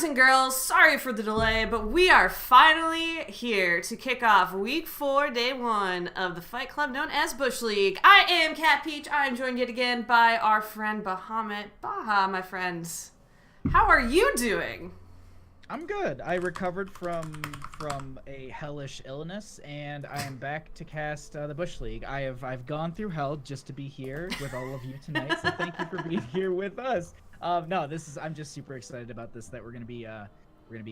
Boys and girls, sorry for the delay, but we are finally here to kick off Week 4, Day 1 of the Fight Club known as Bush League. I am Cat Peach. I am joined yet again by our friend Bahamut. Baha, my friends, how are you doing? I'm good. I recovered from a hellish illness, and I am back to cast the Bush League. I've gone through hell just to be here with all of you tonight. So thank you for being here with us. No, I'm just super excited about this, that we're gonna be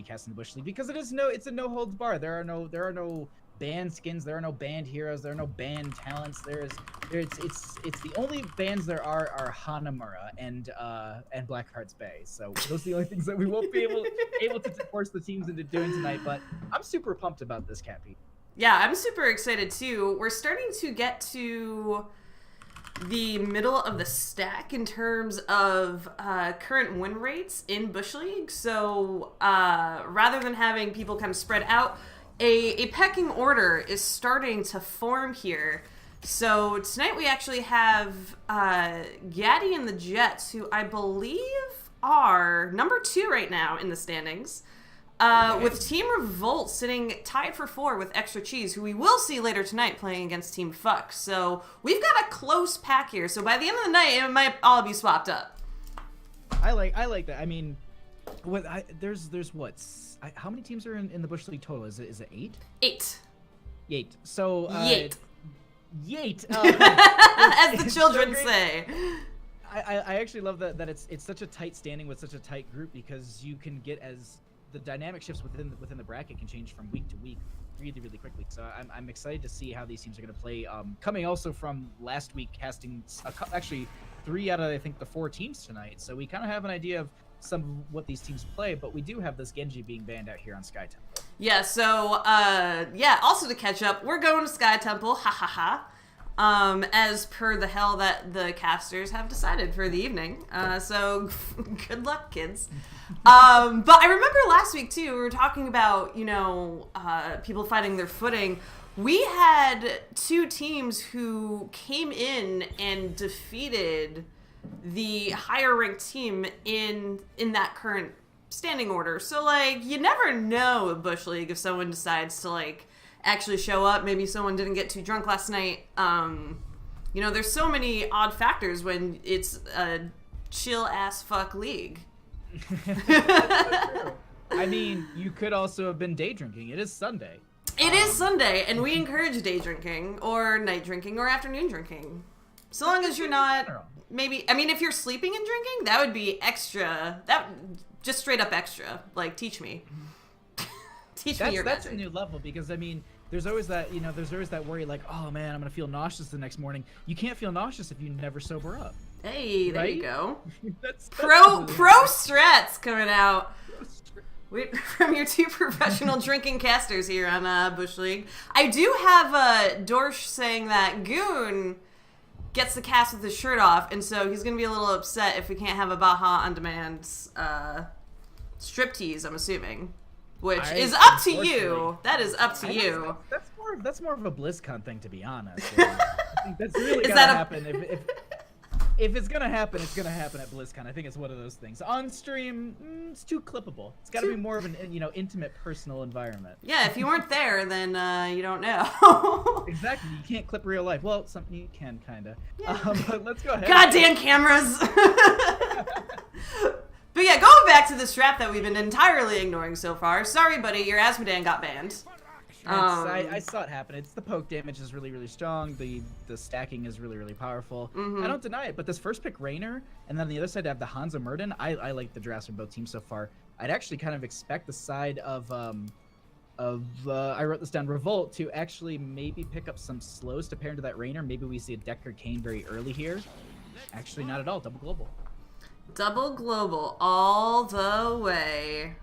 casting the Bush League, because it's a no holds bar. There are no banned skins, there are no banned heroes, there are no banned talents. It's the only bans there are Hanamura and Blackheart's Bay. So those are the only things that we won't be able to force the teams into doing tonight. But I'm super pumped about this, Cappy. Yeah, I'm super excited too. We're starting to get to the middle of the stack in terms of current win rates in Bush League. So rather than having people kind of spread out, a pecking order is starting to form here. So tonight we actually have Gaddy and the Jets, who I believe are number 2 right now in the standings. With Team Revolt sitting tied for 4 with Extra Cheese, who we will see later tonight playing against Team Fuck. So we've got a close pack here. So by the end of the night, it might all be swapped up. I like that. I mean, there's what? How many teams are in the Bush League total? Is it 8? 8. So Yeet. Yeet. As the children say. I actually love that it's such a tight standing with such a tight group, because you can get the dynamic shifts within the bracket can change from week to week really quickly. So I'm excited to see how these teams are going to play. Coming also from last week, casting actually 3 out of I think the 4 teams tonight. So we kind of have an idea of some of what these teams play, but we do have this Genji being banned out here on Sky Temple. Yeah. So also to catch up, we're going to Sky Temple. Ha ha ha. As per the hell that the casters have decided for the evening. So good luck, kids. But I remember last week too, we were talking about, people finding their footing. We had 2 teams who came in and defeated the higher ranked team in that current standing order. So you never know with Bush League if someone decides to actually show up. Maybe someone didn't get too drunk last night. There's so many odd factors when it's a chill ass fuck league. I mean, you could also have been day drinking. It is Sunday. It is Sunday, and we encourage day drinking or night drinking or afternoon drinking. So long as you're not if you're sleeping and drinking, that would be extra. That just straight up extra. Teach me. Teach me your That's magic. a new level, because I mean, there's always that worry, oh man, I'm gonna feel nauseous the next morning. You can't feel nauseous if you never sober up. Hey, there right? you go. that's Pro strats coming out from your 2 professional drinking casters here on Bush League. I do have Dorsch saying that Goon gets the cast with his shirt off, and so he's gonna be a little upset if we can't have a Baja on Demand striptease, I'm assuming. Which is up to you. That is up to you. That's more of a BlizzCon thing, to be honest. I think that's really gonna happen. If it's gonna happen, it's gonna happen at BlizzCon. I think it's one of those things. On stream, it's too clippable. It's got to be more of an intimate, personal environment. Yeah, if you weren't there, then you don't know. Exactly. You can't clip real life. Well, something you can, kinda. Yeah. But let's go ahead. Goddamn cameras. But yeah, going back to the strap that we've been entirely ignoring so far. Sorry, buddy, your Asmodan got banned. I saw it happen. It's the poke damage is really strong. The stacking is really powerful. Mm-hmm. I don't deny it, but this first pick Raynor, and then on the other side I have the Hanzo Murden. I like the drafts from both teams so far. I'd actually kind of expect the side of I wrote this down, Revolt, to actually maybe pick up some slows to pair into that Raynor. Maybe we see a Decker Kane very early here. Actually, not at all. Double global. Double global all the way.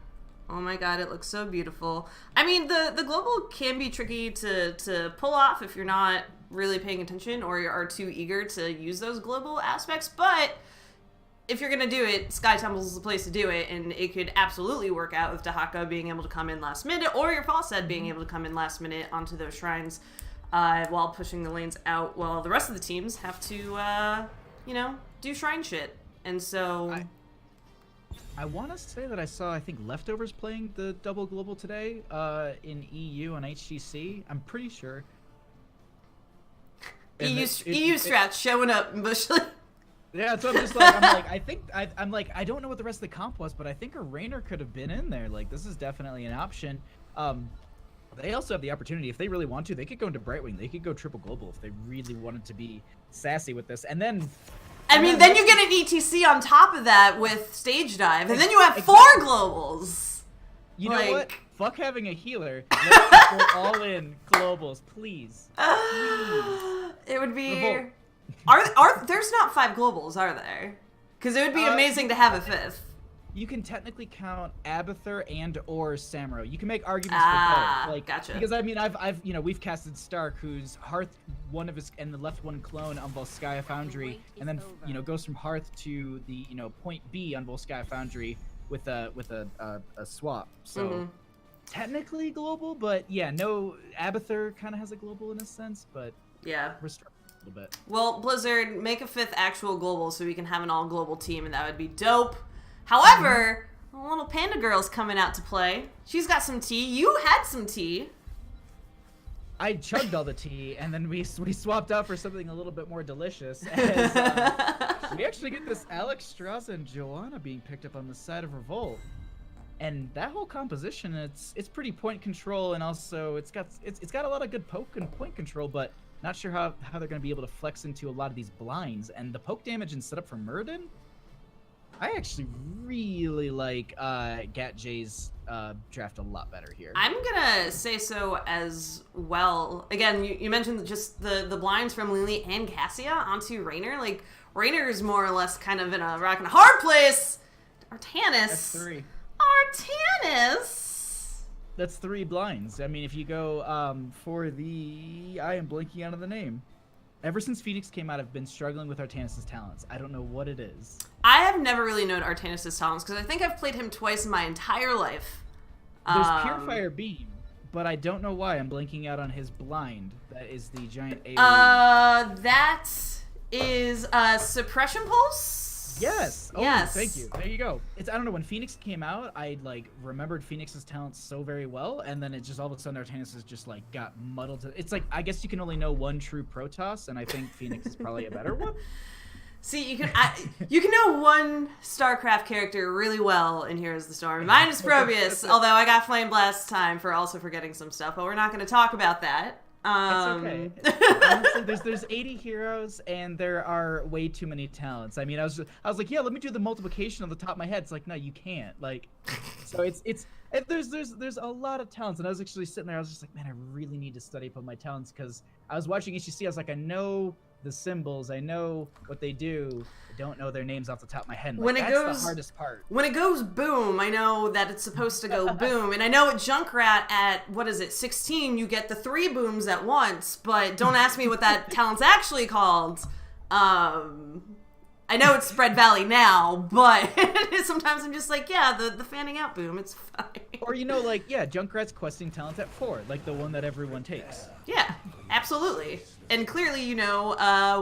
Oh my god, it looks so beautiful. I mean, the global can be tricky to pull off if you're not really paying attention or you are too eager to use those global aspects, but if you're going to do it, Sky Temple is the place to do it, and it could absolutely work out with Dahaka being able to come in last minute, or your Falstad being able to come in last minute onto those shrines while pushing the lanes out, while the rest of the teams have to, do shrine shit. And so... I want to say that I saw, I think, Leftovers playing the double global today in EU on HGC. I'm pretty sure. EU strats showing up in Bush League. Yeah, so I'm just like, I'm like, I don't know what the rest of the comp was, but I think a Raynor could have been in there. Like, this is definitely an option. They also have the opportunity, if they really want to, they could go into Brightwing. They could go triple global if they really wanted to be sassy with this. And then... I mean, then you get an ETC on top of that with Stage Dive, and then you have 4 globals. You know what? Fuck having a healer. Let's go all in globals, please. Please. It would be... Revolt. Are there's not 5 globals, are there? Because it would be amazing to have a 5th. You can technically count Abathur and or Samuro. You can make arguments for both. Like, gotcha. Because I mean, I've we've casted Stark, who's Hearth, one of his, and the left one clone on Volskaya Foundry, and then goes from Hearth to the point B on Volskaya Foundry with a swap. So technically global, but yeah, no, Abathur kind of has a global in a sense, but yeah, restricted a little bit. Well, Blizzard, make a 5th actual global so we can have an all global team, and that would be dope. However, a little Panda Girl's coming out to play. She's got some tea. You had some tea. I chugged all the tea, and then we swapped out for something a little bit more delicious. As, we actually get this Alexstrasza and Johanna being picked up on the side of Revolt, and that whole composition, it's pretty point control, and also it's got a lot of good poke and point control, but not sure how they're going to be able to flex into a lot of these blinds. And the poke damage and setup for Muradin, I actually really like GatJ's draft a lot better here. I'm gonna say so as well. Again, you mentioned just the blinds from Lily and Cassia onto Raynor. Like, Raynor is more or less kind of in a rock and a hard place. Artanis. That's 3. Artanis. That's 3 blinds. I mean, if you go for the... I am blanking out of the name. Ever since Phoenix came out, I've been struggling with Artanis' talents. I don't know what it is. I have never really known Artanis' talents, because I think I've played him twice in my entire life. There's Purifier Beam, but I don't know why I'm blanking out on his blind. That is the giant AoE. That is Suppression Pulse? Yes. Oh, yes. Thank you. There you go. I don't know, when Phoenix came out, I remembered Phoenix's talents so very well, and then it just all of a sudden Artanis is just got muddled. It's like, I guess you can only know one true Protoss, and I think Phoenix is probably a better one. See, you can know one StarCraft character really well in Heroes of the Storm. Mine is Probius, although I got Flame Blast time for also forgetting some stuff, but we're not going to talk about that. That's okay. Honestly, there's 80 heroes, and there are way too many talents. I mean, I was like, yeah, let me do the multiplication on the top of my head. It's like, no, you can't. So there's a lot of talents, and I was actually sitting there. I was just like, man, I really need to study up on my talents, because I was watching HGC. I was like, I know the symbols, I know what they do. I don't know their names off the top of my head. That's the hardest part. When it goes boom, I know that it's supposed to go boom, and I know at Junkrat at 16 you get the 3 booms at once, but don't ask me what that talent's actually called. I know it's Spread Valley now, but sometimes I'm just like, yeah, the fanning out boom, it's fine. Or Junkrat's questing talent at 4, like the one that everyone takes. Yeah, absolutely. And clearly you know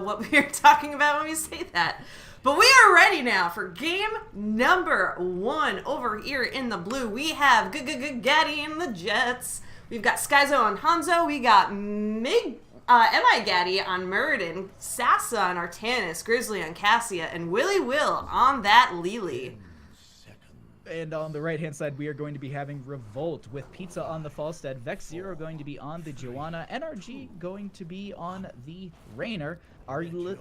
what we're talking about when we say that. But we are ready now for game number 1. Over here in the blue, we have Gaddy and the Jets. We've got Skyzo on Hanzo. We got MI Gaddy on Muradin, Sasa on Artanis, Grizzly on Cassia, and Willy Will on that Lily. And on the right-hand side, we are going to be having Revolt with Pizza on the Falstead, Vex Zero going to be on the Johanna, NRG going to be on the Raynor, Arulus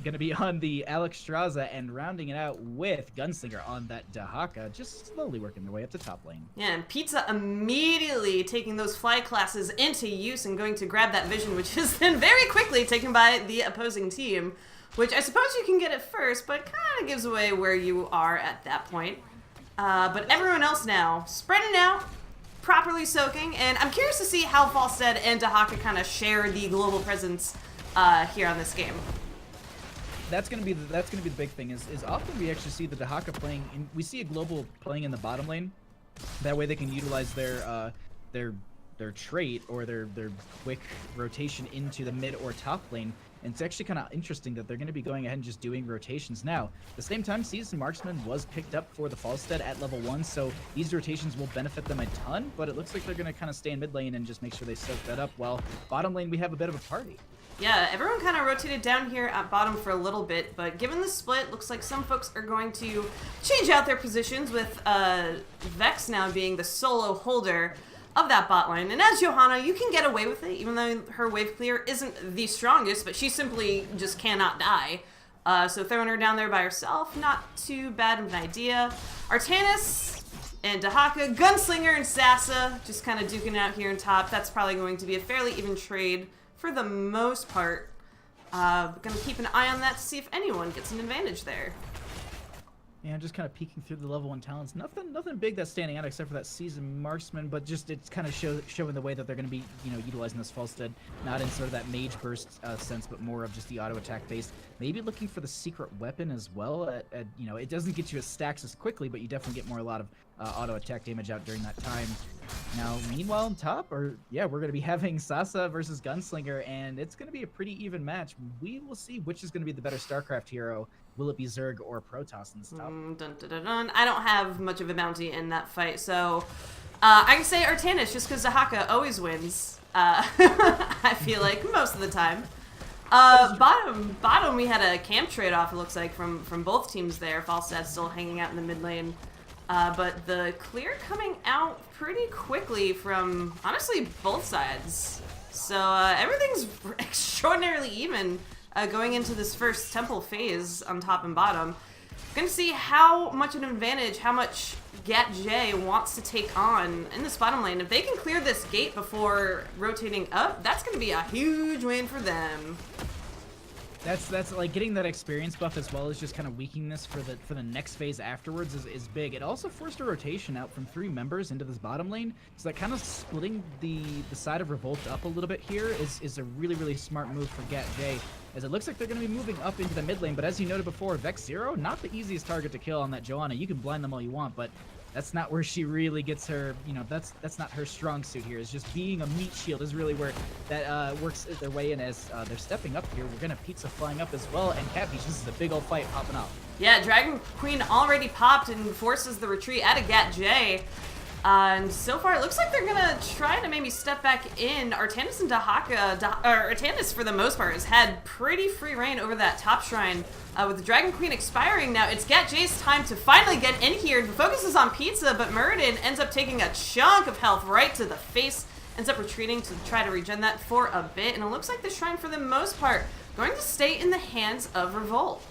going to be on the Alexstrasza, and rounding it out with Gunslinger on that Dahaka, just slowly working their way up the top lane. Yeah, and Pizza immediately taking those fly classes into use and going to grab that vision, which is then very quickly taken by the opposing team. Which I suppose you can get it first, but kind of gives away where you are at that point. But everyone else now, spreading out, properly soaking, and I'm curious to see how Falstead and Dahaka kind of share the global presence here on this game. That's gonna be the big thing. Is often we actually see the Dahaka playing. We see a global playing in the bottom lane. That way they can utilize their trait or their quick rotation into the mid or top lane. And it's actually kind of interesting that they're going to be going ahead and just doing rotations now. At the same time, Seasoned Marksman was picked up for the Falstead at level 1, so these rotations will benefit them a ton, but it looks like they're going to kind of stay in mid lane and just make sure they soak that up, while bottom lane we have a bit of a party. Yeah, everyone kind of rotated down here at bottom for a little bit, but given the split, looks like some folks are going to change out their positions, with Vex now being the solo holder of that bot line. And as Johanna, you can get away with it, even though her wave clear isn't the strongest, but she simply just cannot die. So throwing her down there by herself, not too bad of an idea. Artanis and Dahaka, Gunslinger and Sasa, just kind of duking out here in top. That's probably going to be a fairly even trade for the most part. Gonna keep an eye on that to see if anyone gets an advantage there. Yeah, I'm just kind of peeking through the level 1 talents. Nothing big that's standing out except for that Seasoned Marksman, but just it's kind of showing the way that they're going to be, utilizing this Falstead, not in sort of that mage burst sense, but more of just the auto attack based. Maybe looking for the secret weapon as well. It doesn't get you as stacks as quickly, but you definitely get a lot of auto attack damage out during that time. Now, meanwhile, on top, we're going to be having Sasa versus Gunslinger, and it's going to be a pretty even match. We will see which is going to be the better StarCraft hero. Will it be Zerg or Protoss in this top? Dun, dun, dun, dun. I don't have much of a bounty in that fight, so I can say Artanis just because Dahaka always wins. I feel like most of the time. Bottom, we had a camp trade-off, it looks like, from both teams there. Falstad still hanging out in the mid lane. But the clear coming out pretty quickly from, honestly, both sides. So everything's extraordinarily even going into this first temple phase on top and bottom. Gonna see how much an advantage, how much Gat J wants to take on in this bottom lane. If they can clear this gate before rotating up, that's gonna be a huge win for them. That's like getting that experience buff as well as just kind of weakening for the next phase afterwards is big. It also forced a rotation out from 3 members into this bottom lane, so that kind of splitting the side of Revolt up a little bit here is a really smart move for Gat J, as it looks like they're going to be moving up into the mid lane. But as you noted before, Vex Zero, not the easiest target to kill on that Johanna. You can blind them all you want, but that's not where she really gets her, that's not her strong suit here. It's just being a meat shield is really where that works their way in. As they're stepping up here, we're going to Pizza flying up as well, and Catbeach, this is a big old fight popping up. Yeah, Dragon Queen already popped and forces the retreat out of Gat J. And so far, it looks like they're gonna try to maybe step back in. Artanis and Dahaka, Artanis for the most part has had pretty free reign over that top shrine. With the Dragon Queen expiring now, it's Gat J's time to finally get in here. The focus is on Pizza, but Muradin ends up taking a chunk of health right to the face, ends up retreating to try to regen that for a bit, and it looks like the shrine for the most part going to stay in the hands of Revolt.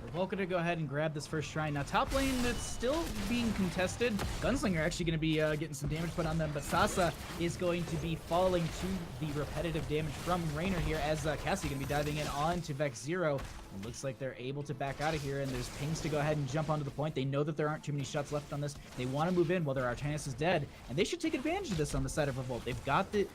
Revolt gonna go ahead and grab this first shrine. Now top lane, it's still being contested. Gunslinger actually gonna be getting some damage put on them, but Sasa is going to be falling to the repetitive damage from Raynor here, as Cassie gonna be diving in onto Vex Zero. It looks like they're able to back out of here, and there's pings to go ahead and jump onto the point. They know that there aren't too many shots left on this. They want to move in while their Artanis is dead, and they should take advantage of this on the side of Revolt. They've got the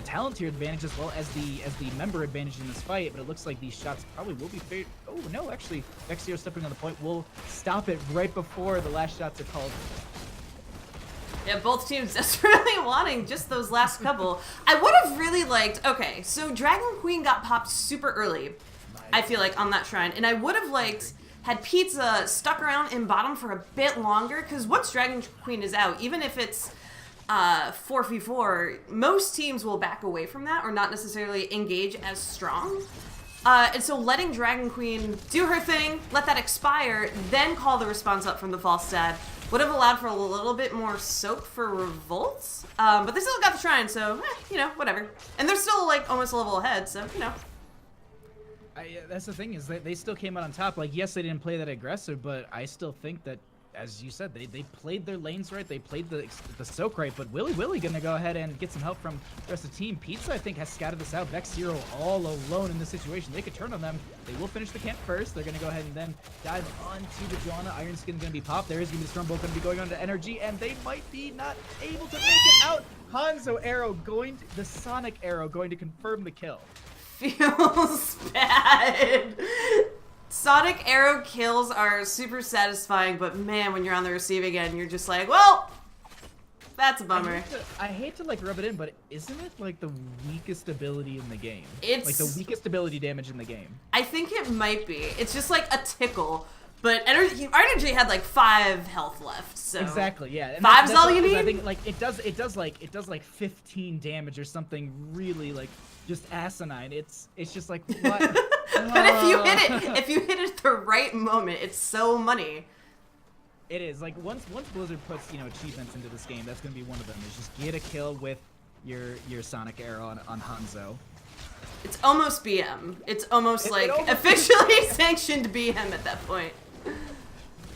talent tier advantage as well as the member advantage in this fight, but it looks like these shots probably will be favored. Oh no, actually, Vex Zero stepping on the point will stop it right before the last shots are called. Yeah, both teams desperately wanting just those last couple. I would have really liked, okay, so Dragon Queen got popped super early, I feel like, on that shrine, and I would have liked had Pizza stuck around in bottom for a bit longer, because once Dragon Queen is out, even if it's 4v4, most teams will back away from that or not necessarily engage as strong. And so letting Dragon Queen do her thing, let that expire, then call the response up from the Falstad would have allowed for a little bit more soak for Revolt. But they still got the shrine, so, whatever. And they're still, like, almost a level ahead, so, That's the thing, is that they still came out on top. Like, yes, they didn't play that aggressive, but I still think that, as you said, they played their lanes right, they played the soak right, but Willy gonna go ahead and get some help from the rest of the team. Pizza, I think, has scattered this out. Vex Zero all alone in this situation. They could turn on them. They will finish the camp first. They're gonna go ahead and then dive onto the Johanna. Iron Skin gonna be popped. There is gonna be the Stormbolt gonna be going on to energy, and they might be not able to make it out. Hanzo arrow the Sonic arrow going to confirm the kill. Feels bad. Sonic arrow kills are super satisfying, but man, when you're on the receiving end, you're just like, well, That's a bummer. I hate to like rub it in, but isn't it like the weakest ability in the game? It's like the weakest ability damage in the game. I think it might be. It's just like a tickle, but energy had like 5 health left. So exactly, yeah. And Five's all you need. I think like it does like 15 damage or something really like just asinine. It's just like what? But if you hit it at the right moment, it's so money. It is like once Blizzard puts achievements into this game, that's gonna be one of them. Is just get a kill with your Sonic arrow on Hanzo. It's almost BM. It's almost officially sanctioned BM at that point.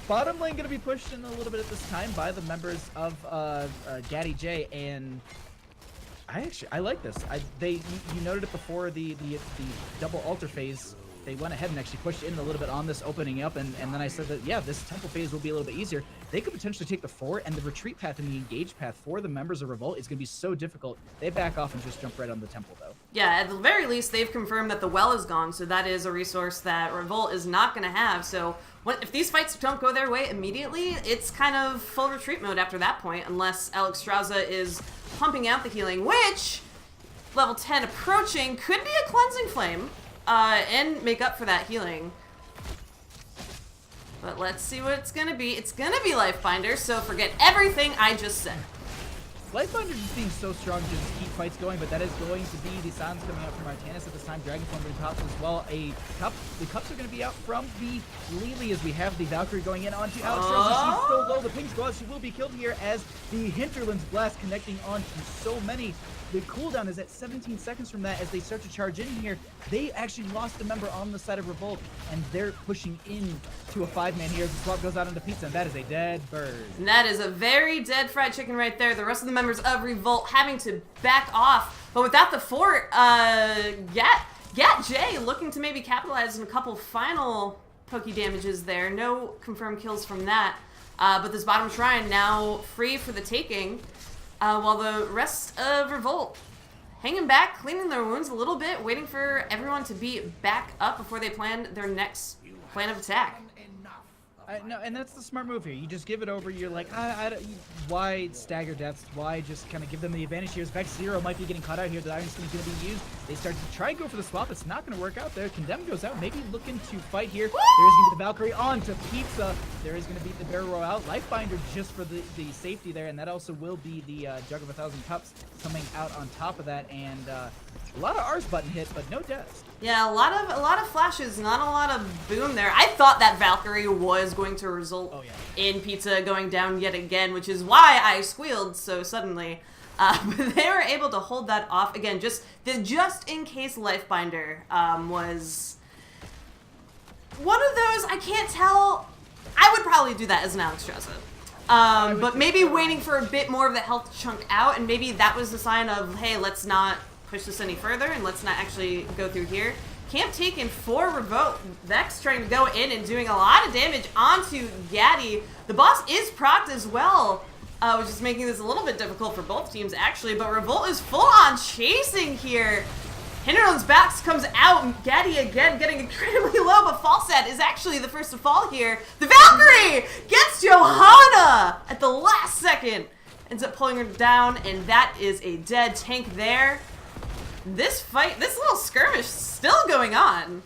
Bottom lane gonna be pushed in a little bit at this time by the members of Gaddy J, and I like this. You noted it before the double altar phase. They went ahead and actually pushed in a little bit on this opening up, and then I said that, yeah, this temple phase will be a little bit easier. They could potentially take the fort, and the retreat path and the engage path for the members of Revolt is going to be so difficult. They back off and just jump right on the temple, though. Yeah, at the very least, they've confirmed that the well is gone, so that is a resource that Revolt is not going to have. So if these fights don't go their way immediately, it's kind of full retreat mode after that point, unless Alexstrasza is pumping out the healing, which, level 10 approaching, could be a Cleansing Flame. And make up for that healing. But let's see what it's gonna be. It's gonna be Lifebinder, so forget everything I just said. Lifebinder just being so strong to just keep fights going, but that is going to be the Sans coming out from Artanis at this time. Dragonflame being popped as well. The cups are going to be out from the Lily as we have the Valkyrie going in onto Alexstrasza. She's so low. The pings go out. She will be killed here as the Hinterlands Blast connecting onto so many. The cooldown is at 17 seconds from that as they start to charge in here. They actually lost a member on the side of Revolt, and they're pushing in to a 5-man here as the swap goes out into Pizza, and that is a dead bird. And that is a very dead fried chicken right there. The rest of the members of Revolt having to back off, but without the fort, Gat J looking to maybe capitalize on a couple final pokey damages there. No confirmed kills from that, but this bottom shrine now free for the taking. While the rest of Revolt hanging back, cleaning their wounds a little bit, waiting for everyone to be back up before they plan their next plan of attack. No, and that's the smart move here. You just give it over. You're like, why stagger deaths? Why just kind of give them the advantage here? Vex Zero might be getting caught out here. The Iron Skin is going to be used. They start to try and go for the swap. It's not going to work out there. Condemn goes out. Maybe looking to fight here. There is going to be the Valkyrie on to Pizza. There is going to be the Barrel Roll out. Lifebinder just for the safety there, and that also will be the Jug of 1,000 Cups coming out on top of that. And a lot of R's button hit, but no deaths. Yeah, a lot of flashes, not a lot of boom there. I thought that Valkyrie was going to result in Pizza going down yet again, which is why I squealed so suddenly. But they were able to hold that off again. Just in case Lifebinder was one of those. I can't tell. I would probably do that as an Alexstrasza. But maybe waiting for a bit more of the health chunk out, and maybe that was the sign of, hey, let's not push this any further and let's not actually go through here. Camp taken for Revolt. Vex trying to go in and doing a lot of damage onto Gaddy. The boss is procced as well, which is making this a little bit difficult for both teams actually, but Revolt is full on chasing here. Hinterland's Backs comes out, and Gaddy again getting incredibly low, but Falstad is actually the first to fall here. The Valkyrie gets Johanna at the last second. Ends up pulling her down, and that is a dead tank there. This little skirmish still going on.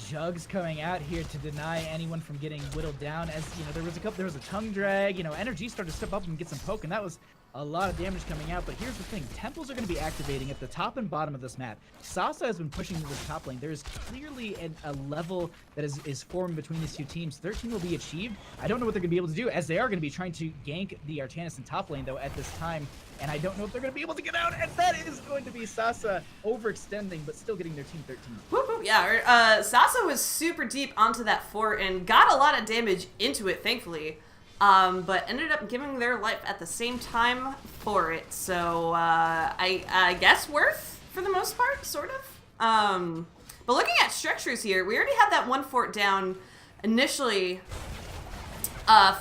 Jugs coming out here to deny anyone from getting whittled down. As there was a tongue drag. Energy started to step up and get some poke, and that was a lot of damage coming out. But here's the thing: temples are going to be activating at the top and bottom of this map. Sasa has been pushing to this top lane. There is clearly a level that is formed between these two teams. 13 will be achieved. I don't know what they're going to be able to do, as they are going to be trying to gank the Artanis in top lane though at this time. And I don't know if they're going to be able to get out, and that is going to be Sasa overextending, but still getting their team 13. Whoop, whoop. Yeah, Sasa was super deep onto that fort and got a lot of damage into it, thankfully. But ended up giving their life at the same time for it. So, I guess worth, for the most part, sort of. But looking at structures here, we already had that one fort down initially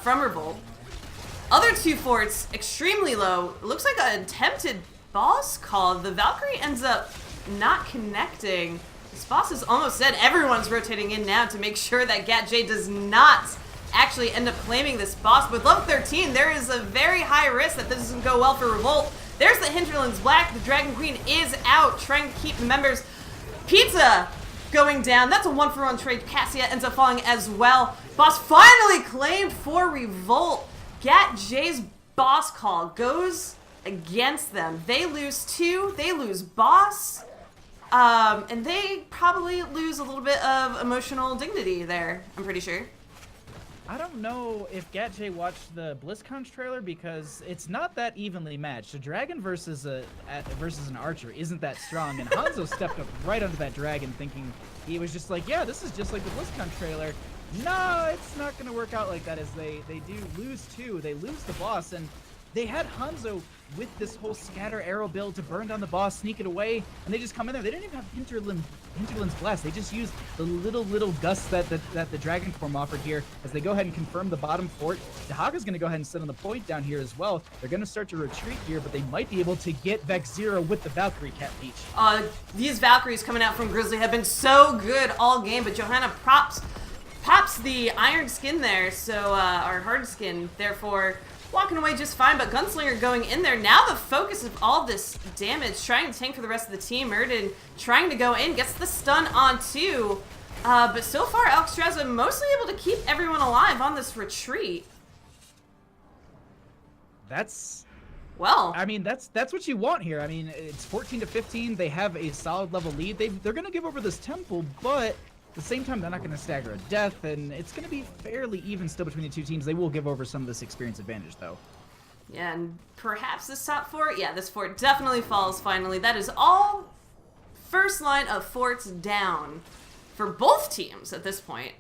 from Revolt. Other two forts, extremely low. It looks like an attempted boss call. The Valkyrie ends up not connecting. This boss is almost dead. Everyone's rotating in now to make sure that Gat J does not actually end up claiming this boss. With level 13, there is a very high risk that this doesn't go well for Revolt. There's the Hinterlands Black. The Dragon Queen is out, trying to keep the members. Pizza going down. That's a 1-for-1 trade. Cassia ends up falling as well. Boss finally claimed for Revolt. Gat J's boss call goes against them. They lose 2. They lose boss. And they probably lose a little bit of emotional dignity there, I'm pretty sure. I don't know if Gat J watched the BlizzCon trailer because it's not that evenly matched. A dragon versus an archer isn't that strong, and Hanzo stepped up right under that dragon thinking he was just like, yeah, this is just like the BlizzCon trailer. No, it's not going to work out like that, as they do lose 2. They lose the boss, and they had Hanzo with this whole scatter arrow build to burn down the boss, sneak it away, and they just come in there. They didn't even have Hinterland's Blast. They just used the little gusts that the Dragon Form offered here as they go ahead and confirm the bottom fort. Dahaka's going to go ahead and sit on the point down here as well. They're going to start to retreat here, but they might be able to get Vex Zero with the Valkyrie, Cat Peach. These Valkyries coming out from Grizzly have been so good all game, but Johanna pops the iron skin there, so, or hard skin, therefore walking away just fine, but Gunslinger going in there. Now the focus of all this damage, trying to tank for the rest of the team. Erden trying to go in, gets the stun on 2. But so far, Alexstrasza mostly able to keep everyone alive on this retreat. Well, I mean, that's what you want here. I mean, it's 14-15. They have a solid level lead. They're going to give over this temple, but at the same time, they're not going to stagger a death, and it's going to be fairly even still between the two teams. They will give over some of this experience advantage, though. Yeah, and perhaps this top fort? Yeah, this fort definitely falls finally. That is all first line of forts down for both teams at this point.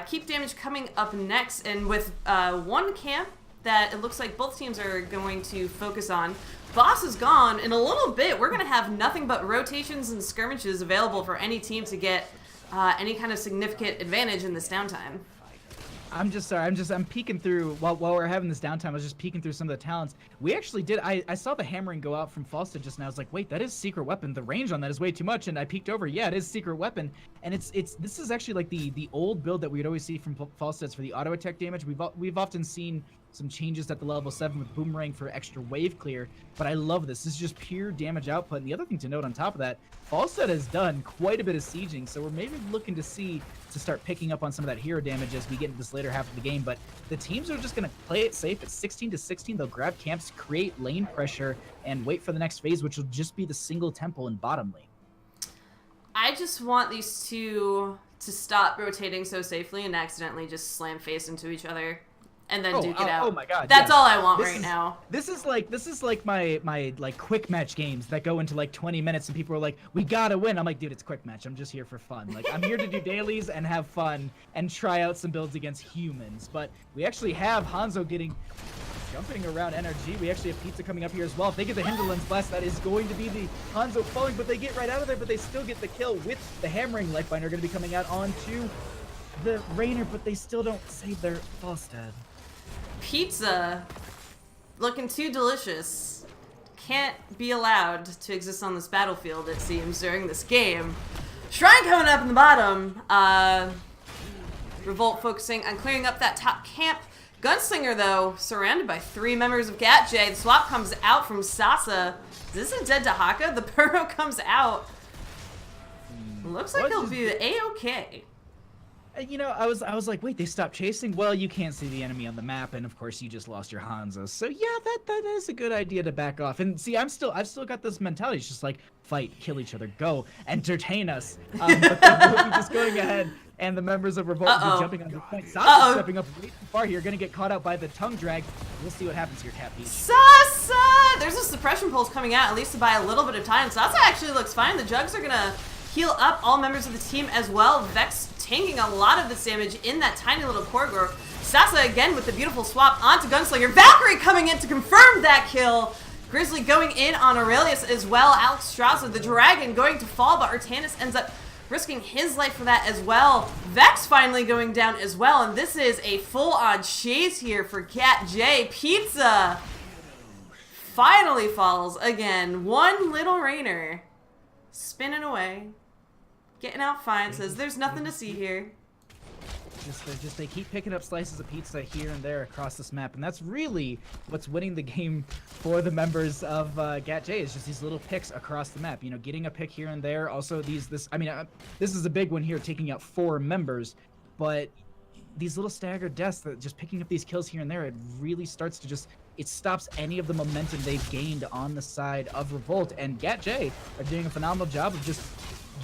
Keep damage coming up next, and with one camp that it looks like both teams are going to focus on. Boss is gone. In a little bit, we're going to have nothing but rotations and skirmishes available for any team to get any kind of significant advantage in this downtime. I'm just sorry. I'm peeking through while we're having this downtime. I was just peeking through some of the talents. We actually did. I saw the hammering go out from Falstad just now. I was like, wait, that is secret weapon. The range on that is way too much. And I peeked over. Yeah, it is secret weapon. And this is actually like the old build that we'd always see from Falstad's for the auto attack damage. We've often seen some changes at the level 7 with Boomerang for extra wave clear, but I love this. This is just pure damage output. And the other thing to note on top of that, Falstad has done quite a bit of sieging, so we're maybe looking to start picking up on some of that hero damage as we get into this later half of the game. But the teams are just going to play it safe at 16-16. They'll grab camps, create lane pressure, and wait for the next phase, which will just be the single temple in bottom lane. I just want these two to stop rotating so safely and accidentally just slam face into each other. And then duke it out. Oh my god. That's all I want now. This is like my like quick match games that go into like 20 minutes and people are like, we gotta win. I'm like, dude, it's quick match. I'm just here for fun. Like, I'm here to do dailies and have fun and try out some builds against humans. But we actually have Hanzo jumping around NRG. We actually have Pizza coming up here as well. If they get the Hinterlands Blast, that is going to be the Hanzo falling, but they get right out of there, but they still get the kill with the Hammering Lifebinder going to be coming out onto the Rainer, but they still don't save their Falstad. Pizza, looking too delicious, can't be allowed to exist on this battlefield, it seems, during this game. Shrine coming up in the bottom. Revolt focusing on clearing up that top camp. Gunslinger, though, surrounded by 3 members of Gat J. The swap comes out from Sasa. Is this a dead Dahaka? The Burrow comes out. Looks like he'll be A-okay. You know, I was like, wait, they stopped chasing? Well, you can't see the enemy on the map, and of course you just lost your Hanzo. So yeah, that is a good idea to back off. And see, I've still got this mentality. It's just like, fight, kill each other, go, entertain us. But we'll be just going ahead, and the members of Revolt will be jumping on the point. Sasa stepping up way too far here, gonna get caught out by the tongue drag. We'll see what happens here, Cat Peach. Sasa! There's a suppression pulse coming out, at least to buy a little bit of time. Sasa actually looks fine. The Jugs are gonna heal up all members of the team as well. Vex tanking a lot of this damage in that tiny little corridor. Sasa again with the beautiful swap onto Gunslinger. Valkyrie coming in to confirm that kill. Grizzly going in on Aurelius as well. Alexstrasza, the dragon, going to fall, but Artanis ends up risking his life for that as well. Vex finally going down as well, and this is a full-on chase here for Cat J. Pizza finally falls again. One little Rainer spinning away. Getting out fine, says there's nothing to see here. They keep picking up slices of pizza here and there across this map, and that's really what's winning the game for the members of GatJ. Is just these little picks across the map. You know, getting a pick here and there. Also, this is a big one here, taking out 4 members, but these little staggered deaths, that just picking up these kills here and there, it really starts to it stops any of the momentum they've gained on the side of Revolt. And GatJ are doing a phenomenal job of just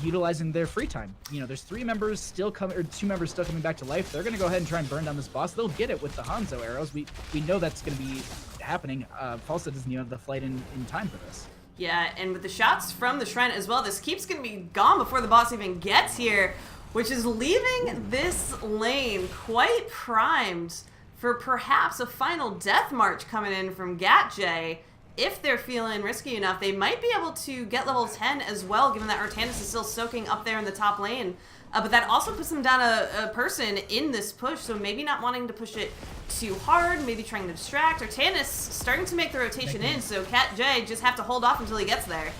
utilizing their free time. You know, there's 2 members still coming back to life. They're gonna go ahead and try and burn down this boss. They'll get it with the Hanzo arrows. We know that's gonna be happening. Falsa doesn't even have the flight in time for this. Yeah, and with the shots from the Shrine as well, this keep's gonna be gone before the boss even gets here, which is leaving this lane quite primed for perhaps a final death march coming in from GatJ. If they're feeling risky enough, they might be able to get level 10 as well, given that Artanis is still soaking up there in the top lane. But that also puts them down a person in this push, so maybe not wanting to push it too hard, maybe trying to distract. Artanis starting to make the rotation in, so GatJ just have to hold off until he gets there.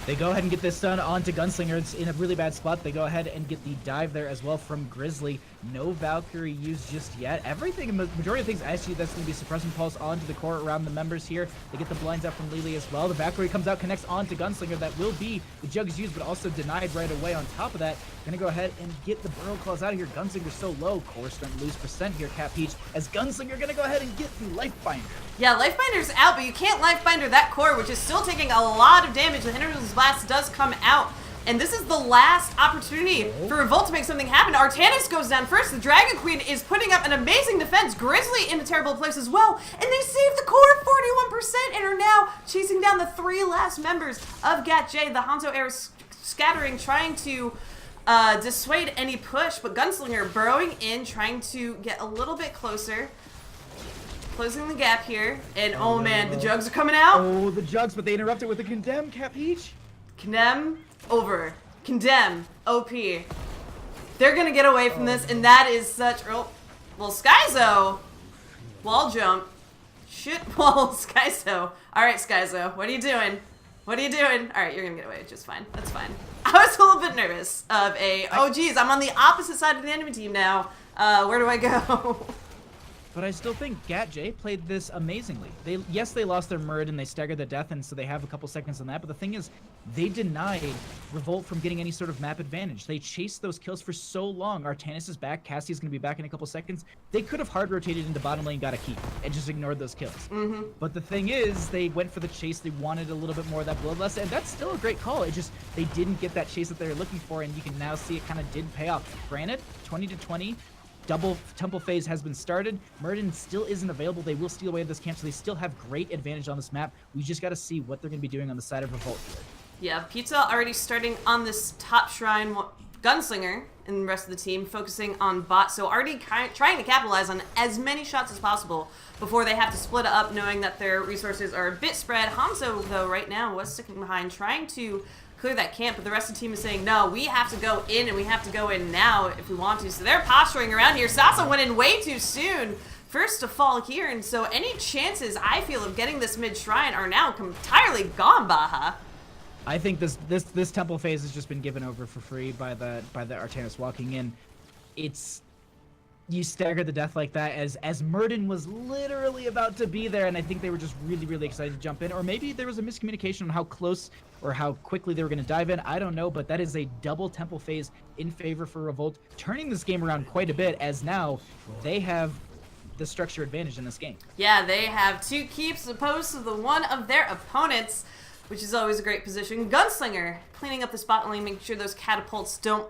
They go ahead and get this done onto Gunslinger. It's in a really bad spot. They go ahead and get the dive there as well from Grizzly. No Valkyrie used just yet. Everything, majority of things, actually, that's going to be suppressing pulse onto the core around the members here. They get the blinds out from Lily as well. The Valkyrie comes out, connects onto Gunslinger. That will be the Jugs used, but also denied right away. On top of that, going to go ahead and get the Burrow Claws out of here. Gunslinger's so low. Core starting to lose percent here, Cat Peach, as Gunslinger going to go ahead and get the Lifebinder. Yeah, Lifebinder's out, but you can't Lifebinder that core, which is still taking a lot of damage. The Hinderless Blast does come out, and this is the last opportunity for Revolt to make something happen. Artanis goes down first. The Dragon Queen is putting up an amazing defense. Grizzly in a terrible place as well, and they save the core 41% and are now chasing down the 3 last members of GatJ. The Hanzo Air scattering, trying to dissuade any push, but Gunslinger burrowing in, trying to get a little bit closer. Closing the gap here, and oh man, the Jugs are coming out. Oh, the Jugs, but they interrupted with a Condemn, Cat Peach. Condemn, over. Condemn, OP. They're gonna get away from this, and that is such... Oh, well, Skyzo. Wall jump. Shit, well, Skyzo. Alright, Skyzo, what are you doing? What are you doing? Alright, you're gonna get away just fine. That's fine. I was a little bit nervous of oh geez, I'm on the opposite side of the enemy team now. Where do I go? But I still think GatJ played this amazingly. Yes, they lost their Murd and they staggered their death, and so they have a couple seconds on that. But the thing is, they denied Revolt from getting any sort of map advantage. They chased those kills for so long. Artanis is back. Cassie's going to be back in a couple seconds. They could have hard rotated into bottom lane, got a keep, and just ignored those kills. But the thing is, they went for the chase. They wanted a little bit more of that bloodlust, and that's still a great call. It just, they didn't get that chase that they were looking for, and you can now see it kind of did pay off. Granted, 20-20. Double temple phase has been started. Murden still isn't available. They will steal away this camp, so they still have great advantage on this map. We just got to see what they're going to be doing on the side of Revolt here. Yeah, Pizza already starting on this top shrine. Gunslinger and the rest of the team focusing on bot, so already trying to capitalize on as many shots as possible before they have to split up, knowing that their resources are a bit spread. Hanzo, though, right now was sticking behind, trying to clear that camp, but the rest of the team is saying, no, we have to go in, and we have to go in now if we want to. So they're posturing around here. Sasa went in way too soon. First to fall here, and so any chances, I feel, of getting this mid-shrine are now entirely gone, Baha. I think this temple phase has just been given over for free by the Artanis walking in. You stagger the death like that as Murden was literally about to be there, and I think they were just really excited to jump in, or maybe there was a miscommunication on how close or how quickly they were going to dive in. I don't know, but that is a double temple phase in favor for Revolt, turning this game around quite a bit, as now they have the structure advantage in this game. Yeah, they have 2 keeps opposed to the one of their opponents, which is always a great position. Gunslinger cleaning up the bot lane, making sure those catapults don't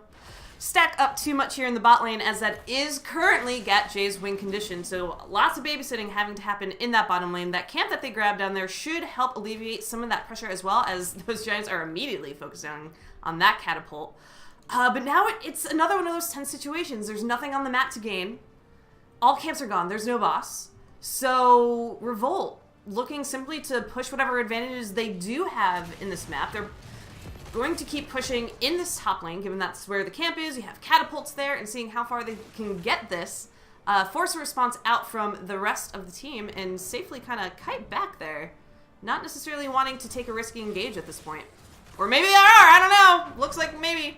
stack up too much here in the bot lane, as that is currently GatJ's win condition. So lots of babysitting having to happen in that bottom lane. That camp that they grabbed down there should help alleviate some of that pressure, as well as those Giants are immediately focusing on that catapult. But now it's another one of those tense situations. There's nothing on the map to gain. All camps are gone. There's no boss. So Revolt looking simply to push whatever advantages they do have in this map. They're going to keep pushing in this top lane, given that's where the camp is. You have catapults there, and seeing how far they can get this. Force a response out from the rest of the team and safely kind of kite back there. Not necessarily wanting to take a risky engage at this point. Or maybe they are, I don't know. Looks like maybe.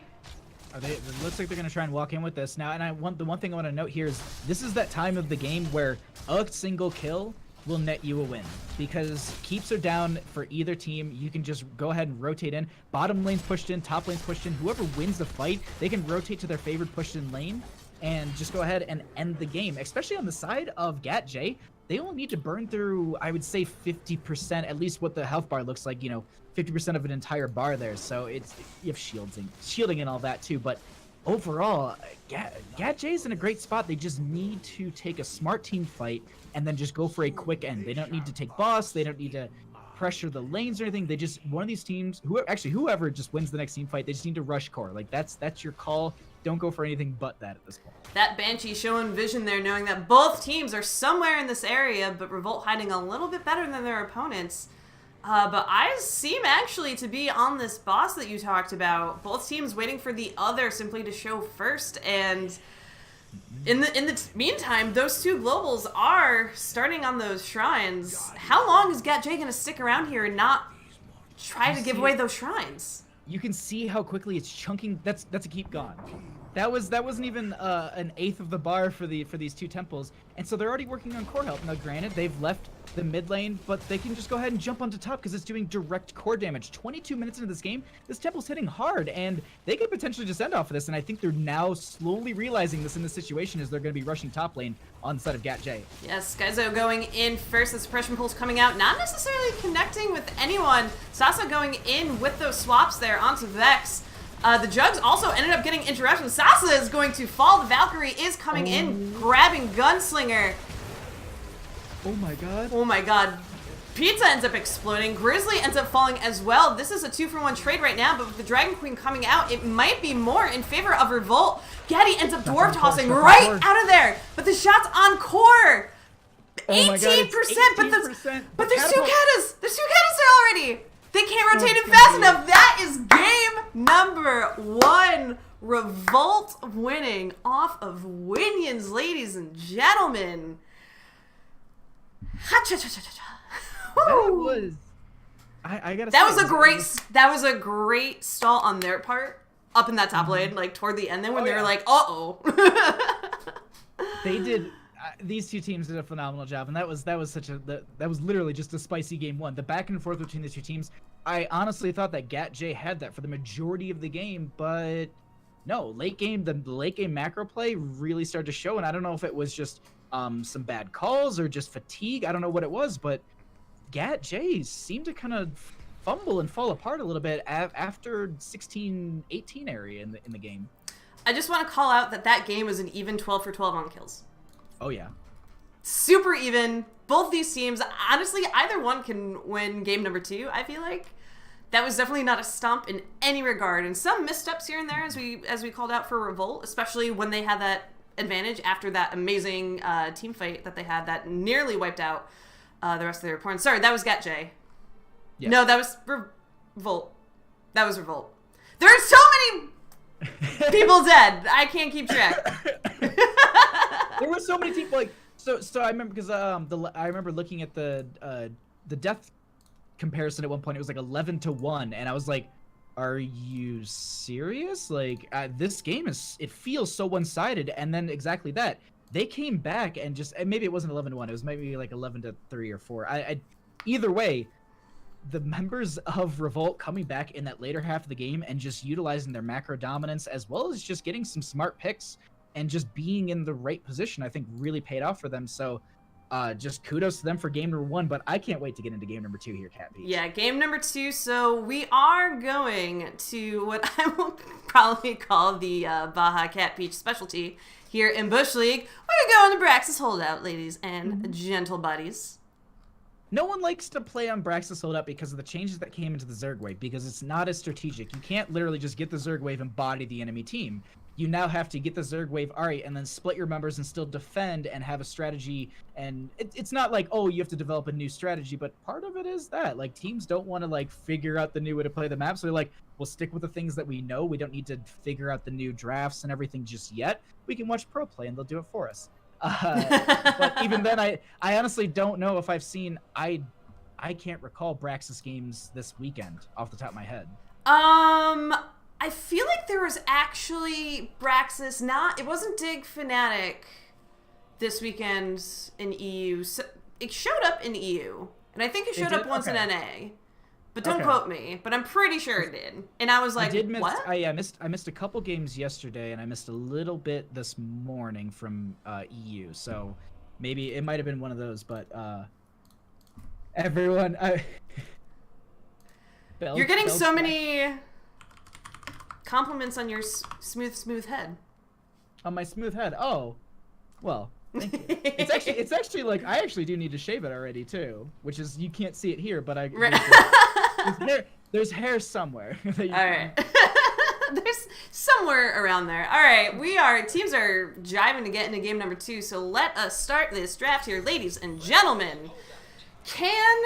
It looks like they're going to try and walk in with this now. And the one thing I want to note here is this is that time of the game where a single kill will net you a win, because keeps are down for either team. You can just go ahead and rotate in. Bottom lane's pushed in, top lane's pushed in. Whoever wins the fight, they can rotate to their favorite pushed in lane and just go ahead and end the game. Especially on the side of GatJ, they only need to burn through, I would say, 50%, at least what the health bar looks like, 50% of an entire bar there. So you have shielding and all that too. But overall, GatJ's in a great spot. They just need to take a smart team fight and then just go for a quick end. They don't need to take boss. They don't need to pressure the lanes or anything. They just, one of these teams, whoever just wins the next team fight, they just need to rush core. Like that's your call. Don't go for anything but that at this point. That Banshee showing vision there, knowing that both teams are somewhere in this area, but Revolt hiding a little bit better than their opponents. But I seem actually to be on this boss that you talked about. Both teams waiting for the other simply to show first, and in the meantime, those two globals are starting on those shrines. How long is GatJ going to stick around here and not try to give away those shrines? You can see how quickly it's chunking. That's a keep gone. That wasn't even an eighth of the bar for these two temples, and so they're already working on core health. Now, granted, they've left the mid lane, but they can just go ahead and jump onto top because it's doing direct core damage. 22 minutes into this game, this temple's hitting hard, and they could potentially just end off of this. And I think they're now slowly realizing this in the situation as they're going to be rushing top lane on the side of GatJ. Yes, Skyzo going in first. The suppression pulse coming out, not necessarily connecting with anyone. Sasa going in with those swaps there onto Vex. The Jugs also ended up getting interruptions. Sasa is going to fall. The Valkyrie is coming in, grabbing Gunslinger. Oh my god. Oh my god. Pizza ends up exploding. Grizzly ends up falling as well. This is a 2-for-1 trade right now, but with the Dragon Queen coming out, it might be more in favor of Revolt. Gaddy ends up dwarf tossing right out of there, but the shot's on core. 18%, but there's two katas. There's two katas there already. They can't rotate it fast enough. That is game number 1. Revolt winning off of Winions, ladies and gentlemen. That was, I gotta say, that was a great stall on their part up in that top lane, like toward the end there when they were like, They did. These two teams did a phenomenal job, and that was literally just a spicy game 1. The back and forth between the two teams. I honestly thought that GatJ had that for the majority of the game, but no, the late game macro play really started to show, and I don't know if it was just some bad calls or just fatigue. I don't know what it was, but GatJ seemed to kind of fumble and fall apart a little bit after 16-18 area in the game. I just want to call out that game was an even 12 for 12 on kills. Oh yeah. Super even. Both these teams, honestly, either one can win game number 2, I feel like. That was definitely not a stomp in any regard. And some missteps here and there as we called out for Revolt, especially when they had that advantage after that amazing team fight that they had that nearly wiped out the rest of their opponents. Sorry, that was GatJ. Yeah. No, that was Revolt. That was Revolt. There are so many people dead. I can't keep track. There were so many people so I remember because I remember looking at the death comparison at one point. It was like 11-1, and I was like, are you serious? Like this game it feels so one-sided. And then exactly that, they came back and maybe it wasn't 11-1. It was maybe like 11-3 or 4. Either way, the members of Revolt coming back in that later half of the game and just utilizing their macro dominance as well as just getting some smart picks and just being in the right position, I think really paid off for them. So just kudos to them for game number 1, but I can't wait to get into game number 2 here, Cat Peach. Yeah, game number 2. So we are going to what I will probably call the Baja Cat Peach specialty here in Bush League. We're going to Braxis Holdout, ladies and gentle buddies. No one likes to play on Braxis Holdout because of the changes that came into the Zerg wave, because it's not as strategic. You can't literally just get the Zerg wave and body the enemy team. You now have to get the Zerg wave, and then split your members and still defend and have a strategy. And it's not like, oh, you have to develop a new strategy, but part of it is that, like, teams don't want to, like, figure out the new way to play the map. So they're like, we'll stick with the things that we know. We don't need to figure out the new drafts and everything just yet. We can watch pro play and they'll do it for us. But even then, I honestly don't know if I've seen, I can't recall Braxis games this weekend off the top of my head. I I feel like there was actually Braxis, it wasn't Dig Fnatic this weekend in EU. So it showed up in EU, and I think it showed up once in NA. But don't quote me, but I'm pretty sure it did. And I was like, what? I missed a couple games yesterday, and I missed a little bit this morning from EU. So maybe it might have been one of those, but everyone... You're getting so many compliments on your smooth head. On my smooth head? Oh, well, thank you. It's actually like, I actually do need to shave it already, too. Which is, you can't see it here, but there's hair somewhere. All right. There's somewhere around there. All right, teams are jiving to get into game number 2, so let us start this draft here. Ladies and gentlemen, can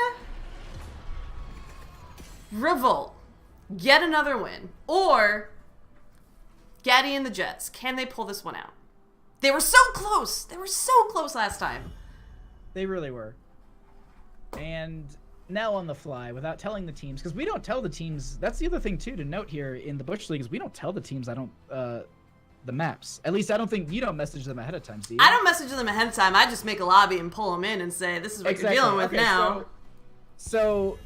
Revolt get another win? Or Gaddy and the Jets, can they pull this one out? They were so close. They were so close last time. They really were. And now on the fly, without telling the teams, because we don't tell the teams. That's the other thing too to note here in the Bush League is we don't tell the teams. The maps. At least I don't think you don't message them ahead of time, do you? I don't message them ahead of time. I just make a lobby and pull them in and say, "This is what you're dealing with now." So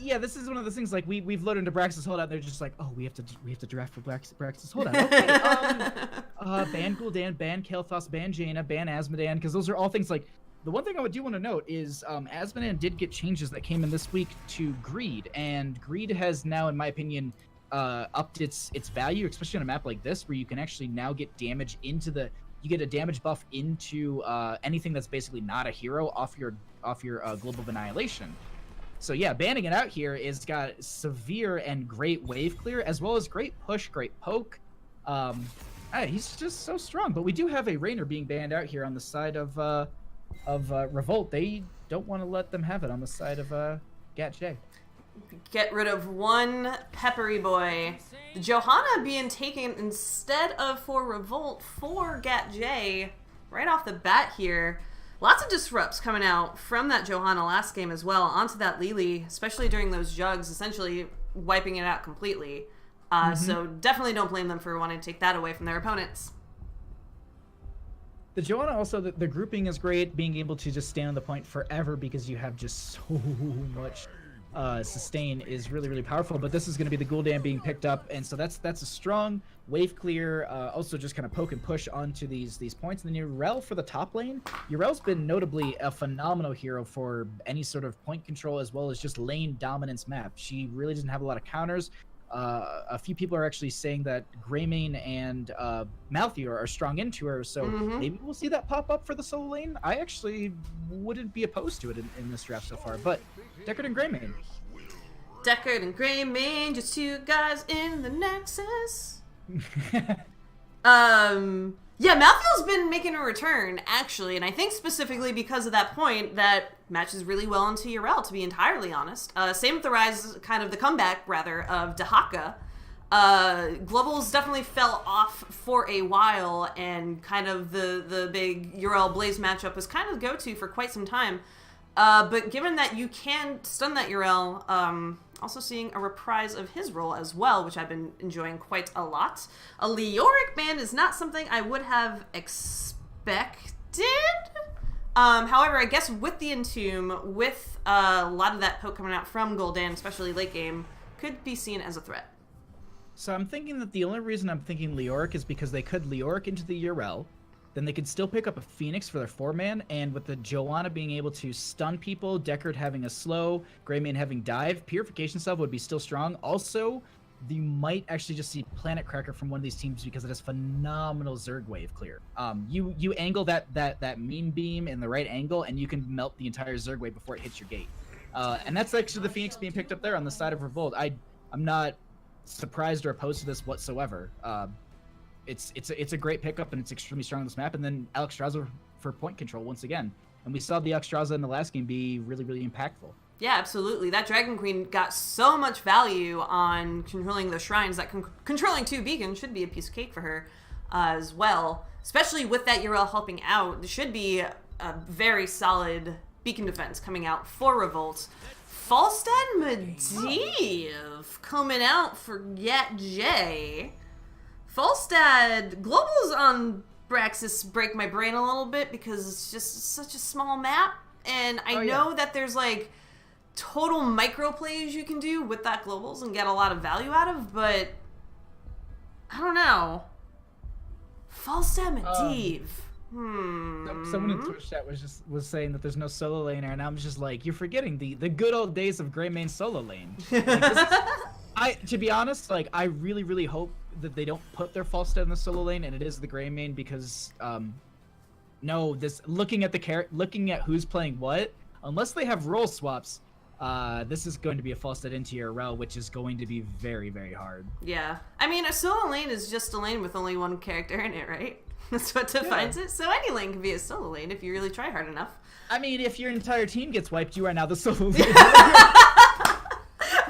yeah, this is one of those things. Like we've loaded into Braxis Holdout. They're just like, oh, we have to draft for Braxis Holdout. Okay. Ban Gul'dan, ban Kael'thas, ban Jaina, ban Azmodan, because those are all things like. The one thing I do want to note is Azmodan did get changes that came in this week to Greed, and Greed has now, in my opinion, upped its value, especially on a map like this, where you can actually now get damage into you get a damage buff into anything that's basically not a hero off your Global of Annihilation. So yeah, banning it out here is got severe and great wave clear, as well as great push, great poke. He's just so strong. But we do have a Raynor being banned out here on the side of Revolt. They don't want to let them have it on the side of GatJ. Get rid of one peppery boy. The Johanna being taken instead of for Revolt for GatJ right off the bat here. Lots of disrupts coming out from that Johanna last game as well onto that Lili, especially during those jugs, essentially wiping it out completely. So definitely don't blame them for wanting to take that away from their opponents. The Johanna also, the grouping is great, being able to just stand on the point forever because you have just so much sustain is really, really powerful. But this is going to be the Gul'dan being picked up, and so that's a strong wave clear. Also just kind of poke and push onto these points. And then Yrel for the top lane. Yrel's been notably a phenomenal hero for any sort of point control as well as just lane dominance map. She really doesn't have a lot of counters. A few people are actually saying that Greymane and Malthael are strong into her, so maybe we'll see that pop up for the solo lane. I actually wouldn't be opposed to it in this draft so far, but Deckard and Greymane. Deckard and Greymane, just two guys in the Nexus. Yeah, Malthael's been making a return, actually, and I think specifically because of that point that matches really well into Yrel, to be entirely honest. Same with the rise, kind of the comeback, rather, of Dehaka. Globals definitely fell off for a while, and kind of the big Yrel Blaze matchup was kind of the go-to for quite some time. But given that you can stun that Yrel, also seeing a reprise of his role as well, which I've been enjoying quite a lot. A Leoric ban is not something I would have expected. However, I guess with the Entomb, with a lot of that poke coming out from Gul'dan, especially late game, could be seen as a threat. So I'm thinking that the only reason I'm thinking Leoric is because they could Leoric into the Yrel, then they could still pick up a Phoenix for their 4-man, and with the Johanna being able to stun people, Deckard having a slow, Greymane having dive, Purification Salve would be still strong. Also, you might actually just see Planet Cracker from one of these teams because it has phenomenal Zerg wave clear. You angle that meme beam in the right angle, and you can melt the entire Zerg wave before it hits your gate. And that's actually the Phoenix being picked up there on the side of Revolt. I'm not surprised or opposed to this whatsoever. It's a great pickup, and it's extremely strong on this map. And then Alexstrasza for point control once again. And we saw the Alexstrasza in the last game be really, really impactful. Yeah, absolutely. That Dragon Queen got so much value on controlling the shrines that controlling 2 beacons should be a piece of cake for her as well. Especially with that Yrel helping out, there should be a very solid beacon defense coming out for Revolt. Falstad Medivh coming out for Gat J. Falstad, globals on Braxis break my brain a little bit because it's just such a small map. And I know that there's like total micro plays you can do with that globals and get a lot of value out of, but I don't know. Falstad Medivh. Someone in Twitch chat was saying that there's no solo laner, and I'm just like, you're forgetting the good old days of Greymane solo lane. Like, to be honest, like I really hope that they don't put their Falstad in the solo lane and it is the Greymane, because looking at who's playing what, unless they have role swaps, this is going to be a Falstad into your rel, which is going to be very, very hard. Yeah, I mean a solo lane is just a lane with only one character in it, right? That's what defines it. So any lane can be a solo lane if you really try hard enough. I mean, if your entire team gets wiped, you are now the solo lane.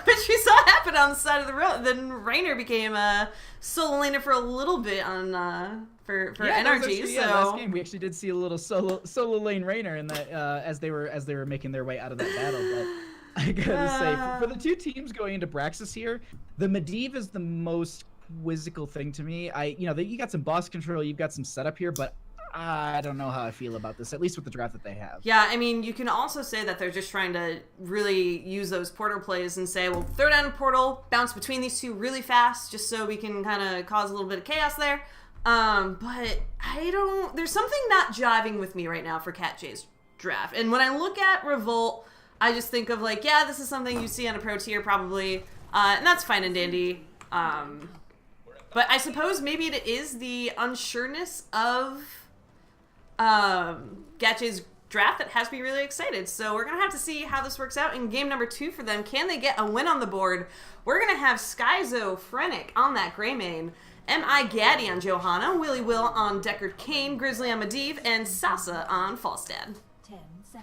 Which we saw happen on the side of the road. Then Raynor became a solo laner for a little bit on for NRG. So last game we actually did see a little solo lane Raynor in that as they were making their way out of that battle. But I gotta say, for the two teams going into Braxis here, the Medivh is the most quizzical thing to me. You got some boss control, you've got some setup here, but I don't know how I feel about this, at least with the draft that they have. Yeah, I mean, you can also say that they're just trying to really use those portal plays and say, well, throw down a portal, bounce between these two really fast, just so we can kind of cause a little bit of chaos there. But there's something not jiving with me right now for Cat J's draft. And when I look at Revolt, I just think of like, yeah, this is something you see on a pro tier probably, and that's fine and dandy. But I suppose maybe it is the unsureness of Gatche's draft that has me really excited. So we're going to have to see how this works out in game number 2 for them. Can they get a win on the board? We're going to have Skyzo Frenic on that Greymane, M.I. Gaddy on Johanna, Willy Will on Deckard Cain, Grizzly on Medivh, and Sasa on Falstad.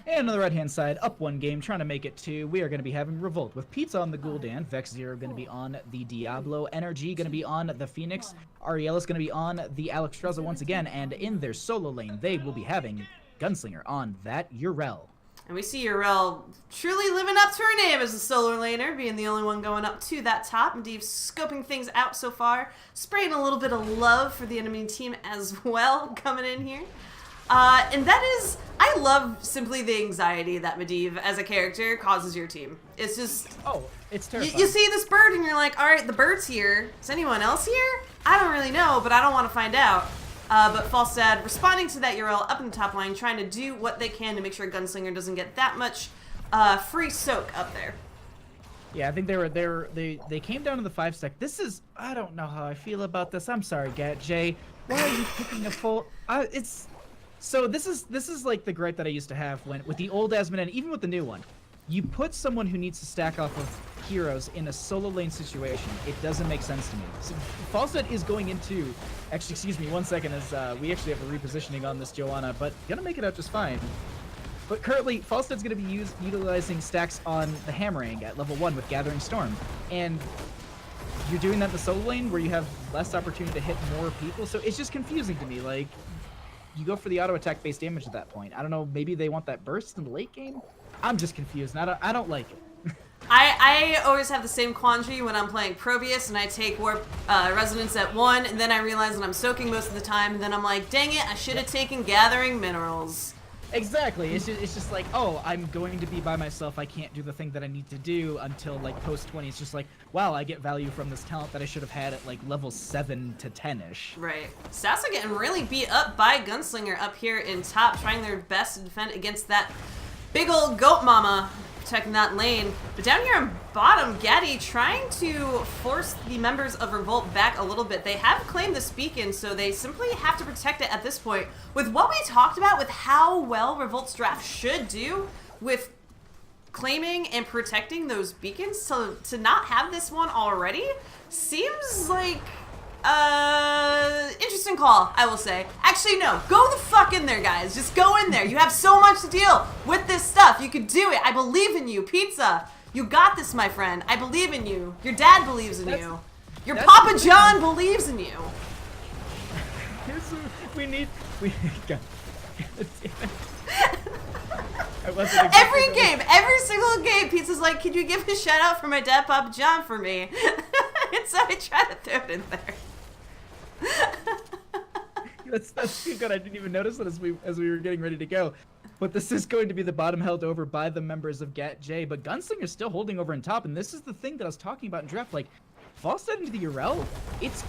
And on the right-hand side, up one game, trying to make it 2, we are going to be having Revolt with Pizza on the Gul'dan, Vex Zero going to be on the Diablo, NRG going to be on the Phoenix, Ariel is going to be on the Alexstrasza once again, and in their solo lane, they will be having Gunslinger on that Yrel. And we see Yrel truly living up to her name as a solo laner, being the only one going up to that top. Medivh scoping things out so far, spraying a little bit of love for the enemy team as well, coming in here. And that is, I love simply the anxiety that Medivh as a character causes your team. It's just, it's terrifying. You see this bird and you're like, all right, the bird's here. Is anyone else here? I don't really know, but I don't want to find out. But Falstad responding to that Yrel up in the top line, trying to do what they can to make sure Gunslinger doesn't get that much free soak up there. Yeah, I think they came down to the 5-stack. This is, I don't know how I feel about this. I'm sorry, Gat J. Why are you picking a full? So this is like the gripe that I used to have with the old Asmodee and even with the new one. You put someone who needs to stack off of heroes in a solo lane situation. It doesn't make sense to me. So Falstad is going into, actually, excuse me, 1 second, as we actually have a repositioning on this Johanna, but gonna make it out just fine. But currently, Falstad's gonna be utilizing stacks on the Hammering at level 1 with Gathering Storm, and you're doing that in the solo lane where you have less opportunity to hit more people. So it's just confusing to me. Like, you go for the auto attack based damage at that point. I don't know, maybe they want that burst in the late game? I'm just confused, and I don't like it. I always have the same quandary when I'm playing Probius and I take Warp Resonance at 1, and then I realize that I'm soaking most of the time, and then I'm like, dang it, I should have taken Gathering Minerals. Exactly. It's just like, oh, I'm going to be by myself. I can't do the thing that I need to do until like post 20. It's just like, wow, I get value from this talent that I should have had at like level 7 to 10-ish. Right. Sasa getting really beat up by Gunslinger up here in top, trying their best to defend against that big old goat mama protecting that lane. But down here on bottom, Gaddy trying to force the members of Revolt back a little bit. They have claimed this beacon, so they simply have to protect it at this point. With what we talked about, with how well Revolt's draft should do with claiming and protecting those beacons, to not have this one already seems like interesting call, I will say. Actually, no. Go the fuck in there, guys. Just go in there. You have so much to deal with this stuff. You can do it. I believe in you. Pizza. You got this, my friend. I believe in you. Your dad believes in you. Your Papa John believes in you. We I wasn't expecting Every that. game, every single game, Pizza's like, "Could you give a shout out for my dad, Papa John, for me?" And so I try to throw it in there. That's too good. I didn't even notice that as we were getting ready to go. But this is going to be the bottom held over by the members of GatJ. But Gunslinger's still holding over in top, and this is the thing that I was talking about in draft. Like, Falstad into the Urel, it's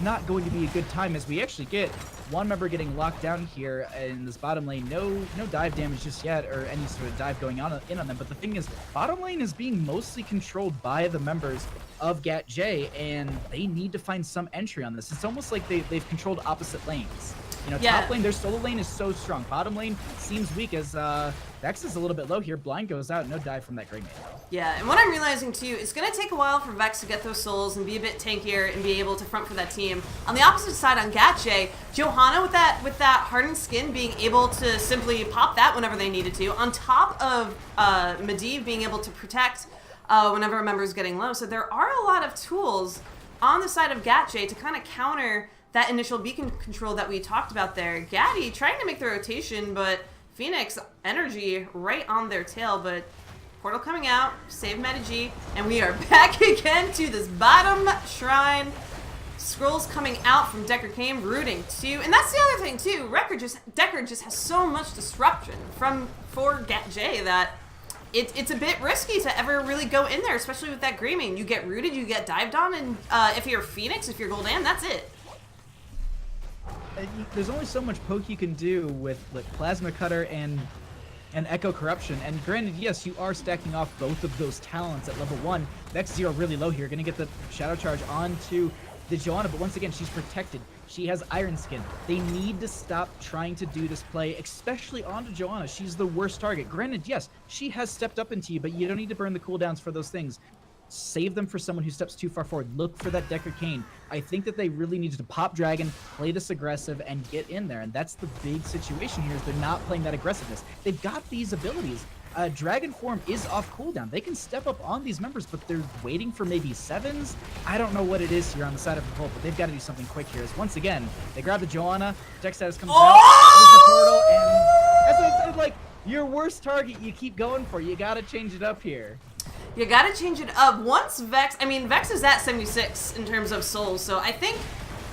not going to be a good time as we actually get one member getting locked down here in this bottom lane. No dive damage just yet, or any sort of dive going on in on them. But the thing is, bottom lane is being mostly controlled by the members of GatJ, and they need to find some entry on this. It's almost like they've controlled opposite lanes. You know, Yeah. top lane, their solo lane is so strong. Bottom lane seems weak as Vex is a little bit low here. Blind goes out, no dive from that Greymane. Yeah, and what I'm realizing too, it's going to take a while for Vex to get those souls and be a bit tankier and be able to front for that team. On the opposite side, on GatJ, Johanna with that hardened skin being able to simply pop that whenever they needed to, on top of Medivh being able to protect whenever a member is getting low. So there are a lot of tools on the side of GatJ to kind of counter that initial beacon control that we talked about there. Gaddy trying to make the rotation, but Phoenix energy right on their tail, but Portal coming out, save Meta-G, and we are back again to this bottom shrine. Scrolls coming out from Decker Kane, rooting too. And that's the other thing too, Decker just has so much disruption for GatJ that it's a bit risky to ever really go in there, especially with that Greymane. You get rooted, you get dived on, and if you're Phoenix, if you're Gul'dan, that's it. There's only so much poke you can do with like Plasma Cutter and Echo Corruption. And granted, yes, you are stacking off both of those talents at level 1. Vex 0 really low here. Gonna get the Shadow Charge onto the Johanna, but once again, she's protected. She has Iron Skin. They need to stop trying to do this play, especially onto Johanna. She's the worst target. Granted, yes, she has stepped up into you, but you don't need to burn the cooldowns for those things. Save them for someone who steps too far forward. Look for that Decker Kane. I think that they really need to pop Dragon, play this aggressive, and get in there. And that's the big situation here is they're not playing that aggressiveness. They've got these abilities. Dragon form is off cooldown. They can step up on these members, but they're waiting for maybe 7s. I don't know what it is here on the side of the pole, but they've got to do something quick here. As once again, they grab the Johanna, Deck status comes out, there's the portal, and as I said, like, your worst target you keep going for. You got to change it up here. You gotta change it up. Once Vex is at 76 in terms of souls, so I think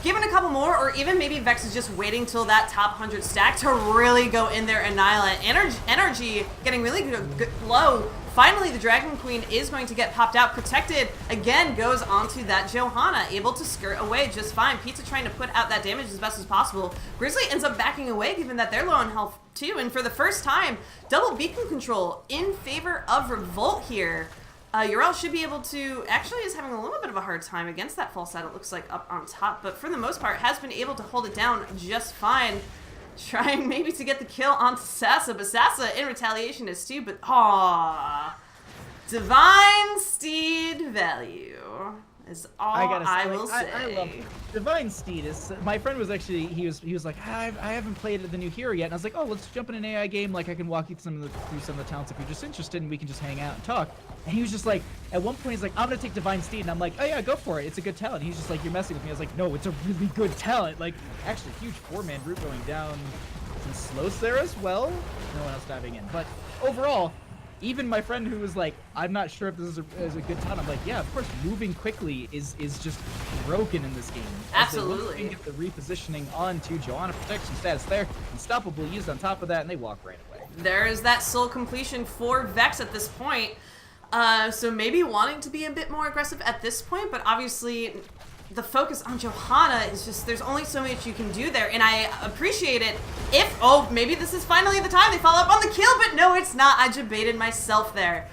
given a couple more, or even maybe Vex is just waiting till that top 100 stack to really go in there and annihilate. Energy getting really good, low. Finally, the Dragon Queen is going to get popped out. Protected, again, goes onto that Johanna, able to skirt away just fine. Pizza trying to put out that damage as best as possible. Grizzly ends up backing away, given that they're low on health too, and for the first time, double beacon control in favor of Revolt here. Urel should be able to, actually is having a little bit of a hard time against that false set, it looks like, up on top, but for the most part has been able to hold it down just fine. Trying maybe to get the kill onto Sasa, but Sasa in retaliation is too, but aww. Divine Steed value is all I will say. I love Divine Steed. My friend was actually, he was like, I haven't played the new hero yet, and I was like, oh, let's jump in an AI game, like I can walk you through some of the talents if you're just interested, and we can just hang out and talk. And he was just like, at one point he's like, I'm gonna take Divine Steed, and I'm like, oh yeah, go for it, it's a good talent. He's just like, you're messing with me. I was like, no, it's a really good talent. Like, actually, huge 4-man root going down. Some slows there as well. No one else diving in, but overall, even my friend who was like, I'm not sure if this is a good talent, I'm like, yeah, of course, moving quickly is just broken in this game. Absolutely. They get the repositioning onto Johanna, protection status there, unstoppable used on top of that, and they walk right away. There is that soul completion for Vex at this point. So maybe wanting to be a bit more aggressive at this point, but obviously the focus on Johanna is just, there's only so much you can do there, and I appreciate it if, oh, maybe this is finally the time they follow up on the kill, but no, it's not. I debated myself there.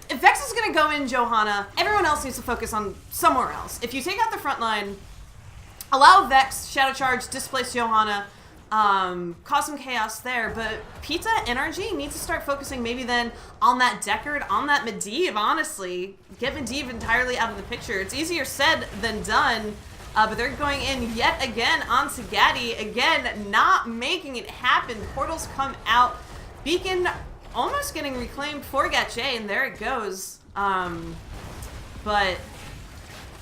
If Vex is going to go in Johanna, everyone else needs to focus on somewhere else. If you take out the front line, allow Vex, Shadow Charge, displace Johanna, cause some chaos there, but Pizza Energy needs to start focusing maybe then on that Deckard, on that Medivh, honestly. Get Medivh entirely out of the picture. It's easier said than done, but they're going in yet again onto Gaddy, again, not making it happen. Portals come out. Beacon almost getting reclaimed for GatJ, and there it goes. But,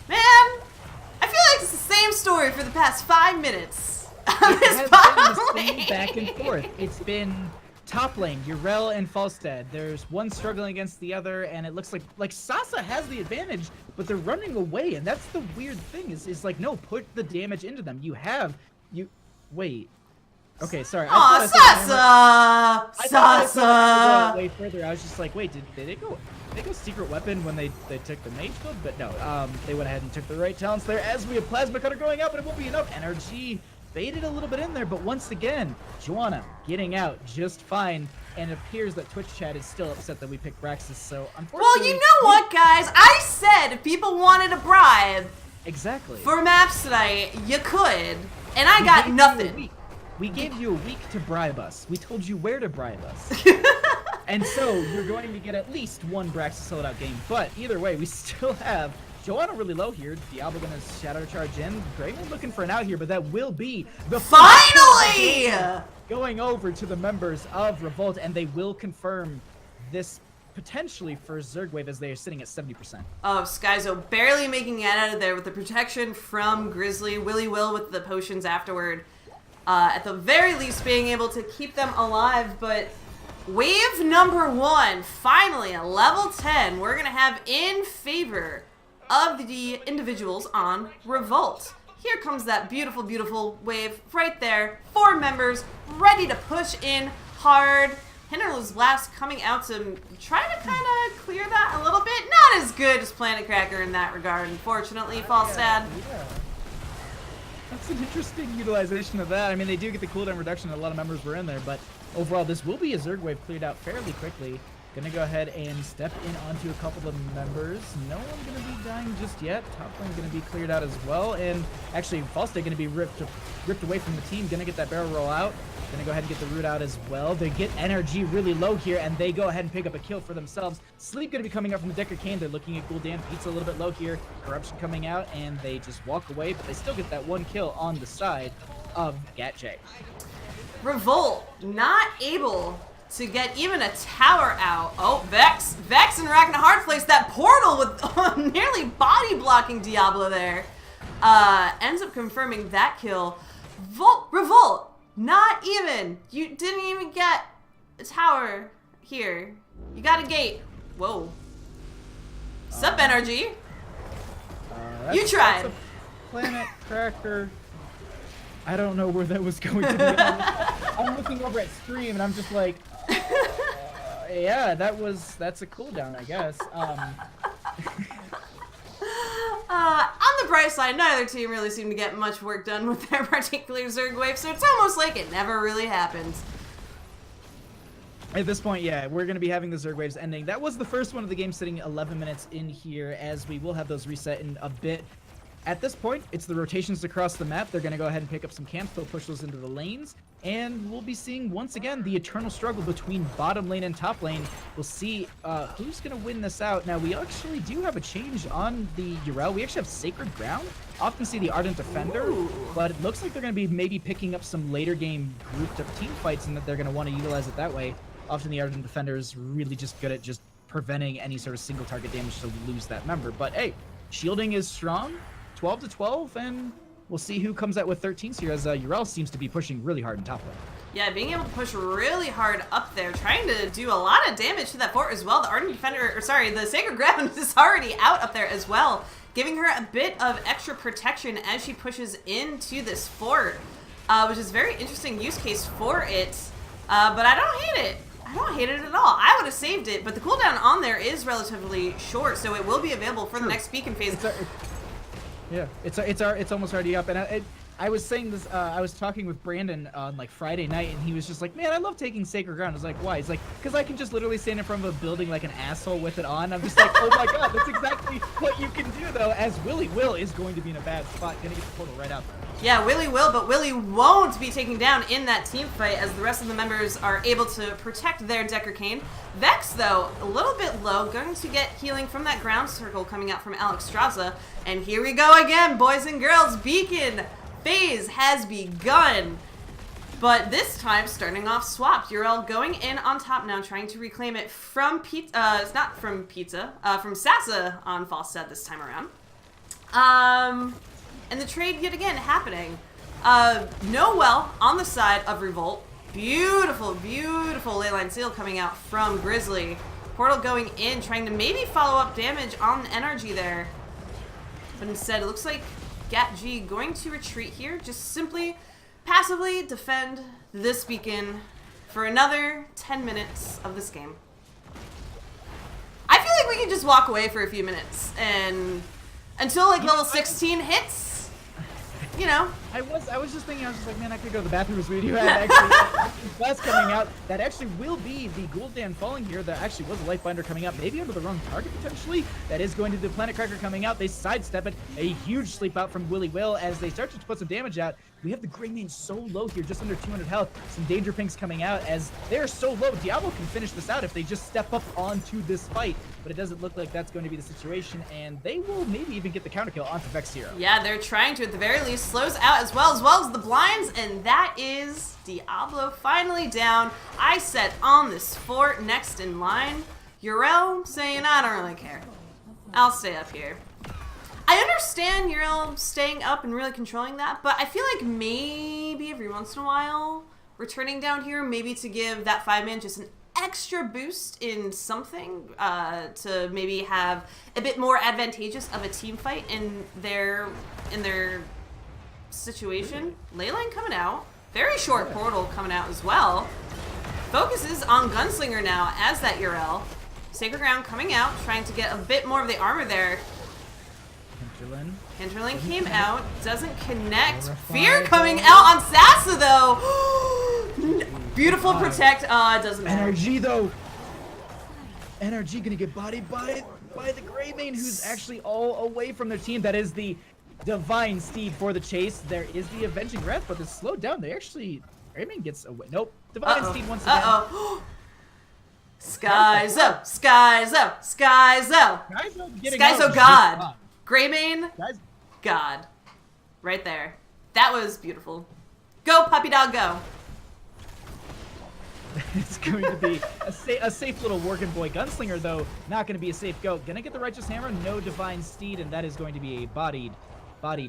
man, I feel like it's the same story for the past 5 minutes. It has been the same back and forth. It's been top lane, Yrel and Falstad. There's one struggling against the other, and it looks like Sasa has the advantage, but they're running away, and that's the weird thing. Is like, no, put the damage into them. Wait. Okay, sorry. Aw, Sasa! Way further. I was just like, wait, did they go secret weapon when they took the mage build? But no, they went ahead and took the right talents there. As we have Plasma Cutter going out, but it won't be enough. NRG baited a little bit in there, but once again, Joanna getting out just fine. And it appears that Twitch chat is still upset that we picked Braxis. So unfortunately, Well, you know what, guys? I said if people wanted a bribe exactly for maps tonight, you could, and I got nothing. We gave you a week to bribe us. We told you where to bribe us. And so you're going to get at least one Braxis sold-out game. But either way, we still have Joanna really low here. Diablo gonna Shadow Charge in. Greyman looking for an out here, but that will be the Finally! Going over to the members of Revolt, and they will confirm this potentially for Zergwave as they are sitting at 70%. Oh, Skyzo barely making it out of there with the protection from Grizzly. Willy Will with the potions afterward. At the very least being able to keep them alive, but wave number 1, finally a level 10, we're gonna have in favor of the individuals on Revolt. Here comes that beautiful, beautiful wave right there. 4 members ready to push in hard. Hinderl's Blast coming out to try to kind of clear that a little bit. Not as good as Planet Cracker in that regard, unfortunately, Falstad. Yeah. That's an interesting utilization of that. I mean, they do get the cooldown reduction. A lot of members were in there, but overall, this will be a Zerg wave cleared out fairly quickly. Gonna go ahead and step in onto a couple of members. No one gonna be dying just yet. Top lane gonna be cleared out as well, and actually, Falstad gonna be ripped away from the team. Gonna get that barrel roll out. Gonna go ahead and get the root out as well. They get energy really low here, and they go ahead and pick up a kill for themselves. Sleep gonna be coming up from the Decker Cane. They're looking at Gul'dan. Pizza a little bit low here. Corruption coming out, and they just walk away, but they still get that one kill on the side of GatJ. Revolt not able to get even a tower out. Oh, Vex and Ragnar Hard place that portal with nearly body blocking Diablo there. Ends up confirming that kill. Revolt, not even. You didn't even get a tower here. You got a gate. Whoa. Sup, energy? You tried. That's a Planet Cracker. I don't know where that was going to be. I'm looking over at stream and I'm just like, yeah, that's a cooldown, I guess. On the bright side, neither team really seemed to get much work done with their particular Zerg wave, so it's almost like it never really happens. At this point, yeah, we're going to be having the Zerg waves ending. That was the first one of the game, sitting 11 minutes in here, as we will have those reset in a bit. At this point, it's the rotations across the map. They're going to go ahead and pick up some camps. They'll push those into the lanes. And we'll be seeing, once again, the eternal struggle between bottom lane and top lane. We'll see who's going to win this out. Now, we actually do have a change on the Yrel. We actually have Sacred Ground. Often see the Ardent Defender, but it looks like they're going to be maybe picking up some later game grouped up team fights and that they're going to want to utilize it that way. Often the Ardent Defender is really just good at just preventing any sort of single target damage to lose that member. But hey, shielding is strong. 12 to 12, and we'll see who comes out with 13s here, as Yrel seems to be pushing really hard in top lane. Yeah, being able to push really hard up there, trying to do a lot of damage to that fort as well. The Ardent Defender, or sorry, the Sacred Ground is already out up there as well, giving her a bit of extra protection as she pushes into this fort, which is a very interesting use case for it, but I don't hate it. I don't hate it at all. I would have saved it, but the cooldown on there is relatively short, so it will be available for the next beacon phase. Yeah, it's almost already up, and I was saying this. I was talking with Brandon on like Friday night, and he was just like, "Man, I love taking Sacred Ground." I was like, "Why?" He's like, "Because I can just literally stand in front of a building like an asshole with it on." I'm just like, "Oh my god, that's exactly what you can do though." As Willy Will is going to be in a bad spot, gonna get the portal right out there. Yeah, Willy will, but Willy won't be taken down in that team fight as the rest of the members are able to protect their Decker Cane. Vex, though, a little bit low, going to get healing from that ground circle coming out from Alex Straza. And here we go again, boys and girls. Beacon phase has begun. But this time, starting off swapped. Yrel going in on top now, trying to reclaim it from Pizza. It's not from Pizza, from Sasa on Falstad this time around. And the trade yet again happening. Noel on the side of Revolt Beautiful, beautiful Leyline Seal coming out from Grizzly. Portal going in, trying to maybe follow up damage on NRG there. But instead, it looks like GatG going to retreat here. Just simply, passively defend this beacon for another 10 minutes of this game. I feel like we can just walk away for a few minutes and until like level 16 hits, you know. I was just thinking, I was just like, man, I could go to the bathroom as we do have actually class coming out. That actually will be the Gul'dan falling here. That actually was a Lifebinder coming out, maybe under the wrong target potentially. That is going to the Planet Cracker coming out. They sidestep it. A huge sleep out from Willy Will as they start to put some damage out. We have the Greymane so low here, just under 200 health. Some Danger Pinks coming out as they're so low. Diablo can finish this out if they just step up onto this fight, but it doesn't look like that's going to be the situation, and they will maybe even get the counter kill onto Vex Zero. Yeah, they're trying to at the very least. Slows out as well as the blinds, and that is Diablo finally down. I set on this fort next in line. Yrel saying, I don't really care. I'll stay up here. I understand Yrel staying up and really controlling that, but I feel like maybe every once in a while, returning down here, maybe to give that 5-man just an extra boost in something, to maybe have a bit more advantageous of a team fight in their situation. Leyline coming out. Very short portal coming out as well. Focuses on Gunslinger now as that Yrel. Sacred Ground coming out, trying to get a bit more of the armor there. Hinterland came out, doesn't connect. Fear coming out on Sasa though. Beautiful protect. It doesn't matter. NRG though. NRG gonna get bodied by the Greymane, who's actually all away from their team. That is the Divine Steed for the chase. There is the Avenging Wrath, but it's slowed down. They actually, Greymane gets away. Nope. Divine Steed once again. Skyzo, Skyzo, Skyzo. Skyzo God. Greymane, God. Right there. That was beautiful. Go, puppy dog, go. It's going to be a safe little working boy. Gunslinger, though, not going to be a safe goat. Gonna get the Righteous Hammer, no Divine Steed, and that is going to be a bodied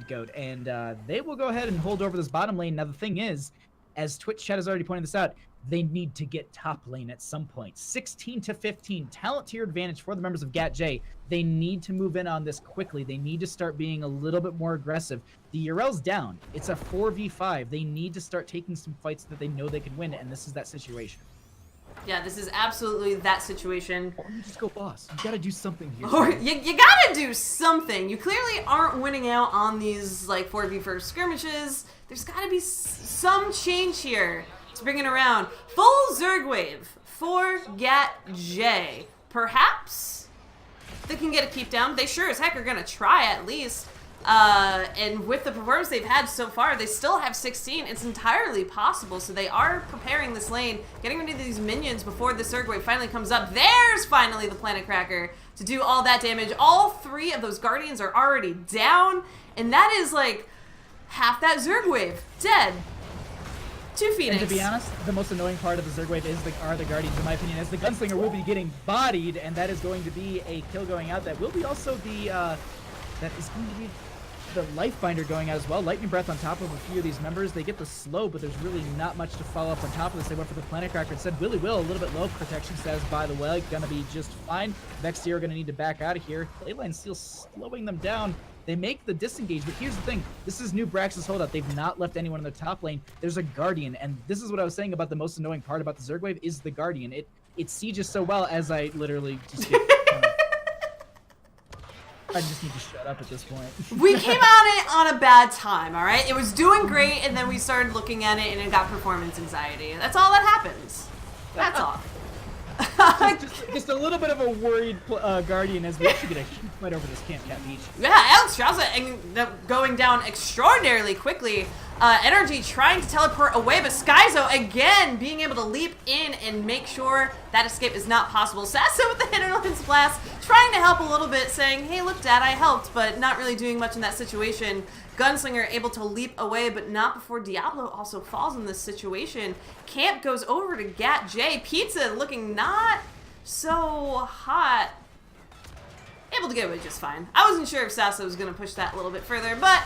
goat. And they will go ahead and hold over this bottom lane. Now, the thing is, as Twitch chat has already pointed this out, they need to get top lane at some point. 16 to 15, talent tier advantage for the members of GatJ. They need to move in on this quickly. They need to start being a little bit more aggressive. The Yrel's down. It's a 4v5. They need to start taking some fights that they know they can win, and this is that situation. Yeah, this is absolutely that situation. Or you just go boss. You gotta do something here. Or you gotta do something. You clearly aren't winning out on these like 4v1 skirmishes. There's gotta be some change here to bring it around. Full Zerg wave for GatJ. Perhaps they can get a keep down. They sure as heck are gonna try at least. And with the performance they've had so far, they still have 16. It's entirely possible. So they are preparing this lane, getting rid of these minions before the Zerg wave finally comes up. There's finally the Planet Cracker to do all that damage. All 3 of those Guardians are already down, and that is like half that Zerg wave dead. 2 Phoenix. And to be honest, the most annoying part of the Zerg wave are the Guardians, in my opinion, as the Gunslinger will be getting bodied, and that is going to be a kill going out. That will be also the that is going to be the Lifebinder going out as well. Lightning Breath on top of a few of these members. They get the slow, but there's really not much to follow up on top of this. They went for the Planet Cracker instead. Willy Will, a little bit low protection status, by the way. Gonna be just fine. Vex Zero gonna need to back out of here. Leyline Seal slowing them down. They make the disengage, but here's the thing. This is new Brax's holdout. They've not left anyone in the top lane. There's a Guardian, and this is what I was saying about the most annoying part about the Zerg wave is the Guardian. It sieges so well as I literally just get I just need to shut up at this point. We came at it on a bad time, all right? It was doing great, and then we started looking at it, and it got performance anxiety. That's all that happens. That's all. just a little bit of a worried Guardian as we actually get a huge fight over this Camp Cat Beach. Yeah, Alex Strauss going down extraordinarily quickly. Energy trying to teleport away, but Skyzo again being able to leap in and make sure that escape is not possible. Sasso with the Hinterlands Blast, trying to help a little bit, saying, hey, look, Dad, I helped, but not really doing much in that situation. Gunslinger able to leap away, but not before Diablo also falls in this situation. Camp goes over to GatJ. Pizza looking not so hot. Able to get away just fine. I wasn't sure if Sasso was going to push that a little bit further, but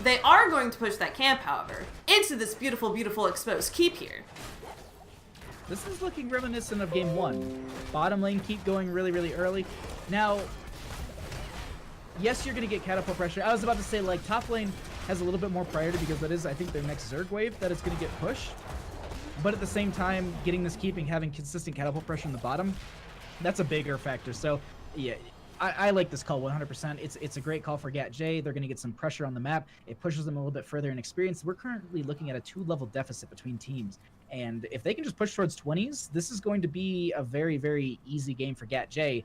they are going to push that camp, however, into this beautiful, beautiful exposed keep here. This is looking reminiscent of game 1. Bottom lane keep going really, really early. Now, yes, you're going to get catapult pressure. I was about to say, like, top lane has a little bit more priority because that is, I think, their next Zerg wave that is going to get pushed. But at the same time, getting this keeping, having consistent catapult pressure in the bottom, that's a bigger factor. So, yeah, I like this call 100%. It's a great call for GatJ. They're going to get some pressure on the map. It pushes them a little bit further in experience. We're currently looking at a 2-level deficit between teams. And if they can just push towards 20s, this is going to be a very, very easy game for GatJ.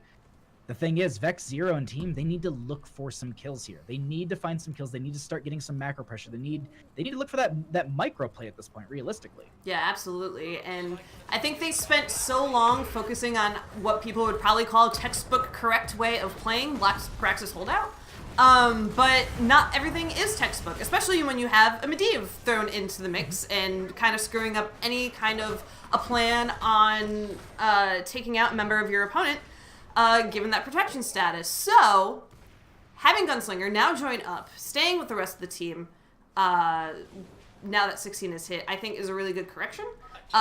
The thing is, Vex, Zero, and team, they need to look for some kills here. They need to find some kills. They need to start getting some macro pressure. They need to look for that micro play at this point, realistically. Yeah, absolutely. And I think they spent so long focusing on what people would probably call a textbook correct way of playing Praxis Holdout. But not everything is textbook, especially when you have a Medivh thrown into the mix and kind of screwing up any kind of a plan on taking out a member of your opponent. Given that protection status. So, having Gunslinger now join up, staying with the rest of the team, now that 16 is hit, I think is a really good correction.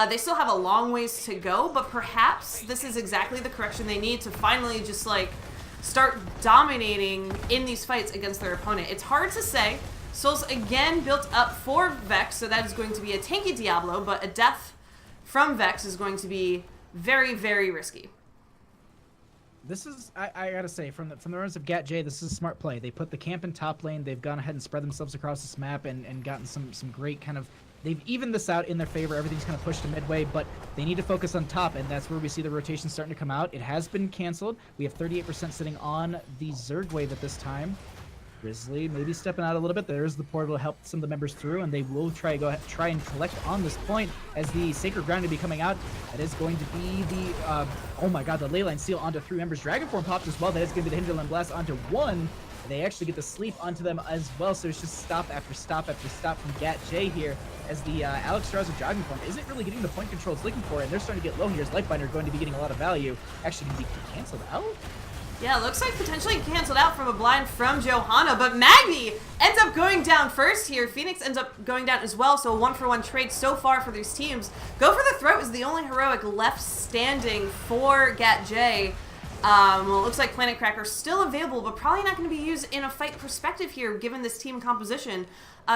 They still have a long ways to go, but perhaps this is exactly the correction they need to finally just, like, start dominating in these fights against their opponent. It's hard to say. Soul's again built up for Vex, so that is going to be a tanky Diablo, but a death from Vex is going to be very, very risky. This is, I gotta say, from the runners of GatJ, this is a smart play. They put the camp in top lane. They've gone ahead and spread themselves across this map and gotten some great kind of... They've evened this out in their favor. Everything's kind of pushed to midway, but they need to focus on top, and that's where we see the rotation starting to come out. It has been canceled. We have 38% sitting on the Zerg wave at this time. Grizzly maybe stepping out a little bit. There's the portal to help some of the members through, and they will try and collect on this point as the Sacred Ground to be coming out. That is going to be the oh my god, the Leyline Seal onto 3 members. Dragonform popped as well. That is going to be the Hinterland Blast onto 1. They actually get the sleep onto them as well, so it's just stop after stop after stop from GatJ here as the Alex Strauss of Dragonform isn't really getting the point control it's looking for, and they're starting to get low here as Lightbinder going to be getting a lot of value. Actually going to be canceled out. Yeah, it looks like potentially canceled out from a blind from Johanna, but Magni ends up going down first here. Phoenix ends up going down as well, so a 1-for-1 trade so far for these teams. Go for the Throat is the only heroic left standing for GatJ. Well, it looks like Planet Cracker still available, but probably not going to be used in a fight perspective here, given this team composition.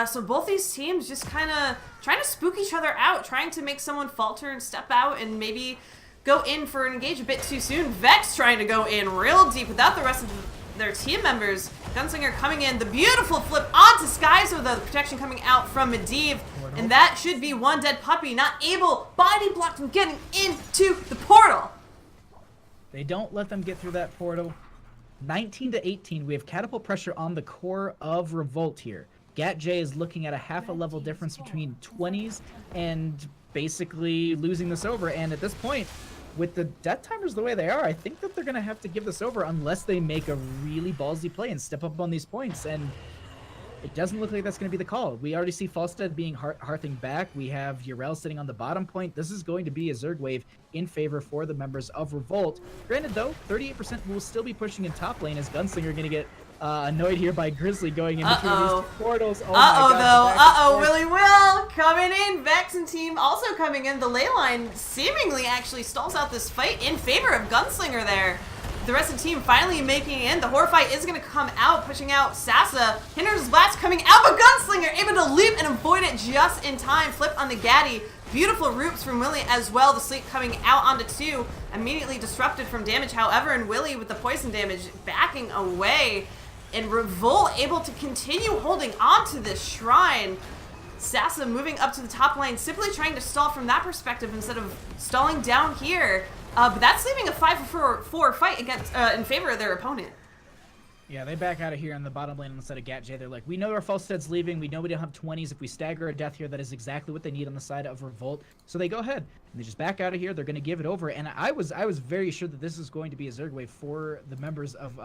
So both these teams just kind of trying to spook each other out, trying to make someone falter and step out and maybe go in for an engage a bit too soon. Vex trying to go in real deep without the rest of their team members. Gunslinger coming in, the beautiful flip onto Sky, so the protection coming out from Medivh, and that should be one dead puppy, not able, body blocked from getting into the portal. They don't let them get through that portal. 19-18, we have catapult pressure on the core of Revolt here. GatJ is looking at a half a level difference between 20s and basically losing this over, and at this point, with the death timers the way they are, I think that they're going to have to give this over unless they make a really ballsy play and step up on these points, and it doesn't look like that's going to be the call. We already see Falstad being hearthing back. We have Yrel sitting on the bottom point. This is going to be a Zerg wave in favor for the members of Revolt. Granted, though, 38% will still be pushing in top lane as Gunslinger going to get annoyed here by Grizzly going in between these two portals. Willy Will coming in. Vex and team also coming in. The Leyline seemingly actually stalls out this fight in favor of Gunslinger there. The rest of the team finally making it in. The Horror Fight is going to come out, pushing out Sasa. Hinder's Blast coming out, but Gunslinger able to leap and avoid it just in time. Flip on the Gaddy. Beautiful roots from Willy as well. The sleep coming out onto 2. Immediately disrupted from damage, however, and Willy with the poison damage backing away. And Revolt able to continue holding on to this shrine. Sasa moving up to the top lane, simply trying to stall from that perspective instead of stalling down here. But that's leaving a 5-4 fight against in favor of their opponent. Yeah, they back out of here on the bottom lane instead of GatJ. They're like, we know our Falstad's leaving. We know we don't have 20s. If we stagger a death here, that is exactly what they need on the side of Revolt. So they go ahead and they just back out of here. They're going to give it over. And I was very sure that this is going to be a Zerg wave for the members of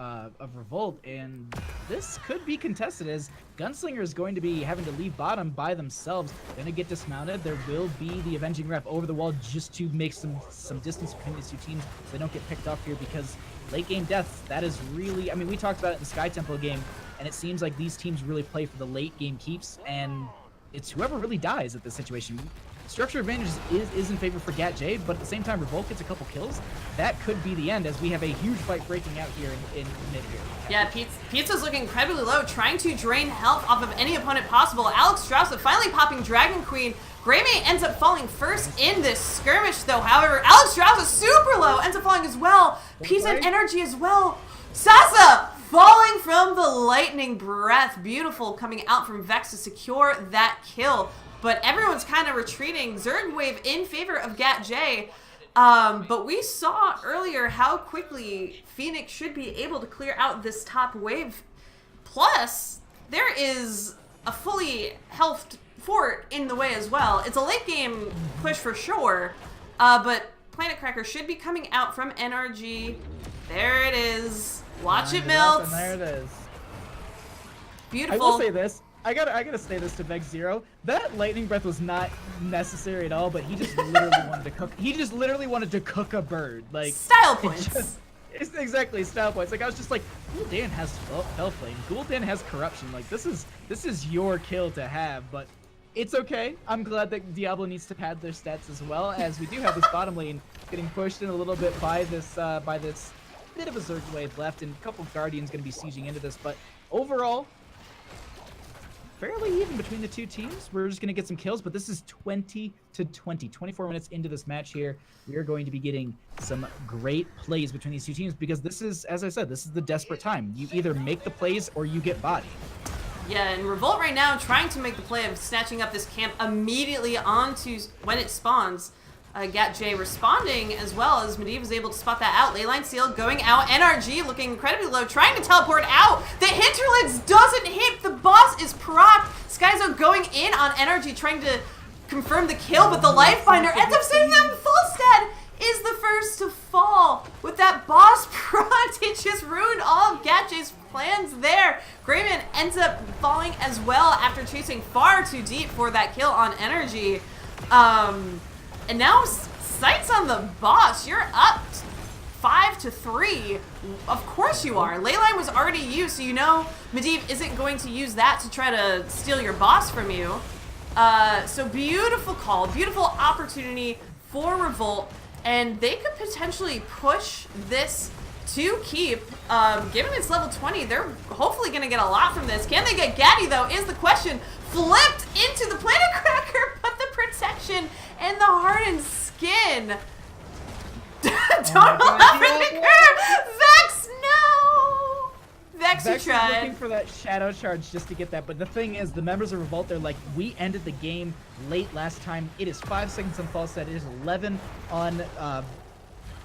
Revolt. And this could be contested as Gunslinger is going to be having to leave bottom by themselves. Going to get dismounted. There will be the Avenging Rep over the wall just to make some distance between these two teams so they don't get picked off here, because late game deaths, that is really, I mean, we talked about it in the Sky Temple game, and it seems like these teams really play for the late game keeps, and it's whoever really dies at this situation. structure advantage is in favor for Gat J, but at the same time, Revolt gets a couple kills. That could be the end, as we have a huge fight breaking out here in mid here. Yeah, Pizza's looking incredibly low, trying to drain health off of any opponent possible. Alex Strauss finally popping Dragon Queen. Greymane ends up falling first in this skirmish, though. However, Alex Strauss is super low, ends up falling as well. Pizza and Energy as well. Sasa falling from the lightning breath. Beautiful coming out from Vex to secure that kill. But everyone's kind of retreating. Zerg wave in favor of Gat J. But we saw earlier how quickly Phoenix should be able to clear out this top wave. Plus, there is a fully healthed fort in the way as well. It's a late game push for sure, but Planet Cracker should be coming out from NRG. There it is. Watch it melt. And there it is. Beautiful. I will say this. I gotta say this to Vex Zero. That lightning breath was not necessary at all, but he just literally wanted to cook. He just literally wanted to cook a bird. Like style points. It's exactly style points. Like I was just like, Gul'dan has Hellflame. Gul'dan has corruption. Like this is your kill to have, but it's okay. I'm glad that Diablo needs to pad their stats as well, as we do have this bottom lane getting pushed in a little bit by this bit of a Zerg wave left, and a couple of Guardians going to be sieging into this. But overall, fairly even between the two teams. We're just going to get some kills, but this is 20 to 20. 24 minutes into this match here. We are going to be getting some great plays between these two teams, because this is, as I said, this is the desperate time. You either make the plays or you get bodied. Yeah, and Revolt right now trying to make the play of snatching up this camp immediately onto when it spawns. Gat J responding as well, as Medivh is able to spot that out. Leyline Seal going out. NRG looking incredibly low, trying to teleport out. The Hinterlands doesn't hit. The boss is procced. Skyzo going in on NRG, trying to confirm the kill, but the Lifebinder ends up saving them. Falstad is the first to fall. With that boss proc, it just ruined all of Gat J's plans there. Greymane ends up falling as well after chasing far too deep for that kill on NRG. And now sights on the boss. You're up 5-3. Of course you are. Leyline was already used, so you know Medivh isn't going to use that to try to steal your boss from you. So beautiful call, beautiful opportunity for Revolt, and they could potentially push this to keep. Given it's level 20, they're hopefully going to get a lot from this. Can they get Gaddy, though, is the question. Flipped into the Planet Cracker, but the protection and the hardened skin. Total Vex, no! Vex, you tried. Looking for that shadow charge just to get that, but the thing is, the members of Revolt, they're like, we ended the game late last time. It is 5 seconds on Falstad. It is 11 on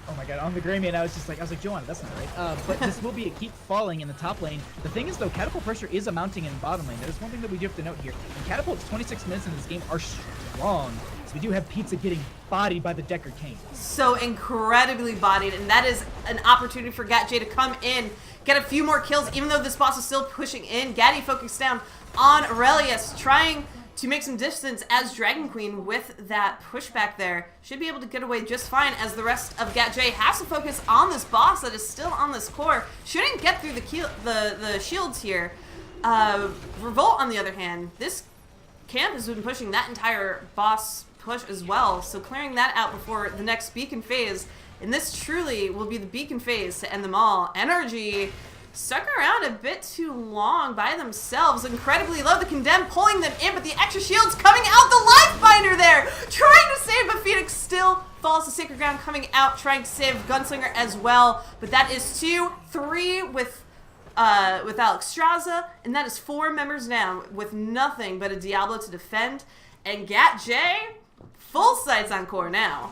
oh my god, on the Greymane. I was like, Joanna, that's not right. But this will be a keep falling in the top lane. The thing is, though, Catapult pressure is amounting in bottom lane. There's one thing that we do have to note here. And Catapult's 26 minutes in this game are strong. So we do have Pizza getting bodied by the Deckard Cain. So incredibly bodied, and that is an opportunity for Gat J to come in, get a few more kills, even though this boss is still pushing in. Gaddy focused down on Aurelius, trying to make some distance as Dragon Queen with that pushback there. Should be able to get away just fine, as the rest of Gat J has to focus on this boss that is still on this core. Shouldn't get through the shields here. Revolt, on the other hand, this camp has been pushing that entire boss push as well, so clearing that out before the next beacon phase, and this truly will be the beacon phase to end them all. NRG stuck around a bit too long by themselves, incredibly low. The Condemned pulling them in, but the extra shields coming out. The Lifebinder there, trying to save, but Phoenix still falls to Sacred Ground, coming out, trying to save Gunslinger as well. But that is 2-3 with Alex Straza, and that is 4 members down with nothing but a Diablo to defend. And Gat J, full sights on core now.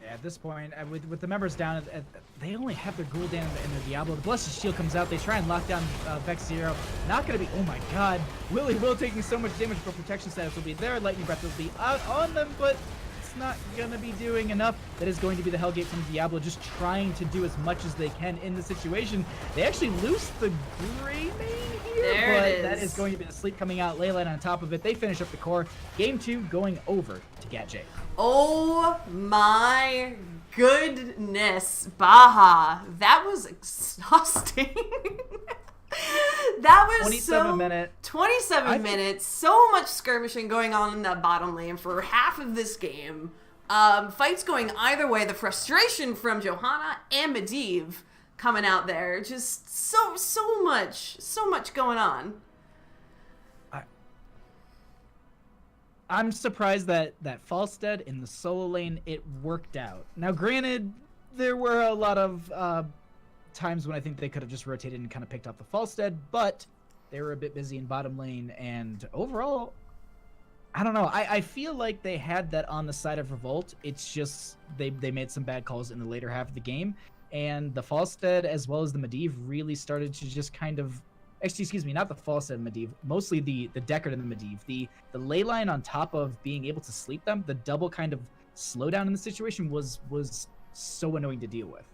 Yeah, at this point, with the members down, they only have their Gul'dan and their Diablo. The Blessed Shield comes out. They try and lock down Vex Zero. Not going to be, oh my god. Will taking so much damage, but protection status will be there. Lightning Breath will be out on them, but it's not going to be doing enough. That is going to be the Hellgate from Diablo, just trying to do as much as they can in the situation. They actually loose the Greymane here, but that is going to be the sleep coming out. Leyline on top of it. They finish up the core. Game 2 going over to Gat J. Oh my goodness, Baha. That was exhausting. That was 27 minute. 27 minutes. So much skirmishing going on in that bottom lane for half of this game. Fights going either way. The frustration from Johanna and Medivh coming out there. Just so much going on. I'm surprised that Falstead in the solo lane, it worked out. Now, granted, there were a lot of times when I think they could have just rotated and kind of picked up the Falstead, but they were a bit busy in bottom lane, and overall, I don't know. I feel like they had that on the side of Revolt. It's just they made some bad calls in the later half of the game, and the Falstead as well as the Medivh really started to just kind of... Excuse me, not the Falstead and Medivh, mostly the Deckard and the Medivh. The ley line on top of being able to sleep them, the double kind of slowdown in the situation was so annoying to deal with.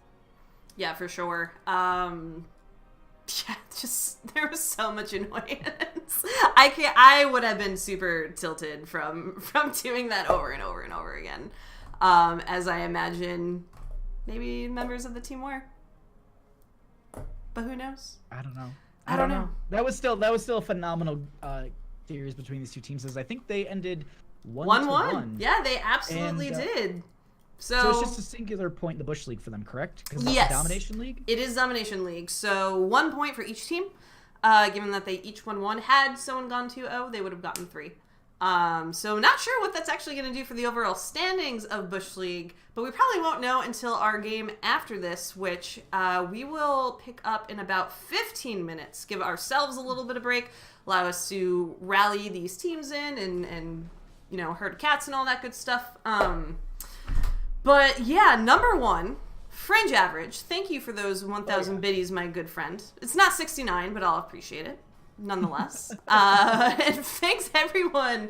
Yeah, for sure. Yeah, just there was so much annoyance. I would have been super tilted from doing that over and over and over again. As I imagine maybe members of the team were. But who knows? I don't know. I don't know. That was still a phenomenal series between these two teams, as I think they ended 1-1. Yeah, they absolutely did. So it's just a singular point in the Bush League for them, correct? Because yes. It's Domination League? It is Domination League. So 1 point for each team. Given that they each won 1. Had someone gone 2-0, they would have gotten 3. So not sure what that's actually going to do for the overall standings of Bush League, but we probably won't know until our game after this, which we will pick up in about 15 minutes. Give ourselves a little bit of break, allow us to rally these teams in and you know, herd cats and all that good stuff. But yeah, number 1, Fringe Average. Thank you for those 1,000 biddies, my good friend. It's not 69, but I'll appreciate it nonetheless. And thanks everyone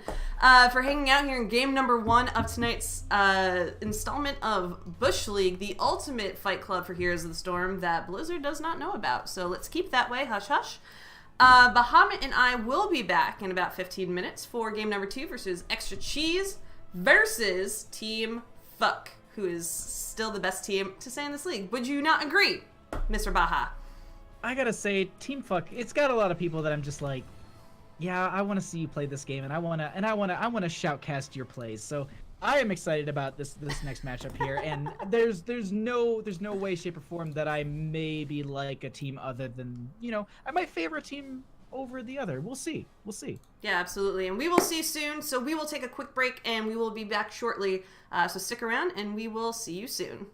for hanging out here in game number 1 of tonight's installment of Bush League, the ultimate fight club for Heroes of the Storm that Blizzard does not know about. So let's keep that way, hush hush. Bahamut and I will be back in about 15 minutes for game number 2 versus Extra Cheese versus Team Fuck, who is still the best team to say in this league. Would you not agree, Mr. Baha? I gotta say, Team Fuck, it's got a lot of people that I'm just like, yeah, I want to see you play this game, and I wanna shoutcast your plays. So I am excited about this next matchup here, and there's no way, shape, or form that I maybe like a team other than, you know, I might favor a team over the other. We'll see. Yeah, absolutely, and we will see soon. So we will take a quick break, and we will be back shortly. So stick around, and we will see you soon.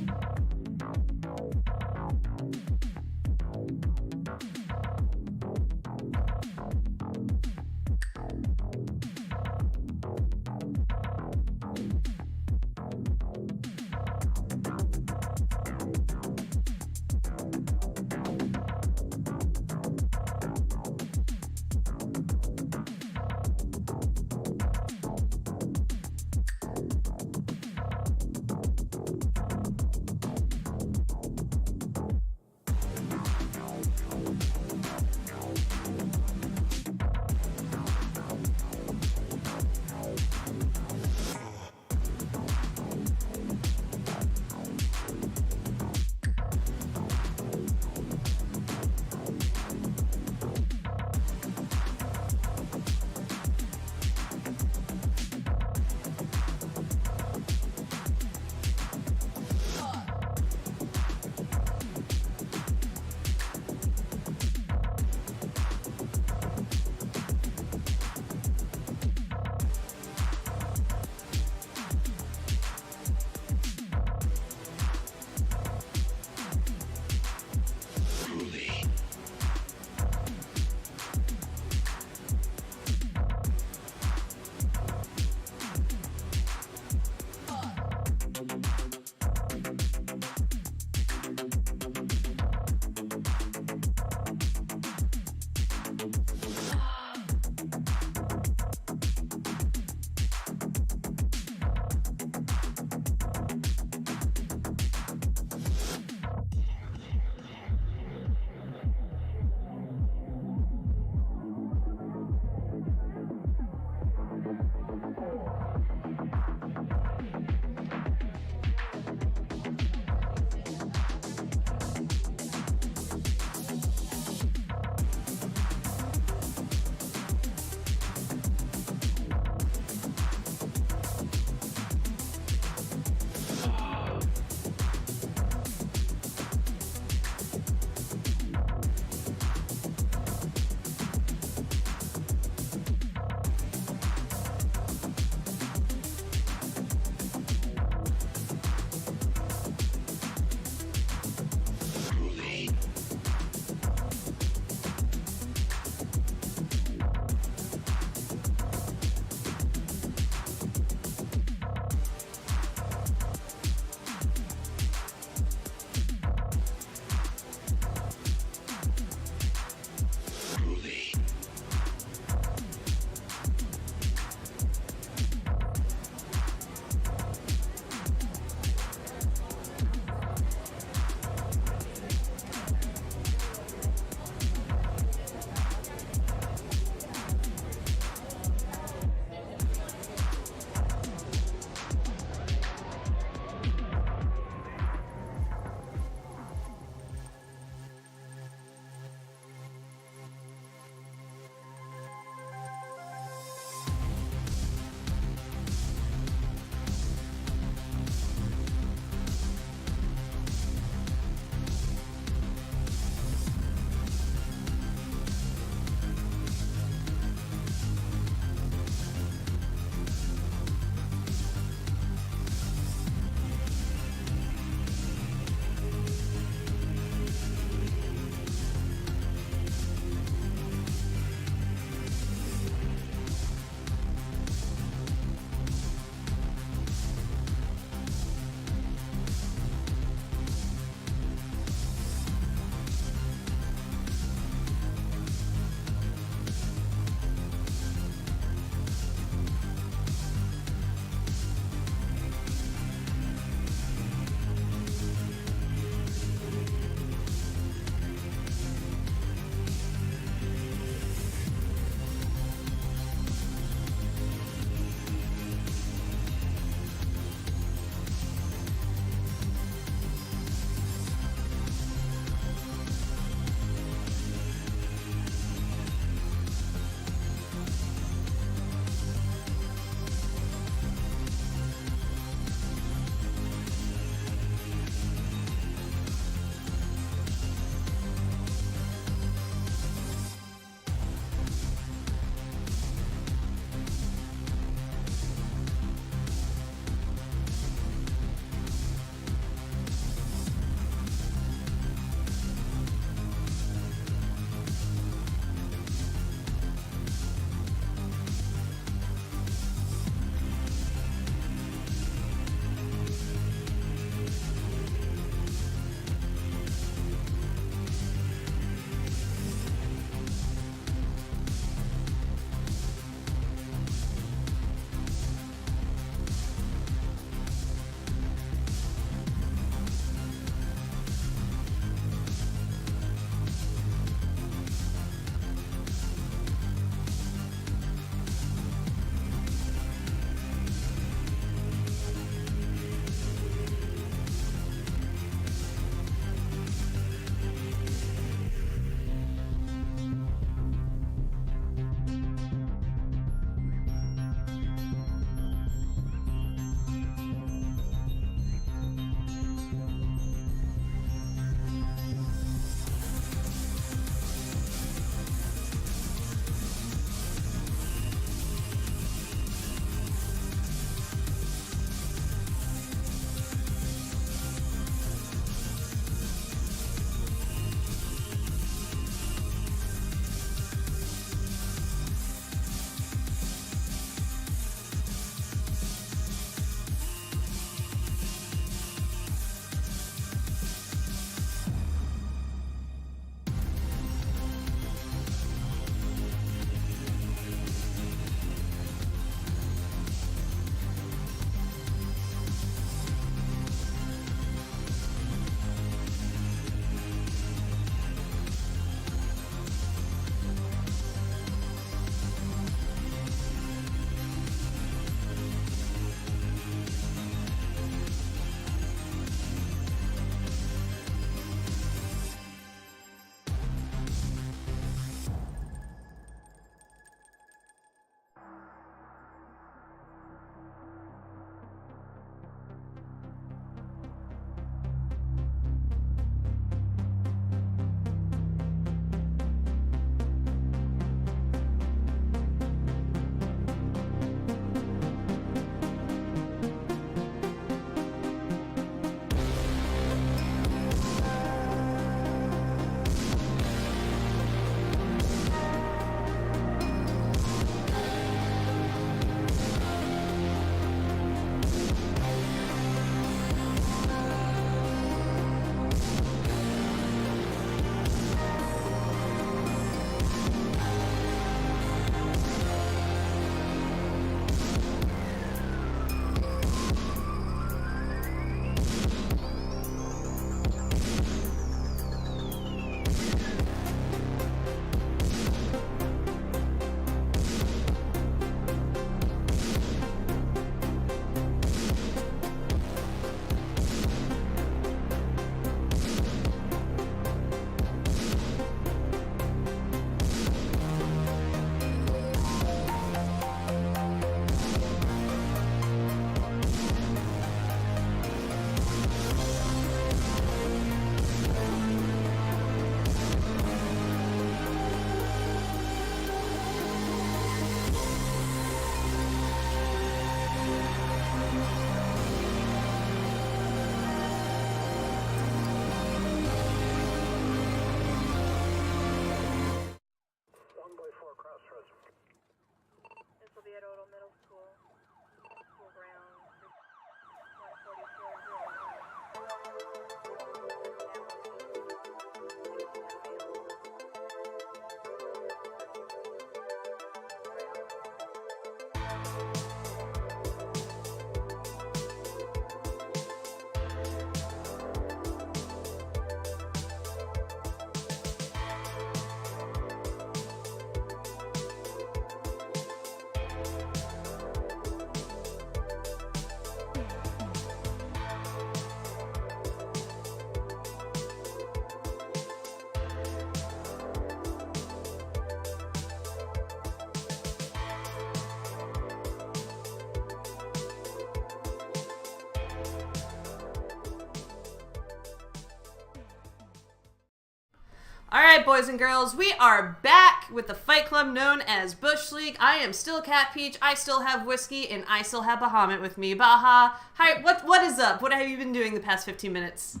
Alright, boys and girls, we are back with the fight club known as Bush League. I am still Cat Peach, I still have Whiskey, and I still have Bahamut with me. Baha, hi, what is up? What have you been doing the past 15 minutes?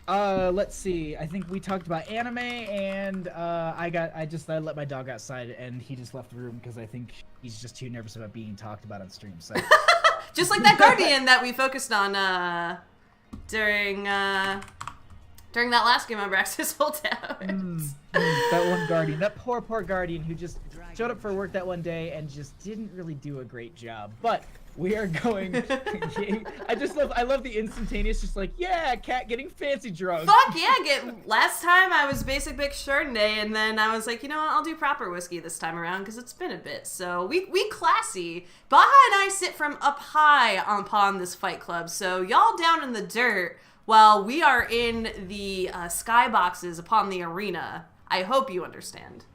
Let's see. I think we talked about anime, and I let my dog outside, and he just left the room because I think he's just too nervous about being talked about on stream. So, just like that Guardian that we focused on during that last game on Braxis Holdout. That one Guardian, that poor Guardian who just showed up for work that one day and just didn't really do a great job. But we are going. I love the instantaneous, just like, yeah, Cat getting fancy drunk. Fuck yeah! Last time I was basic bitch Chardonnay, and then I was like, you know what? I'll do proper whiskey this time around because it's been a bit. So we classy. Baha and I sit from up high upon this fight club. So y'all down in the dirt while we are in the skyboxes upon the arena. I hope you understand.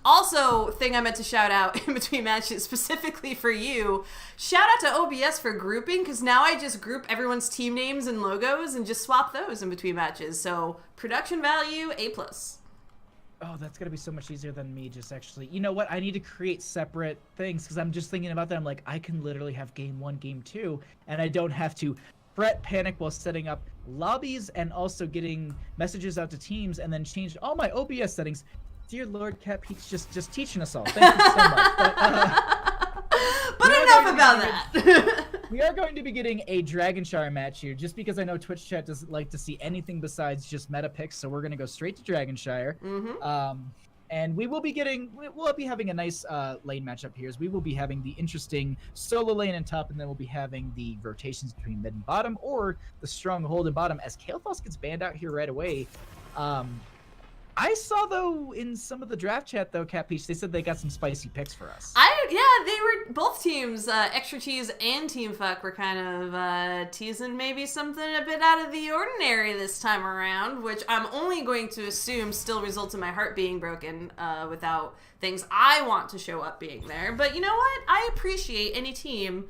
Also, thing I meant to shout out in between matches, specifically for you, shout out to OBS for grouping, because now I just group everyone's team names and logos and just swap those in between matches. So, production value, A+. Oh, that's going to be so much easier than me just actually... You know what? I need to create separate things, because I'm just thinking about that. I'm like, I can literally have game 1, game 2, and I don't have to fret, panic while setting up lobbies and also getting messages out to teams and then change all my OBS settings. Dear Lord, Cat Peach just teaching us all. Thank you so much. But enough about that. We are going to be getting a Dragonshire match here, just because I know Twitch chat doesn't like to see anything besides just meta picks, so we're going to go straight to Dragonshire. And we'll be having a nice lane matchup here. As we will be having the interesting solo lane and top, and then we'll be having the rotations between mid and bottom, or the stronghold and bottom, as Kael'thas gets banned out here right away. I saw, though, in some of the draft chat, though, Cat Peach, they said they got some spicy picks for us. Yeah, they were, both teams, Extra Cheese and Team Fuck were kind of teasing maybe something a bit out of the ordinary this time around, which I'm only going to assume still results in my heart being broken without things I want to show up being there. But you know what? I appreciate any team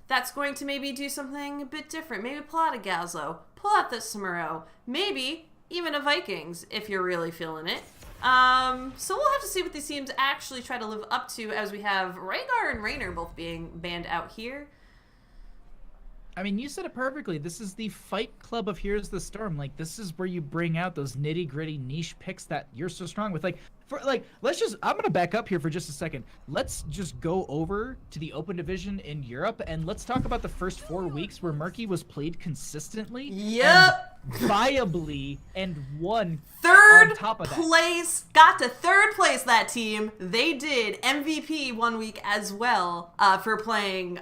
that's going to maybe do something a bit different. Maybe pull out a Gazlo, pull out the Samuro, maybe even a Vikings, if you're really feeling it. So we'll have to see what these teams actually try to live up to, as we have Rhaegar and Raynor both being banned out here. I mean, you said it perfectly. This is the fight club of Here's the Storm. Like, this is where you bring out those nitty-gritty niche picks that you're so strong with. I'm gonna back up here for just a second. Let's just go over to the open division in Europe, and let's talk about the first 4 weeks where Murky was played consistently. Yep. Viably, and won third on top of that. Place, got to third place, that team. They did MVP 1 week as well, for playing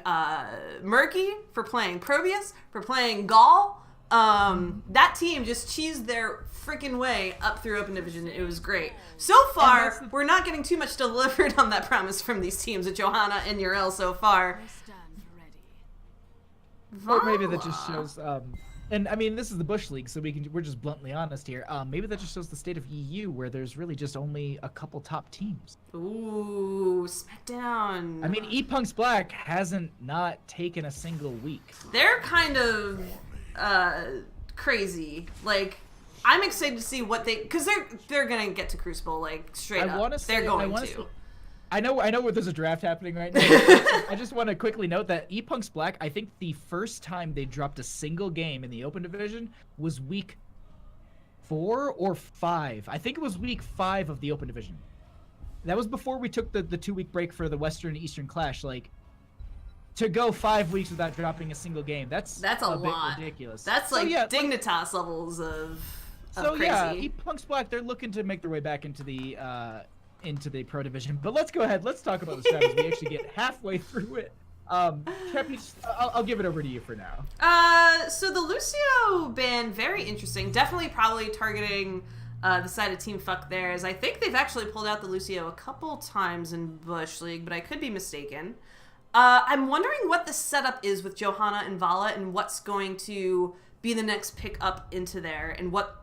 Murky, for playing Probius, for playing Gaul. That team just cheesed their freaking way up through open division. It was great. So far, we're not getting too much delivered on that promise from these teams with Johanna and Yrel so far. Or maybe that just shows and I mean, this is the Bush League, so we're just bluntly honest here. Maybe that just shows the state of EU, where there's really just only a couple top teams. Ooh, SmackDown. I mean, E-Punk's Black hasn't not taken a single week. They're kind of crazy. Like, I'm excited to see what because they're gonna get to Crucible, like, straight up. They're going to. I know where there's a draft happening right now. I just want to quickly note that E-Punk's Black, I think the first time they dropped a single game in the open division was week 4 or 5. I think it was week 5 of the open division. That was before we took the 2-week break for the Western Eastern Clash. Like, to go 5 weeks without dropping a single game, that's a lot. Bit ridiculous. That's like Dignitas levels of crazy. Yeah, E-Punk's Black, they're looking to make their way back into the into the Pro Division. But let's go ahead. Let's talk about the strategy. We actually get halfway through it. Kepi, I'll give it over to you for now. So the Lucio ban, very interesting. Definitely probably targeting the side of Team Fuck there, as I think they've actually pulled out the Lucio a couple times in Bush League, but I could be mistaken. I'm wondering what the setup is with Johanna and Vala and what's going to be the next pick up into there, and what,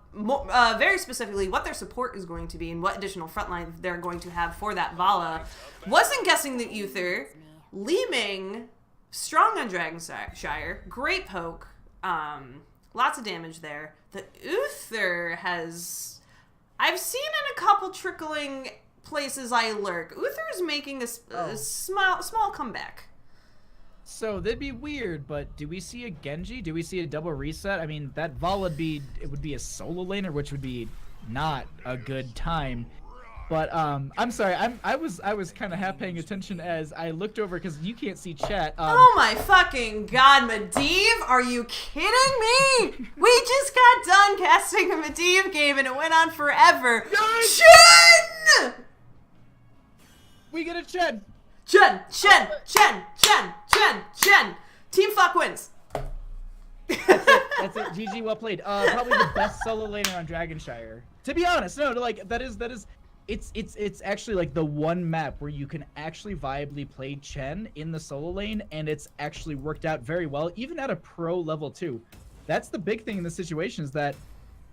very specifically, what their support is going to be and what additional frontline they're going to have for that Vala. Wasn't guessing the Uther. Li Ming, strong on Dragonshire, great poke, lots of damage there. The Uther has, I've seen in a couple trickling places I lurk. Uther's making a small comeback. So that'd be weird, but do we see a Genji? Do we see a double reset? I mean, that Val would be a solo laner, which would be not a good time. But I'm sorry, I was kind of half paying attention as I looked over because you can't see chat. Oh my fucking god, Medivh, are you kidding me? We just got done casting a Medivh game and it went on forever. Chen! We get a Chen. Chen. Team Fuck wins. That's it. GG, well played. Probably the best solo laner on Dragonshire. To be honest, no, like that is. It's actually like the one map where you can actually viably play Chen in the solo lane, and it's actually worked out very well, even at a pro level too. That's the big thing in this situation, is that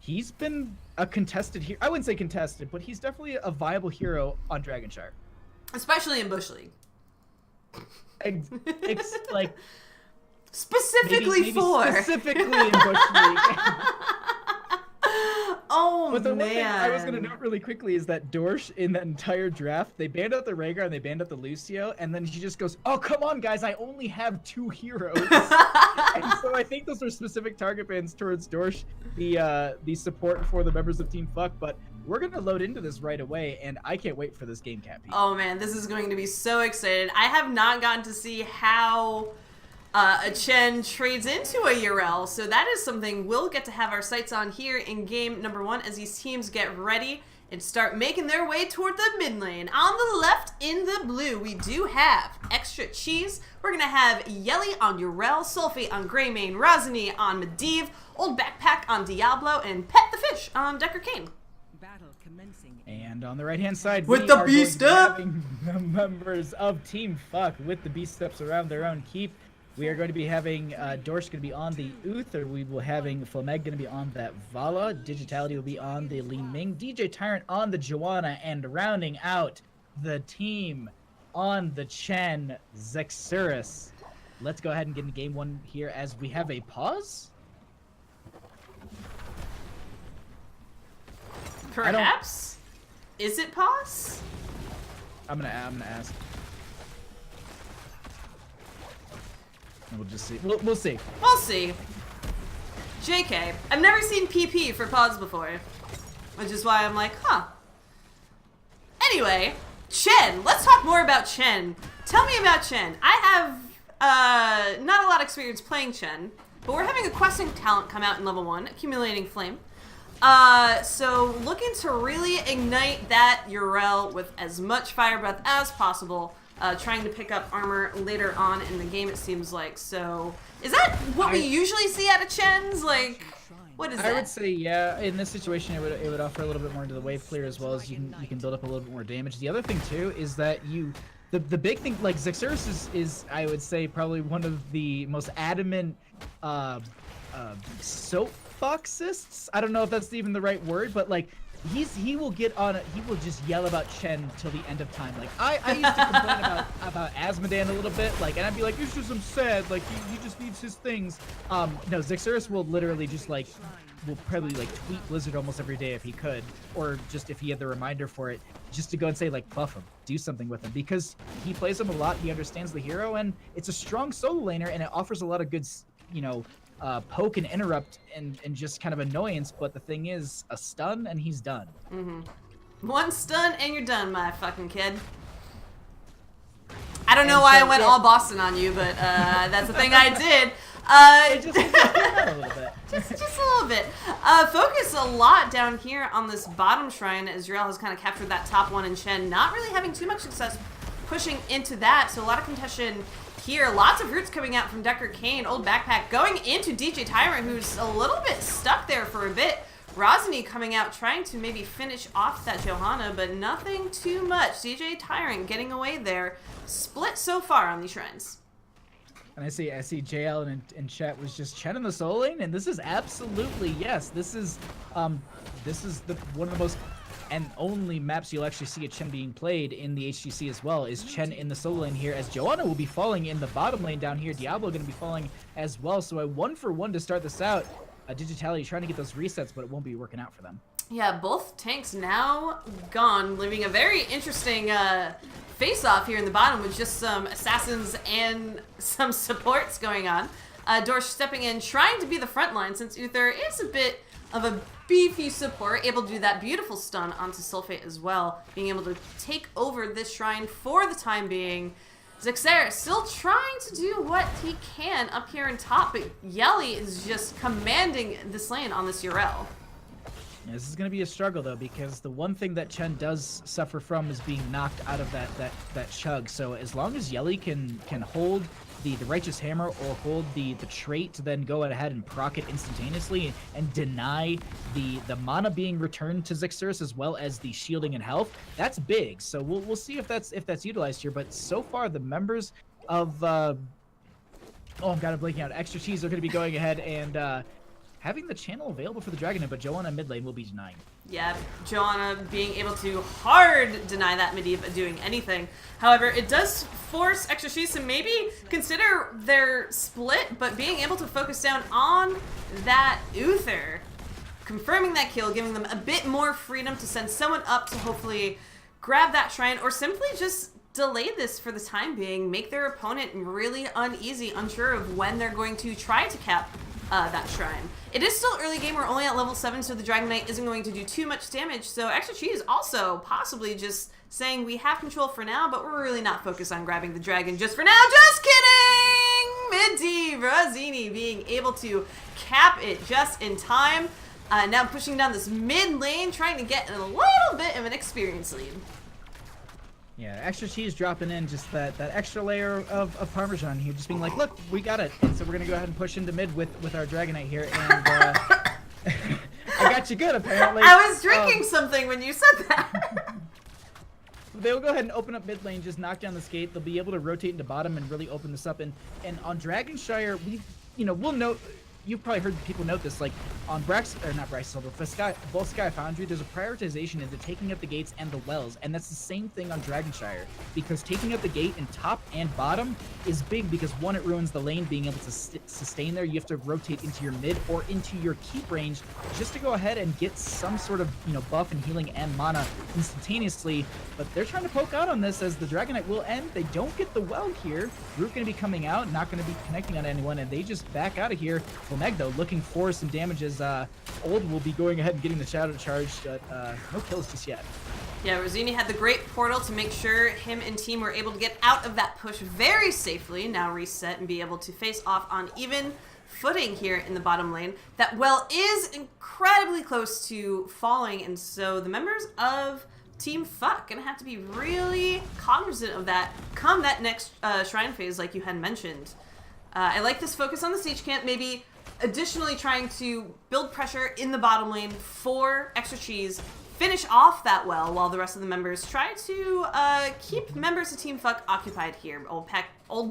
he's been a contested hero. I wouldn't say contested, but he's definitely a viable hero on Dragonshire. Especially in Bush League. It's like specifically maybe for specifically in Bush League. Oh, but the man. one thing I was going to note really quickly is that Dorsch, in that entire draft, they banned out the Rhaegar and they banned out the Lucio, and then he just goes, oh, come on, guys, I only have 2 heroes. And so I think those are specific target bans towards Dorsch, the support for the members of Team Fuck, but we're going to load into this right away, and I can't wait for this game, Cappy. Oh, man, this is going to be so exciting. I have not gotten to see how a Chen trades into a Yrel, so that is something we'll get to have our sights on here in game number 1 as these teams get ready and start making their way toward the mid lane. On the left, in the blue, we do have Extra Cheese. We're going to have Yelly on Yrel, Sulfate on Greymane, Razani on Medivh, Old Backpack on Diablo, and Pet the Fish on Decker Kane. Battle commencing. And on the right-hand side, with we the are beast going to be up, having the members of Team Fuck with the beast steps around their own keep. We are going to be having Dorsch going to be on the Uther. We will having Flameg going to be on that Vala. Digitality will be on the Li Ming. DJ Tyrant on the Joanna. And rounding out the team on the Chen, Zexurus. Let's go ahead and get into game 1 here as we have a pause. Perhaps? Is it pause? I'm gonna ask. And we'll just see. We'll see. We'll see. JK. I've never seen PP for pods before, which is why I'm like, huh. Anyway, Chen. Let's talk more about Chen. Tell me about Chen. I have not a lot of experience playing Chen, but we're having a questing talent come out in level 1, Accumulating Flame. So looking to really ignite that Yrel with as much fire breath as possible. Trying to pick up armor later on in the game, it seems like. So, is that what we usually see out of Chen's? Like, what is that? I would say, yeah. In this situation, it would offer a little bit more into the wave clear, as well as you can build up a little bit more damage. The other thing too is that the big thing, like Zexurus is I would say probably one of the most adamant soapboxists. I don't know if that's even the right word, but like. He will just yell about Chen till the end of time. Like I used to complain about Asmodan a little bit, like, and I'd be like, it's just, I'm sad, like he just needs his things. No, Zexurus will literally just like will probably like tweet Blizzard almost every day if he could, or just if he had the reminder for it, just to go and say like buff him, do something with him, because he plays him a lot, he understands the hero, and it's a strong solo laner, and it offers a lot of good, you know, poke and interrupt and just kind of annoyance, but the thing is, a stun and he's done. One stun and you're done, my fucking kid. I don't know why I went all Boston on you, but that's the thing I did. Just a little bit. just a little bit. Focus a lot down here on this bottom shrine. Azrael has kind of captured that top one, and Chen not really having too much success pushing into that. So a lot of contention here. Lots of roots coming out from Decker Kane. Old Backpack going into DJ Tyrant, who's a little bit stuck there for a bit. Rosny coming out, trying to maybe finish off that Johanna, but nothing too much. DJ Tyrant getting away there. Split so far on these shrines. And I see JL in chat was just Chen in the soul lane, and this is absolutely, yes, this is one of the most and only maps you'll actually see a Chen being played in the HGC as well, is Chen in the solo lane here, as Johanna will be falling in the bottom lane down here. Diablo going to be falling as well, so a 1-for-1 to start this out. Digitality trying to get those resets, but it won't be working out for them. Yeah, both tanks now gone, leaving a very interesting face-off here in the bottom with just some assassins and some supports going on. Dorsch stepping in, trying to be the front line since Uther is a bit of a beefy support, able to do that beautiful stun onto Sulfate as well, being able to take over this shrine for the time being. Zexer still trying to do what he can up here in top, but Yeli is just commanding this lane on this Yrel. Yeah, this is going to be a struggle though, because the one thing that Chen does suffer from is being knocked out of that chug. So as long as Yeli can hold the Righteous Hammer or hold the trait to then go ahead and proc it instantaneously and deny the mana being returned to Zixers as well as the shielding and health, that's big. So we'll see if that's utilized here. But so far the members of I'm kind of blanking out. Extra Cheese are going to be going ahead and having the channel available for the Dragon, but Johanna mid lane will be denying. Yeah, Johanna being able to hard deny that Medivh doing anything. However, it does force Extra Cheese to maybe consider their split, but being able to focus down on that Uther, confirming that kill, giving them a bit more freedom to send someone up to hopefully grab that shrine, or simply just delay this for the time being, make their opponent really uneasy, unsure of when they're going to try to cap that shrine. It is still early game, we're only at level 7, so the Dragon Knight isn't going to do too much damage, so Extra Cheese also possibly just saying we have control for now, but we're really not focused on grabbing the dragon just for now. Just kidding! Medivh Rosini being able to cap it just in time. Now pushing down this mid lane, trying to get a little bit of an experience lead. Yeah, Extra Cheese dropping in just that extra layer of Parmesan here, just being like, look, we got it. And so we're going to go ahead and push into mid with our Dragon Knight here. And I got you good, apparently. I was drinking something when you said that. They'll go ahead and open up mid lane, just knock down this gate. They'll be able to rotate into bottom and really open this up. And on Dragonshire, we'll note, you've probably heard people note this, like on both Sky Foundry, there's a prioritization into taking up the gates and the wells, and that's the same thing on Dragonshire, because taking up the gate in top and bottom is big, because one, it ruins the lane being able to sustain there. You have to rotate into your mid or into your keep range just to go ahead and get some sort of buff and healing and mana instantaneously. But they're trying to poke out on this as the Dragon Knight will end. They don't get the well here. Root going to be coming out, not going to be connecting on anyone, and they just back out of here. Meg, though, looking for some damages. Old will be going ahead and getting the shadow charge, but no kills just yet. Yeah, Rosini had the great portal to make sure him and team were able to get out of that push very safely. Now reset and be able to face off on even footing here in the bottom lane. That well is incredibly close to falling, and so the members of Team Fuck gonna have to be really cognizant of that come that next shrine phase, like you had mentioned. I like this focus on the siege camp, maybe additionally trying to build pressure in the bottom lane for Extra Cheese, finish off that well while the rest of the members try to keep members of Team Fuck occupied here. Old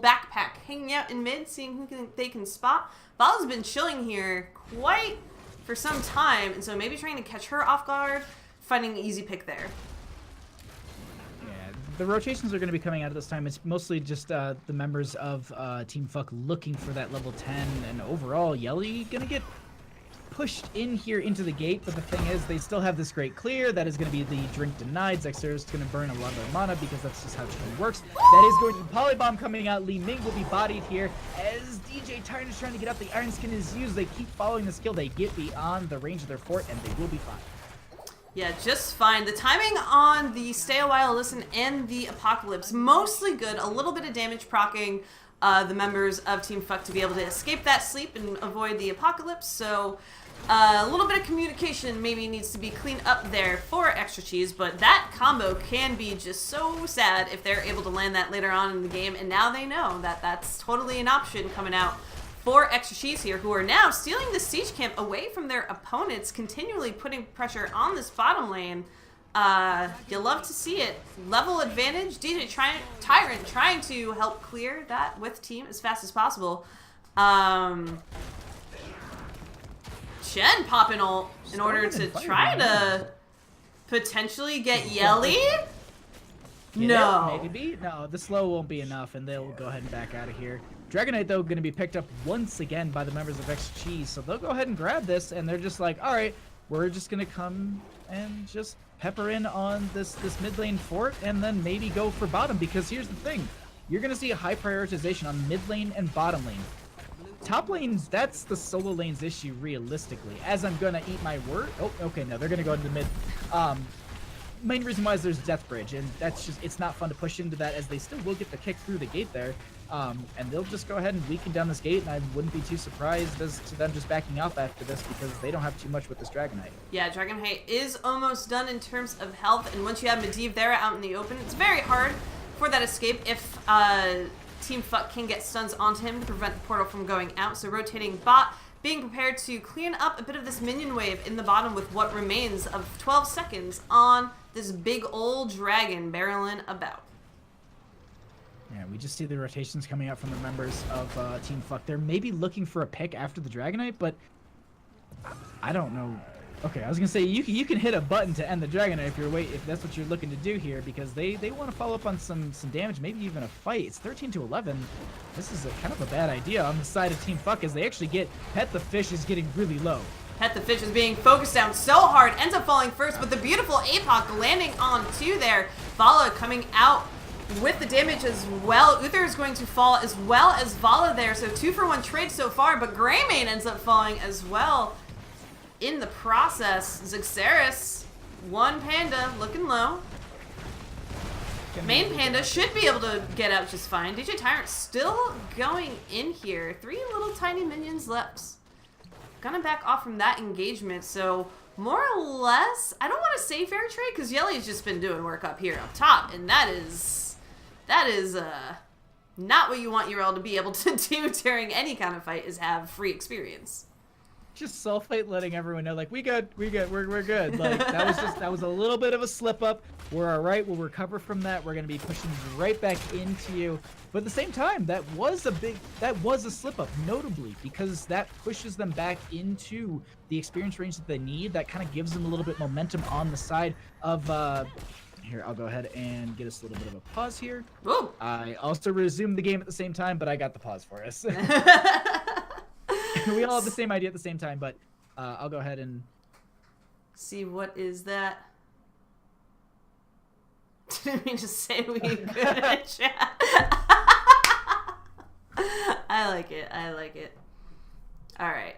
Backpack hanging out in mid, seeing who they can spot. Vala's been chilling here quite for some time, and so maybe trying to catch her off guard, finding an easy pick there. The rotations are going to be coming out at this time. It's mostly just the members of Team Fuck looking for that level 10, and overall, Yeli going to get pushed in here into the gate, but the thing is, they still have this great clear. That is going to be the drink denied. Zexer is going to burn a lot of their mana because that's just how Chen works. That is going to be Polybomb coming out. Li Ming will be bodied here as DJ Tyrant is trying to get up. The Iron Skin is used. They keep following the skill. They get beyond the range of their fort, and they will be fine. Yeah, just fine. The timing on the Stay a While, Listen, and the Apocalypse, mostly good. A little bit of damage proccing the members of Team Fuck to be able to escape that sleep and avoid the apocalypse. So a little bit of communication maybe needs to be cleaned up there for Extra Cheese, but that combo can be just so sad if they're able to land that later on in the game, and now they know that that's totally an option coming out for Extra Cheese here, who are now stealing the siege camp away from their opponents, continually putting pressure on this bottom lane. You love to see it. Level advantage, DJ Tyrant trying to help clear that with team as fast as possible. Shen popping ult in order to try to potentially get Yelly. No. Maybe. No, the slow won't be enough, and they'll go ahead and back out of here. Dragonite, though, going to be picked up once again by the members of Extra Cheese, so they'll go ahead and grab this, and they're just like, all right, we're just going to come and just pepper in on this mid lane fort, and then maybe go for bottom, because here's the thing. You're going to see a high prioritization on mid lane and bottom lane. Top lanes, that's the solo lane's issue realistically. As I'm gonna eat my word. Oh, okay, no, they're gonna go into the mid. Main reason why is there's Death Bridge, and that's just, it's not fun to push into that, as they still will get the kick through the gate there. And they'll just go ahead and weaken down this gate, and I wouldn't be too surprised as to them just backing off after this, because they don't have too much with this Dragonite. Yeah, Dragonite is almost done in terms of health, and once you have Medivh there out in the open, it's very hard for that escape if Team Fuck can get stuns onto him to prevent the portal from going out. So rotating bot, being prepared to clean up a bit of this minion wave in the bottom with what remains of 12 seconds on this big old dragon barreling about. Yeah, we just see the rotations coming out from the members of Team Fuck. They're maybe looking for a pick after the Dragonite, but I don't know. Okay, I was gonna say you can hit a button to end the Dragonite if that's what you're looking to do here, because they want to follow up on some damage, maybe even a fight. It's 13-11. This is kind of a bad idea on the side of Team Fuck, as they actually get Pet the Fish is getting really low. Pet the Fish is being focused down so hard, ends up falling first, but the beautiful APOC landing on two there. Vala coming out with the damage as well. Uther is going to fall as well as Vala there, so 2-for-1 trade so far, but Greymane ends up falling as well. In the process, Zixaris, one Panda looking low. Main Panda should be able to get out just fine. DJ Tyrant still going in here. 3 little tiny minions left. Gonna back off from that engagement, so more or less, I don't want to say fair trade, because Yelly's just been doing work up here up top, and that is not what you want your L to be able to do during any kind of fight, is have free experience. Just Sulfate letting everyone know, like, we're good. Like, that was a little bit of a slip up. We're all right. We'll recover from that. We're going to be pushing right back into you. But at the same time, that was a slip up, notably, because that pushes them back into the experience range that they need. That kind of gives them a little bit momentum on the side of, here, I'll go ahead and get us a little bit of a pause here. Ooh. I also resumed the game at the same time, but I got the pause for us. We all have the same idea at the same time, but I'll go ahead and see what is that. Didn't mean to say we good at chat. I like it. I like it. All right.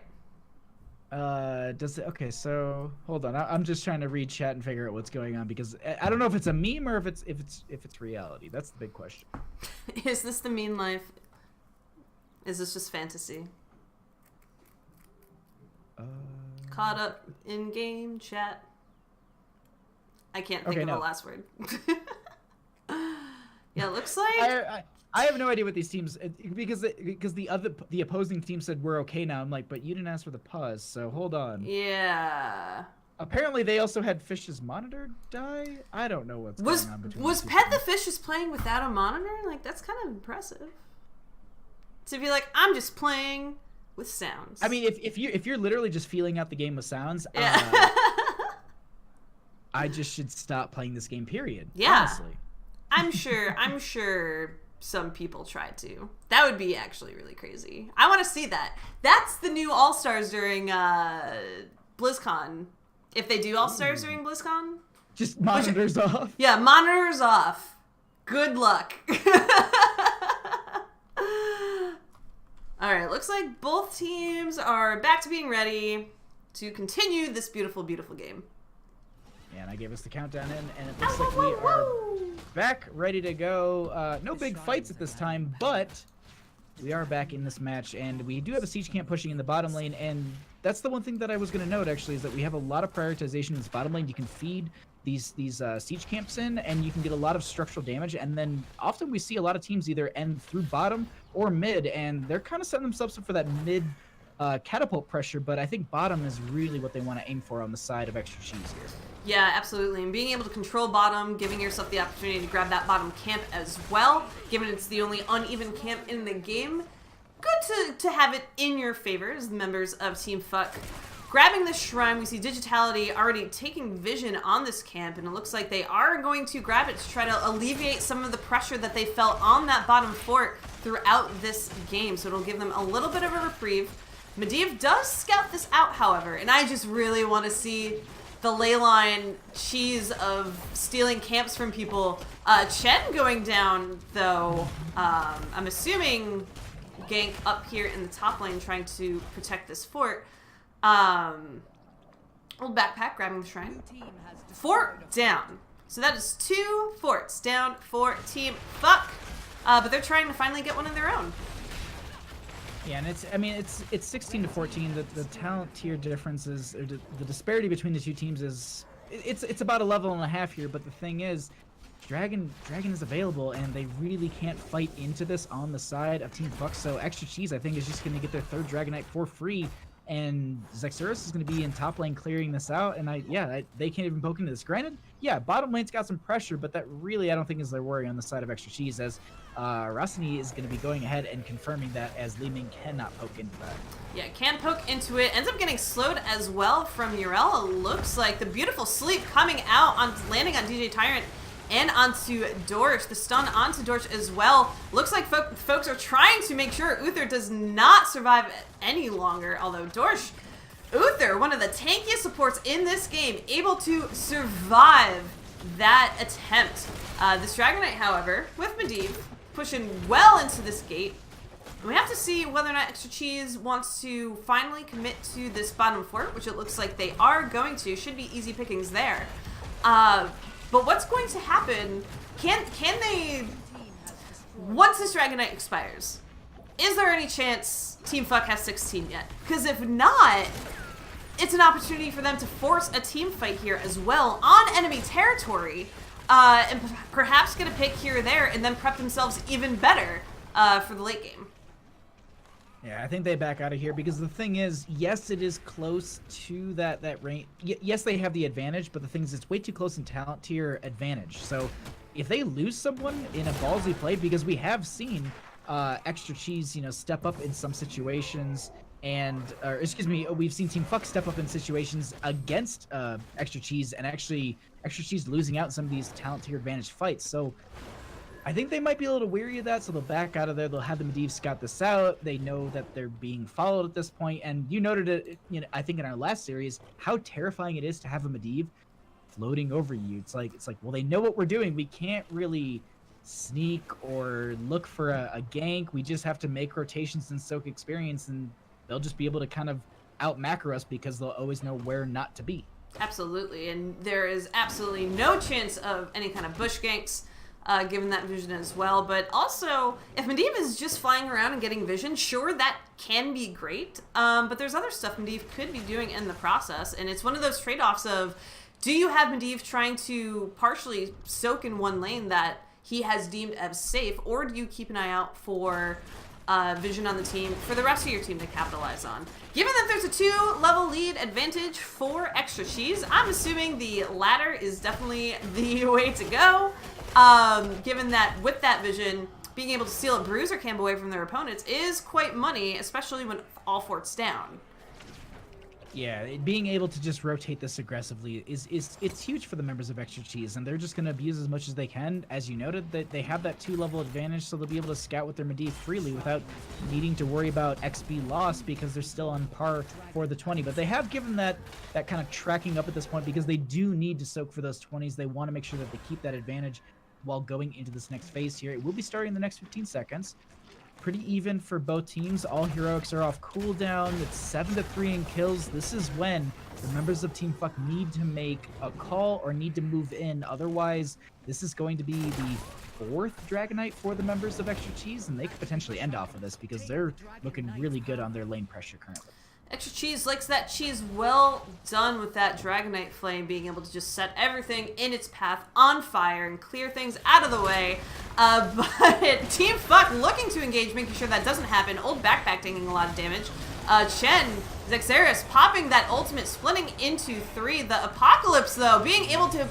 Okay, so hold on. I'm just trying to read chat and figure out what's going on, because I don't know if it's a meme or if it's reality. That's the big question. Is this the mean life? Is this just fantasy? Caught up in game chat. I can't think of the last word. Yeah, it looks like I have no idea what these teams, because the opposing team said we're okay now. I'm like, but you didn't ask for the pause, so hold on. Yeah. Apparently they also had Fish's monitor die. I don't know what's going on between. Was Pet the Fish just playing without a monitor? Like, that's kind of impressive. To be like, I'm just playing with sounds. I mean, if you're literally just feeling out the game with sounds, yeah. I just should stop playing this game. Period. Yeah. Honestly. I'm sure some people tried to. That would be actually really crazy. I want to see that. That's the new All-Stars during BlizzCon. If they do All-Stars during BlizzCon, just monitors off. Yeah, monitors off. Good luck. All right, looks like both teams are back to being ready to continue this beautiful, beautiful game. Yeah, and I gave us the countdown in, and it looks like we are back, ready to go. No big fights at this time, but We are back in this match, and we do have a siege camp pushing in the bottom lane, and that's the one thing that I was going to note, actually, is that we have a lot of prioritization in this bottom lane. You can feed these siege camps in, and you can get a lot of structural damage, and then often we see a lot of teams either end through bottom or mid, and they're kind of setting themselves up for that mid catapult pressure, but I think bottom is really what they want to aim for on the side of Extra Cheese here. Yeah, absolutely. And being able to control bottom, giving yourself the opportunity to grab that bottom camp as well, given it's the only uneven camp in the game. Good to have it in your favor as the members of Team Fuck. Grabbing the shrine, we see Digitality already taking vision on this camp, and it looks like they are going to grab it to try to alleviate some of the pressure that they felt on that bottom fort throughout this game. So it'll give them a little bit of a reprieve. Medivh does scout this out, however, and I just really want to see the leyline cheese of stealing camps from people. Chen going down, though. I'm assuming gank up here in the top lane trying to protect this fort. Old backpack grabbing the shrine. Fort down. So that is 2 forts down for Team Fuck. But they're trying to finally get one of their own. Yeah, and it's 16 to 14. The talent tier differences, or the disparity between the two teams is it's about a level and a half here. But the thing is, Dragon is available, and they really can't fight into this on the side of Team Fuck. So Extra Cheese, I think, is just going to get their 3rd Dragonite for free, and Zexurus is going to be in top lane clearing this out. And they can't even poke into this. Granted, yeah, bottom lane's got some pressure, but that really I don't think is their worry on the side of Extra Cheese, as Rosny is going to be going ahead and confirming that, as Li Ming cannot poke into that. Yeah, can poke into it. Ends up getting slowed as well from Yrel. Looks like the beautiful sleep coming out on landing on DJ Tyrant and onto Dorsch. The stun onto Dorsch as well. Looks like folks are trying to make sure Uther does not survive any longer, although Dorsch, Uther, one of the tankiest supports in this game, able to survive that attempt. This Dragonite, however, with Medivh, pushing well into this gate. And we have to see whether or not Extra Cheese wants to finally commit to this bottom fort, which it looks like they are going to. Should be easy pickings there. But what's going to happen? Can they, once this Dragonite expires, is there any chance Team Fuck has 16 yet? Because if not, it's an opportunity for them to force a team fight here as well on enemy territory, and perhaps get a pick here or there, and then prep themselves even better for the late game. Yeah, I think they back out of here, because the thing is, yes, it is close to that range. Yes, they have the advantage, but the thing is, it's way too close in talent tier advantage. So if they lose someone in a ballsy play, because we have seen Extra Cheese, step up in some situations, and we've seen Team Fuck step up in situations against Extra Cheese, and actually Extra Cheese losing out in some of these talent tier advantage fights. So I think they might be a little weary of that, so they'll back out of there. They'll have the Medivh scout this out. They know that they're being followed at this point, and you noted it, I think in our last series, how terrifying it is to have a Medivh floating over you. It's like, well, they know what we're doing. We can't really sneak or look for a gank. We just have to make rotations and soak experience, and they'll just be able to kind of out macro us, because they'll always know where not to be. Absolutely, and there is absolutely no chance of any kind of bush ganks, given that vision as well. But also, if Medivh is just flying around and getting vision, sure, that can be great. But there's other stuff Medivh could be doing in the process, and it's one of those trade-offs of, do you have Medivh trying to partially soak in one lane that he has deemed as safe, or do you keep an eye out for vision on the team for the rest of your team to capitalize on? Given that there's a 2-level lead advantage for Extra Cheese, I'm assuming the latter is definitely the way to go. Given that with that vision, being able to steal a bruiser camp away from their opponents is quite money, especially when all forts down. Yeah, being able to just rotate this aggressively it's huge for the members of Extra Cheese, and they're just going to abuse as much as they can. As you noted, that they have that 2-level advantage, so they'll be able to scout with their Medivh freely without needing to worry about XP loss, because they're still on par for the 20. But they have given that kind of tracking up at this point, because they do need to soak for those 20s. They want to make sure that they keep that advantage while going into this next phase here. It will be starting in the next 15 seconds. Pretty even for both teams. All heroics are off cooldown. It's 7-3 in kills. This is when the members of Team Fuck need to make a call or need to move in. Otherwise, this is going to be the 4th Dragonite for the members of Extra Cheese, and they could potentially end off of this because they're looking really good on their lane pressure currently. Extra Cheese likes that cheese well done with that Dragonite Flame, being able to just set everything in its path on fire and clear things out of the way. But Team Fuck looking to engage, making sure that doesn't happen. Old Backpack taking a lot of damage. Chen, Zexeris popping that ultimate, splitting into 3. The Apocalypse, though, being able to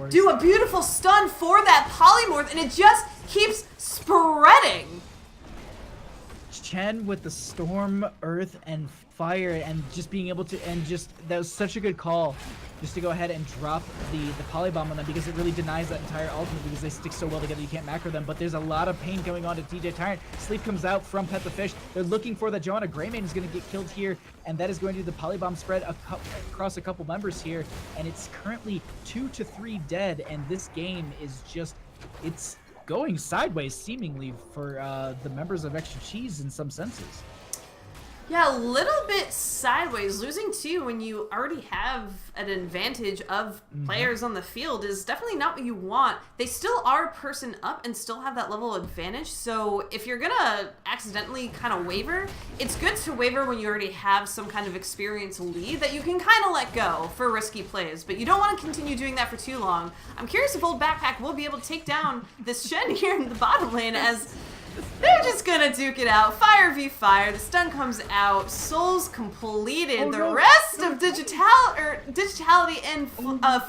do a beautiful stun for that Polymorph, and it just keeps spreading. Chen with the Storm, Earth, and Fire, and just being able to, and just, that was such a good call, just to go ahead and drop the Polybomb on them, because it really denies that entire ultimate, because they stick so well together you can't macro them. But there's a lot of pain going on to DJ Tyrant. Sleep comes out from Pet the Fish. They're looking for that Johanna Greymane is going to get killed here, and that is going to do the Polybomb spread across a couple members here, and it's currently 2 to 3 dead, and this game is just, it's going sideways seemingly for the members of Extra Cheese in some senses. Yeah, a little bit sideways. Losing 2 when you already have an advantage of players on the field is definitely not what you want. They still are person up and still have that level of advantage, so if you're gonna accidentally kind of waver, it's good to waver when you already have some kind of experience lead that you can kind of let go for risky plays, but you don't want to continue doing that for too long. I'm curious if Old Backpack will be able to take down this Shen here in the bottom lane, as they're just gonna duke it out. Fire v fire. The stun comes out. Souls completed. Oh, the no. rest of Digitality and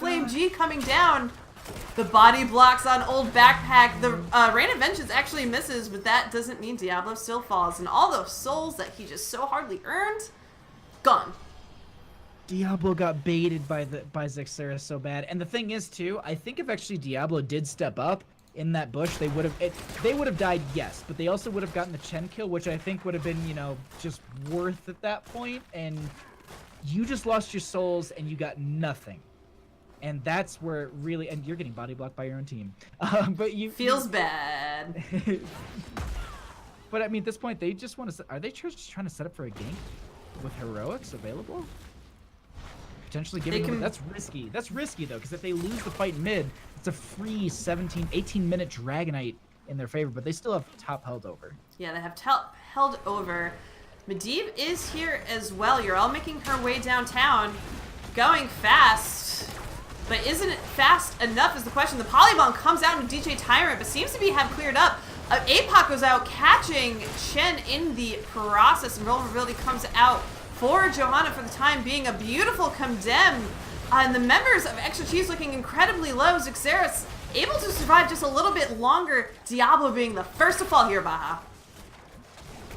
Flame G coming down. The body blocks on Old Backpack. The Rain of Vengeance actually misses, but that doesn't mean Diablo still falls. And all those souls that he just so hardly earned, gone. Diablo got baited by Zexeris so bad. And the thing is, too, I think if actually Diablo did step up in that bush, they would have died, yes, but they also would have gotten the Chen kill, which I think would have been, you know, just worth at that point. And you just lost your souls and you got nothing. And that's where it really, and you're getting body blocked by your own team. But you feels bad. But I mean, at this point, they just want to. Are they just trying to set up for a gank with heroics available? Potentially giving them, that's risky. That's risky though, because if they lose the fight mid, it's a free 18-minute Dragonite in their favor, but they still have top held over. Yeah, they have held over. Medivh is here as well. You're all making her way downtown, going fast. But isn't it fast enough is the question. The Polybomb comes out into DJ Tyrant, but seems to have cleared up. APOC goes out, catching Chen in the process, and vulnerability comes out for Johanna for the time being. A beautiful condemn. And the members of Extra Cheese looking incredibly low. Zexeris able to survive just a little bit longer. Diablo being the first to fall here, Baha.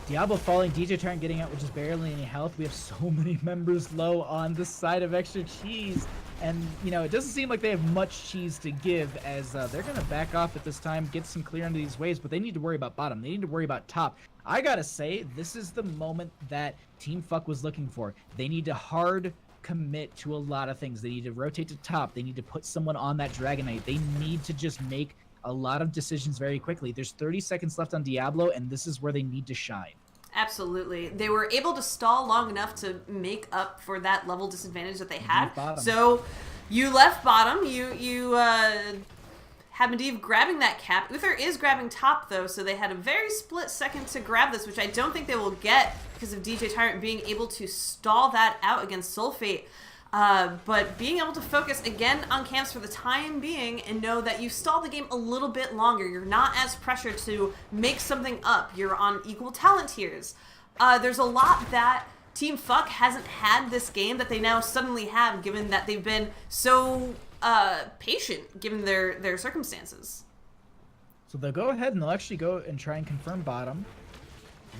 Diablo falling, DJ Tyrant getting out with just barely any health. We have so many members low on the side of Extra Cheese. And, you know, it doesn't seem like they have much cheese to give, as they're going to back off at this time, get some clear under these waves, but they need to worry about bottom. They need to worry about top. I got to say, this is the moment that Team Fuck was looking for. They need to hard commit to a lot of things. They need to rotate to top. They need to put someone on that Dragonite. They need to just make a lot of decisions very quickly. There's 30 seconds left on Diablo, and this is where they need to shine. Absolutely. They were able to stall long enough to make up for that level disadvantage that they had. So you left bottom. You had Medivh grabbing that cap. Uther is grabbing top, though, so they had a very split second to grab this, which I don't think they will get because of DJ Tyrant being able to stall that out against Sulfate. But being able to focus again on camps for the time being and know that you stall the game a little bit longer. You're not as pressured to make something up. You're on equal talent tiers. There's a lot that Team Fuck hasn't had this game that they now suddenly have, given that they've been so patient given their circumstances. So they'll go ahead and they'll actually go and try and confirm bottom.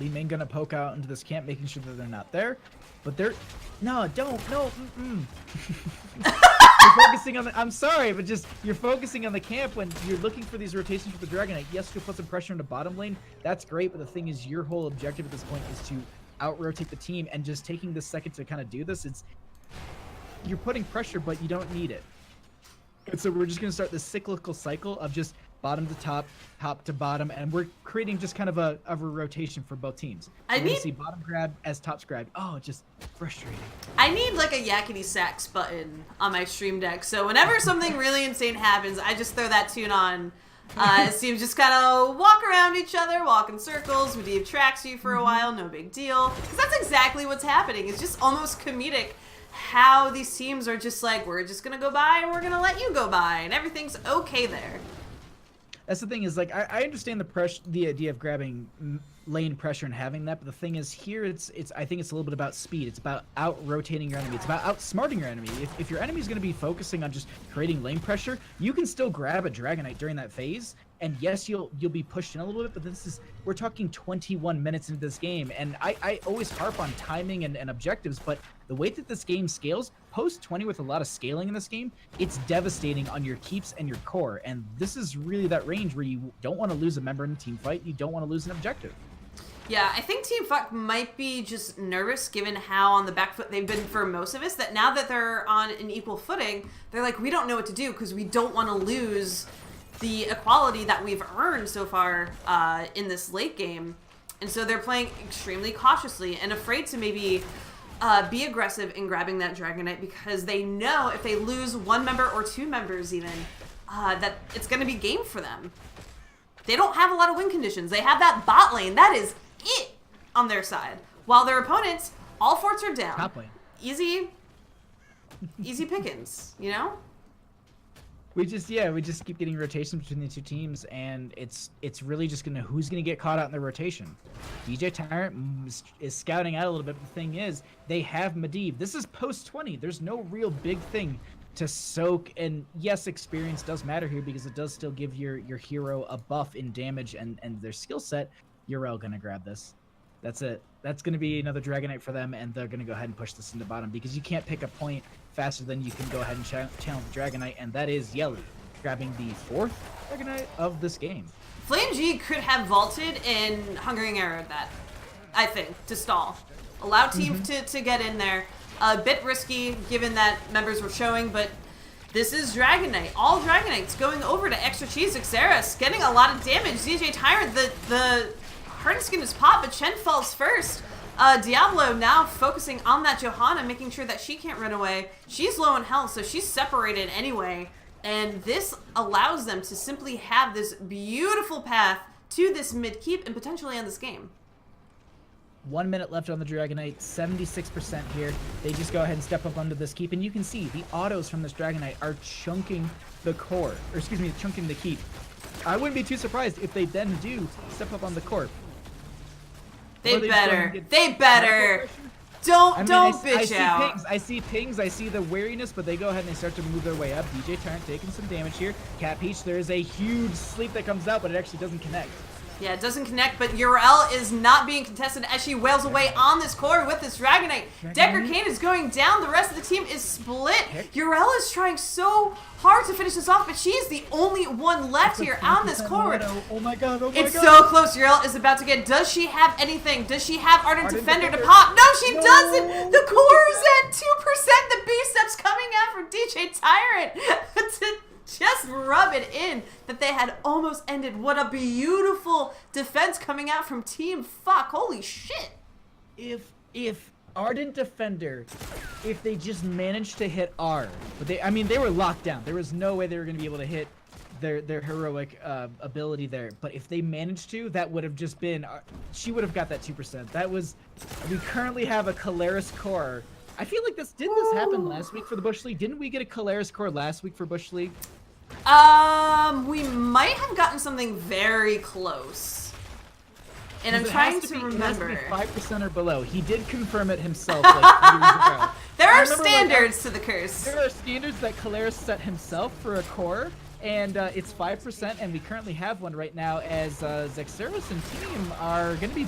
Li Ming gonna poke out into this camp, making sure that they're not there. But they're... No, don't. No. You're focusing on the... I'm sorry, but just... You're focusing on the camp when you're looking for these rotations for the Dragonite. Yes, you'll put some pressure into bottom lane. That's great, but the thing is, your whole objective at this point is to out-rotate the team. And just taking this second to kind of do this, it's... You're putting pressure, but you don't need it. And so we're just going to start this cyclical cycle of just bottom to top, top to bottom, and we're creating just kind of a rotation for both teams. So I need to see bottom grab as tops grab. Oh, just frustrating. I need like a yakety sax button on my stream deck, so whenever something really insane happens, I just throw that tune on. As teams just kind of walk around each other, walk in circles. Medivh tracks you for a while, no big deal. Because that's exactly what's happening. It's just almost comedic how these teams are just like, we're just going to go by and we're going to let you go by. And everything's okay there. That's the thing is, like, I understand the idea of grabbing lane pressure and having that, but the thing is here, I think it's a little bit about speed. It's about out-rotating your enemy. It's about outsmarting your enemy. If your enemy is going to be focusing on just creating lane pressure, you can still grab a Dragon Knight during that phase, and yes, you'll be pushed in a little bit, but we're talking 21 minutes into this game, and I always harp on timing and objectives, but the way that this game scales, post 20 with a lot of scaling in this game, it's devastating on your keeps and your core, and this is really that range where you don't want to lose a member in a team fight, you don't want to lose an objective. Yeah, I think Team Fuck might be just nervous given how on the back foot they've been for most of us, that now that they're on an equal footing, they're like, we don't know what to do because we don't want to lose the equality that we've earned so far in this late game. And so they're playing extremely cautiously and afraid to maybe be aggressive in grabbing that Dragon Knight because they know if they lose one member or two members even, that it's going to be game for them. They don't have a lot of win conditions. They have that bot lane. That is it on their side. While their opponents, all forts are down. Top lane. Easy pickings, you know? We just keep getting rotations between the two teams, and it's really just who's gonna get caught out in the rotation. DJ Tyrant is scouting out a little bit, but the thing is, they have Medivh. This is post 20. There's no real big thing to soak, and yes, experience does matter here because it does still give your hero a buff in damage and their skill set. Yrel gonna grab this. That's it. That's gonna be another Dragon Knight for them, and they're gonna go ahead and push this into bottom because you can't pick a point faster than you can go ahead and channel the Dragon Knight, and that is Yeli grabbing the 4th Dragon Knight of this game. Flame G could have vaulted and Hungering Arrowed that, I think, to stall. Allow team to get in there. A bit risky given that members were showing, but this is Dragon Knight. All Dragon Knights going over to Extra Cheese Xerath, getting a lot of damage. DJ Tyrant, the Hardened Skin is popped, but Chen falls first. Diablo now focusing on that Johanna, making sure that she can't run away. She's low in health, so she's separated anyway. And this allows them to simply have this beautiful path to this mid keep and potentially end this game. 1 minute left on the Dragon Knight, 76% here. They just go ahead and step up onto this keep, and you can see the autos from this Dragon Knight are chunking the core, or excuse me, chunking the keep. I wouldn't be too surprised if they then do step up on the core. They better. Don't bitch out. I see pings, I see the wariness, but they go ahead and they start to move their way up. DJ Tyrant taking some damage here. Cat Peach, there is a huge sleep that comes out, but it actually doesn't connect. Yeah, it doesn't connect, but Yrel is not being contested as she wails away on this core with this Dragon Knight. Decker Kane is going down. The rest of the team is split. Yrel is trying so hard to finish this off, but she's the only one left here on this core. Oh my god, It's so close. Yrel is about to get. Does she have anything? Does she have Ardent Defender to pop? No, she doesn't. The core is at 2%. The B-step's coming out from DJ Tyrant to just rub it in that they had almost ended. What a beautiful defense coming out from Team Fuck. Holy shit. If Ardent Defender, if they just managed to hit R, but they were locked down. There was no way they were going to be able to hit their heroic ability there. But if they managed to, that would have just been, she would have got that 2%. We currently have a Keleres core. I feel like didn't this happen last week for the Bush League? Didn't we get a Keleres core last week for Bush League? We might have gotten something very close. And I'm trying to remember. It has to be 5% or below. He did confirm it himself like years ago. There are standards to the curse. There are standards that Keleres set himself for a core, and it's 5%, and we currently have one right now as Xerath and team are going to be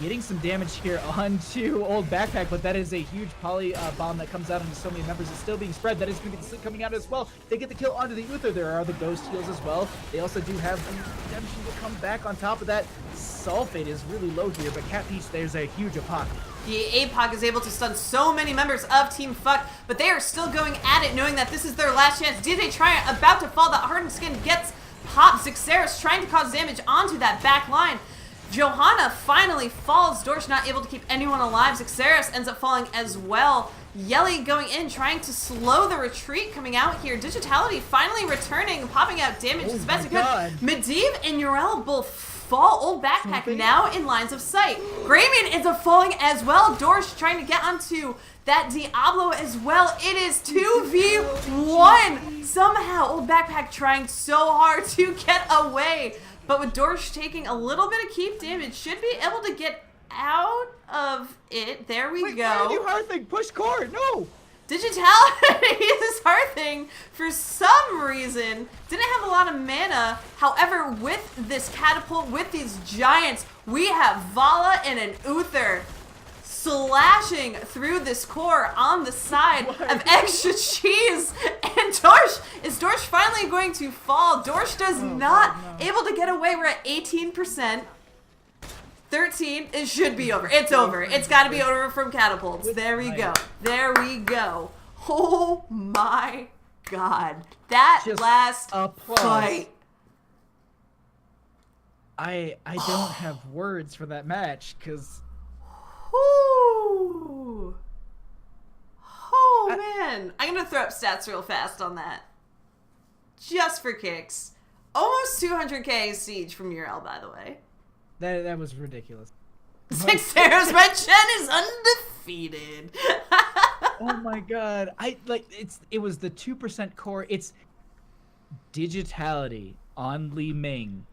getting some damage here onto Old Backpack, but that is a huge poly bomb that comes out onto so many members. It's still being spread. That is going to be the sleep coming out as well. They get the kill onto the Uther. There are the ghost heals as well. They also do have the redemption to come back on top of that. Sulfate is really low here, but Cat Peach, there's a huge APOC. The APOC is able to stun so many members of Team Fuck, but they are still going at it, knowing that this is their last chance. DJ Tyrant about to fall. The Hardened Skin gets popped. Xerath trying to cause damage onto that back line. Johanna finally falls. Dorsch not able to keep anyone alive. Xerath ends up falling as well. Yelly going in, trying to slow the retreat coming out here. Digitality finally returning, popping out damage as best it could. Medivh and Yrel both fall. Old Backpack now in lines of sight. Greymane ends up falling as well. Dorsch trying to get onto that Diablo as well. It is 2v1. Somehow, Old Backpack trying so hard to get away. But with Dorsch taking a little bit of keep damage, should be able to get out of it. There we go. Why are you Hearthing? Push core. No. Digitality is Hearthing for some reason. Didn't have a lot of mana. However, with this catapult, with these giants, we have Vala and an Uther slashing through this core on the side of extra cheese. And is Dorsch finally going to fall? Dorsch does not able to get away. We're at 18%. 13, it should be over. It's over. It's got to be over from catapults. There we go. There we go. Oh my god. That Just last applause. fight. I don't have words for that match because Whew. Oh man. I'm going to throw up stats real fast on that. Just for kicks. Almost 200k siege from Yrel, by the way. that was ridiculous. Sixteros, my Chen is undefeated. Oh my god. It was the 2% core. It's Digitality on Li Ming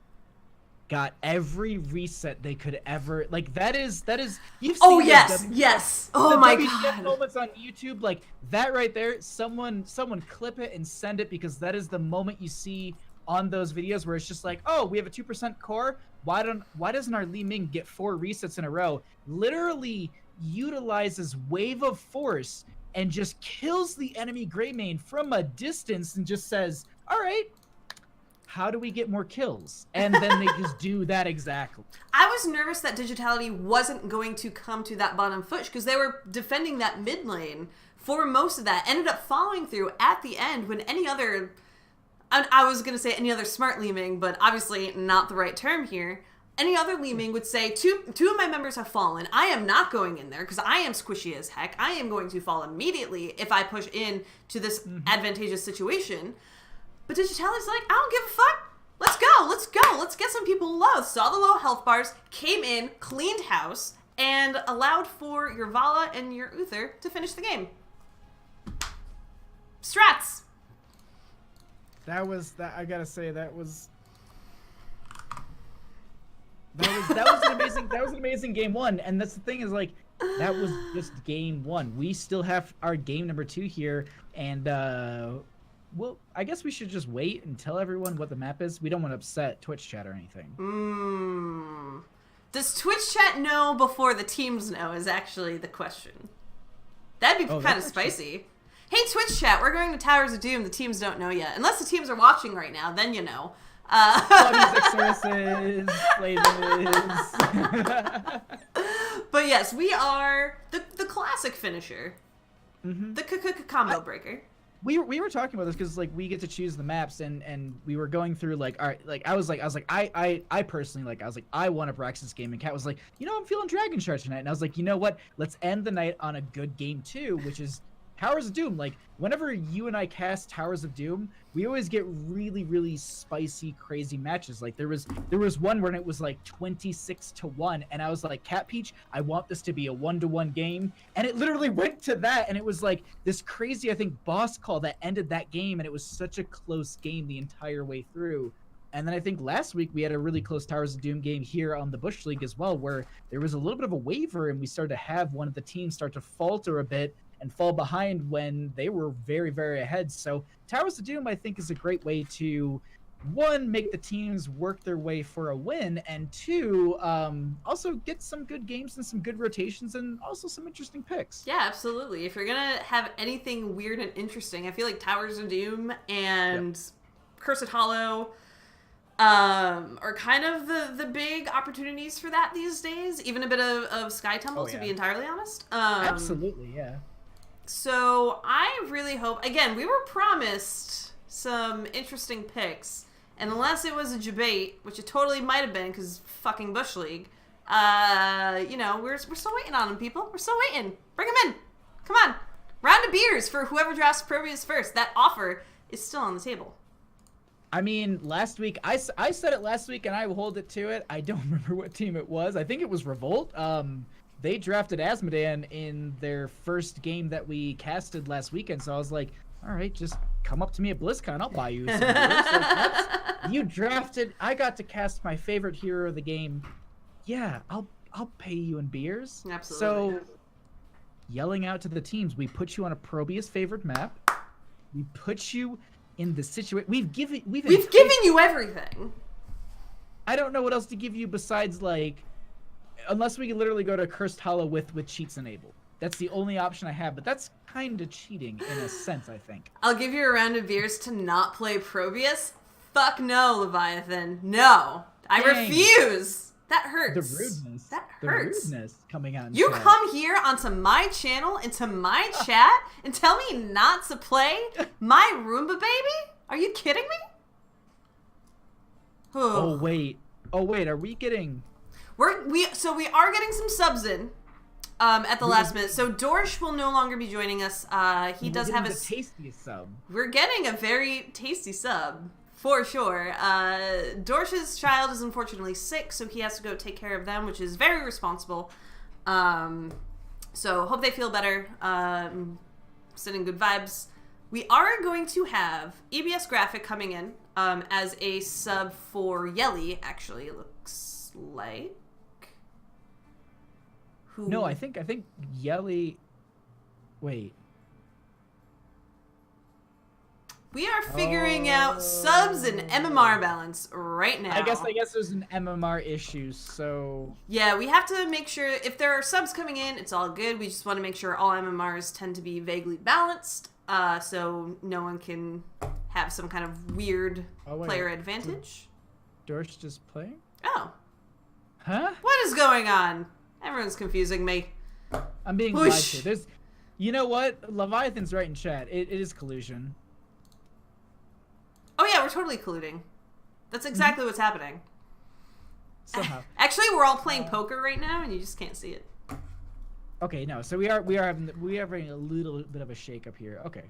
got every reset they could ever that is you've seen Oh yes, yes. Oh the my WTF god. moments on YouTube, like that right there, someone clip it and send it, because that is the moment you see on those videos where it's just like, oh, we have a 2% core. Why doesn't our Li Ming get 4 resets in a row? Literally utilizes Wave of Force and just kills the enemy Greymane from a distance and just says, all right, how do we get more kills? And then they just do that exactly. I was nervous that Digitality wasn't going to come to that bottom push because they were defending that mid lane for most of that. Ended up following through at the end when any other... I was going to say any other smart Li Ming, but obviously not the right term here. Any other Li Ming would say, two of my members have fallen. I am not going in there because I am squishy as heck. I am going to fall immediately if I push in to this advantageous situation. But Digitality's like, I don't give a fuck. Let's go. Let's go. Let's get some people low. Saw the low health bars, came in, cleaned house, and allowed for your Vala and your Uther to finish the game. Strats. That was I gotta say that was an amazing game 1, and that's the thing is like that was just game 1. We still have our game number 2 here, and well, I guess we should just wait and tell everyone what the map is. We don't want to upset Twitch chat or anything. Does Twitch chat know before the teams know is actually the question. That'd be kind of spicy. Hey, Twitch chat, we're going to Towers of Doom. The teams don't know yet. Unless the teams are watching right now, then you know. Services, flavors. But yes, we are the classic finisher. The combo breaker. We were talking about this because like we get to choose the maps, and we were going through like, all right, like I personally like I want a Braxis game, and Kat was like, I'm feeling Dragon Shard tonight, and I was like, you know what, let's end the night on a good game 2, which is Towers of Doom. Like whenever you and I cast Towers of Doom, we always get really, really spicy, crazy matches. Like there was one where it was like 26-1, and I was like, Cat Peach, I want this to be a 1-1 game, and it literally went to that, and it was like this crazy, I think, boss call that ended that game, and it was such a close game the entire way through. And then I think last week we had a really close Towers of Doom game here on the Bush League as well, where there was a little bit of a waver, and we started to have one of the teams start to falter a bit and fall behind when they were very, very ahead. So Towers of Doom, I think, is a great way to, 1, make the teams work their way for a win, and 2, also get some good games and some good rotations and also some interesting picks. Yeah, absolutely. If you're going to have anything weird and interesting, I feel like Towers of Doom and Cursed Hollow are kind of the big opportunities for that these days. Even a bit of Sky Temple, to be entirely honest. Absolutely, yeah. So I really hope, again, we were promised some interesting picks, and unless it was a debate, which it totally might have been because fucking Bush League, we're still waiting on them, people. We're still waiting. Bring them in. Come on. beers for whoever drafts Probius first. That offer is still on the table. I mean, last week, I said it last week, and I will hold it to it. I don't remember what team it was. I think it was Revolt. They drafted Asmodan in their first game that we casted last weekend, so I was like, all right, just come up to me at BlizzCon. I'll buy you some beers. You drafted. I got to cast my favorite hero of the game. Yeah, I'll pay you in beers. Absolutely. So, yelling out to the teams, we put you on a Probius favored map. We put you in the situation. We've given you everything. I don't know what else to give you besides, like, unless we can literally go to Cursed Hollow with cheats enabled. That's the only option I have, but that's kind of cheating in a sense, I think. I'll give you a round of beers to not play Probius? Fuck no, Leviathan. No. I Dang. refuse. That hurts. The rudeness. That hurts. The rudeness coming out. You come here onto my channel, into my chat, and tell me not to play my Roomba baby? Are you kidding me? Oh wait, are we getting? We are getting some subs in at the last minute. So Dorsch will no longer be joining us. He does have a tastiest sub. We're getting a very tasty sub. For sure. Dorsch's child is unfortunately sick, so he has to go take care of them, which is very responsible. So hope they feel better. Sending good vibes. We are going to have EBS Graphic coming in as a sub for Yelly, actually, it looks like. Who... No, I think Yelly... Wait. We are figuring out subs and MMR balance right now. I guess there's an MMR issue, so... Yeah, we have to make sure, if there are subs coming in, it's all good. We just want to make sure all MMRs tend to be vaguely balanced, so no one can have some kind of weird player advantage. Dorsch just playing? Oh. Huh? What is going on? Everyone's confusing me. I'm being lied to. There's... You know what? Leviathan's right in chat. It is collusion. Oh yeah, we're totally colluding. That's exactly what's happening. Somehow. Actually, we're all playing poker right now, and you just can't see it. Okay, no. So we are having a little bit of a shake up here. Okay.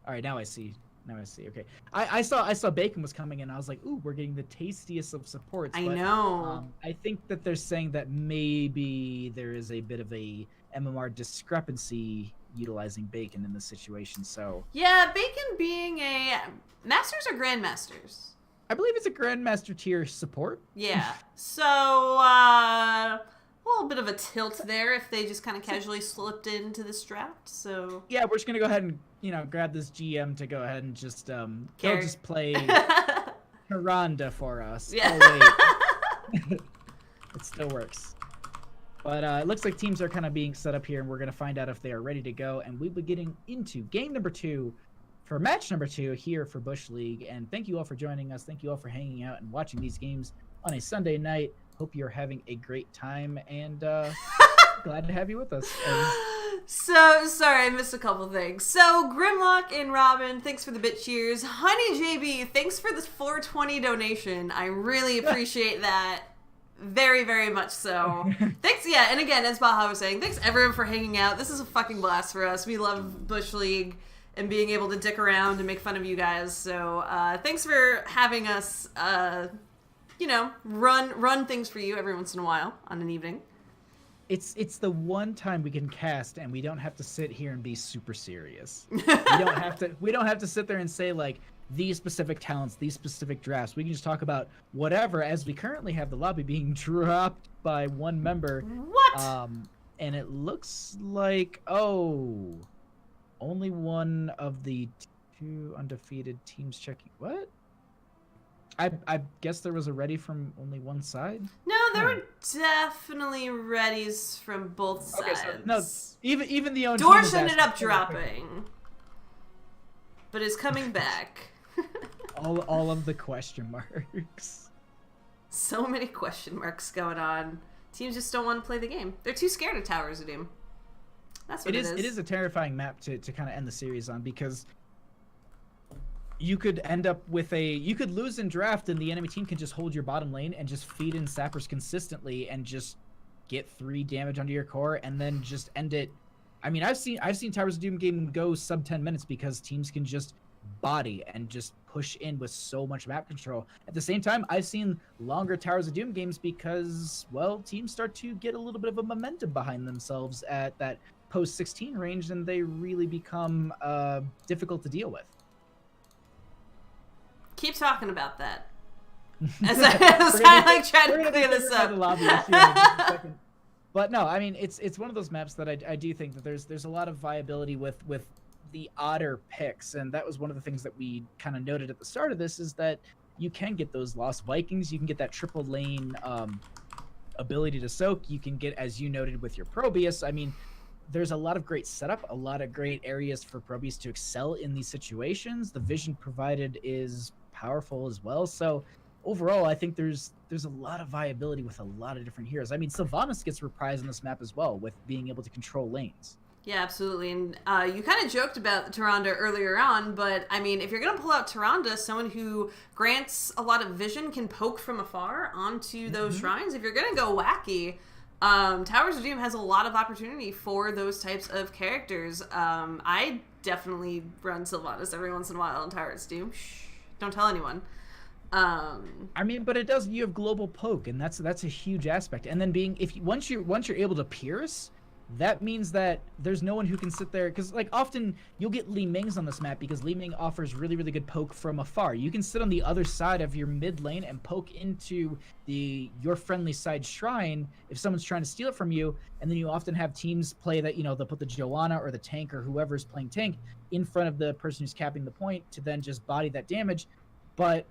All right, now I see. Okay. I saw Bacon was coming in. I was like, ooh, we're getting the tastiest of supports. I know. I think that they're saying that maybe there is a bit of a MMR discrepancy utilizing Bacon in this situation. So yeah, Bacon being a Masters or Grandmasters? I believe it's a Grandmaster tier support. Yeah. So a little bit of a tilt there if they just kind of casually slipped into this draft. So yeah, we're just gonna go ahead and grab this GM to go ahead and just they'll just play Miranda for us. Yeah. Oh wait, it still works. But it looks like teams are kind of being set up here, and we're going to find out if they are ready to go. And we'll be getting into game number 2 for match number 2 here for Bush League. And thank you all for joining us. Thank you all for hanging out and watching these games on a Sunday night. Hope you're having a great time, and glad to have you with us. So, sorry, I missed a couple things. So, Grimlock and Robin, thanks for the bit cheers. Honey JB, thanks for the 420 donation. I really appreciate that. Very, very much so. Thanks, yeah, and again, as Baha was saying, thanks everyone for hanging out. This is a fucking blast for us. We love Bush League and being able to dick around and make fun of you guys. So, thanks for having us, run things for you every once in a while on an evening. It's the one time we can cast and we don't have to sit here and be super serious. We don't have to sit there and say like, these specific talents, these specific drafts. We can just talk about whatever, as we currently have the lobby being dropped by one member. What? And it looks like, only one of the 2 undefeated teams checking. What? I guess there was a ready from only one side? No, there were definitely readies from both sides. Okay, so, no, even the own Dorsch ended up dropping, but is coming back. all of the question marks. So many question marks going on. Teams just don't want to play the game. They're too scared of Towers of Doom. That's what it is. It is a terrifying map to kind of end the series on, because you could end up with you could lose in draft and the enemy team can just hold your bottom lane and just feed in sappers consistently and just get 3 damage onto your core and then just end it I mean, I've seen Towers of Doom game go sub 10 minutes because teams can just body and just push in with so much map control. At the same time, I've seen longer Towers of Doom games because, well, teams start to get a little bit of a momentum behind themselves at that post 16 range, and they really become difficult to deal with. Keep talking about that. As I like trying to clear this up. But no, I mean, it's one of those maps that I do think that there's a lot of viability with the odder picks, and that was one of the things that we kind of noted at the start of this, is that you can get those Lost Vikings, you can get that triple lane ability to soak, you can get, as you noted with your Probius. I mean, there's a lot of great setup, a lot of great areas for Probius to excel in these situations. The vision provided is powerful as well, so overall, I think there's a lot of viability with a lot of different heroes. I mean, Sylvanas gets reprised on this map as well, with being able to control lanes. Yeah, absolutely. And you kind of joked about Tyrande earlier on, but I mean, if you're going to pull out Tyrande, someone who grants a lot of vision, can poke from afar onto those shrines. If you're going to go wacky, Towers of Doom has a lot of opportunity for those types of characters. I definitely run Sylvanas every once in a while in Towers of Doom. Shh, don't tell anyone. I mean, but it does. You have global poke, and that's a huge aspect. And then once you're able to pierce, that means that there's no one who can sit there, because like often you'll get Li Mings on this map because Li Ming offers really, really good poke from afar. You can sit on the other side of your mid lane and poke into your friendly side shrine if someone's trying to steal it from you. And then you often have teams play that, they'll put the Joanna or the tank or whoever's playing tank in front of the person who's capping the point to then just body that damage. But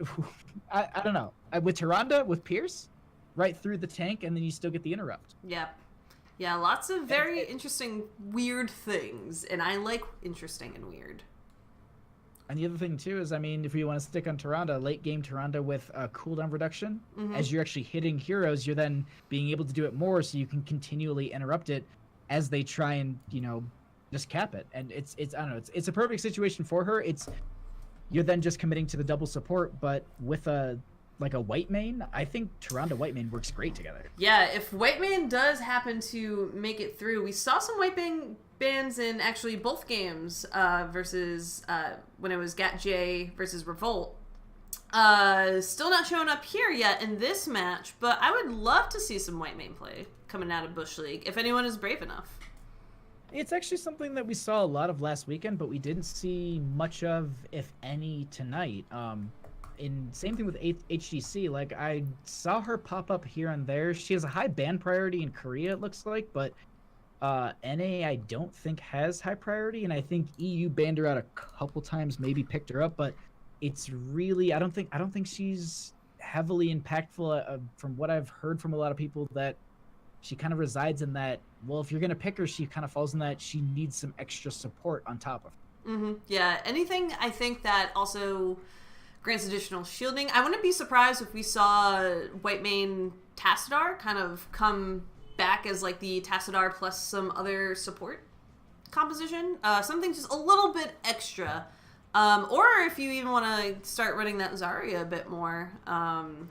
I don't know. With Tyrande, with Pierce, right through the tank, and then you still get the interrupt. Yeah. Yeah, lots of very interesting, weird things. And I like interesting and weird. And the other thing, too, is, I mean, if we want to stick on Tyrande, late game Tyrande with cooldown reduction, as you're actually hitting heroes, you're then being able to do it more so you can continually interrupt it as they try and, just cap it. And it's I don't know, it's a perfect situation for her. You're then just committing to the double support, but with a white main, I think Tyrande white main works great together. Yeah, if white main does happen to make it through, we saw some white bans in actually both games versus when it was GatJ versus Revolt. Still not showing up here yet in this match, but I would love to see some white main play coming out of Bush League if anyone is brave enough. It's actually something that we saw a lot of last weekend, but we didn't see much of, if any, tonight. Same thing with HGC. Like, I saw her pop up here and there. She has a high ban priority in Korea, it looks like, but NA I don't think has high priority, and I think EU banned her out a couple times, maybe picked her up, but it's really I don't think she's heavily impactful from what I've heard from a lot of people, that she kind of resides in that, well, if you're going to pick her, she kind of falls in that she needs some extra support on top of her. Yeah, anything I think that also grants additional shielding. I wouldn't be surprised if we saw white main Tassadar kind of come back as like the Tassadar plus some other support composition. Something just a little bit extra. Or if you even want to start running that Zarya a bit more,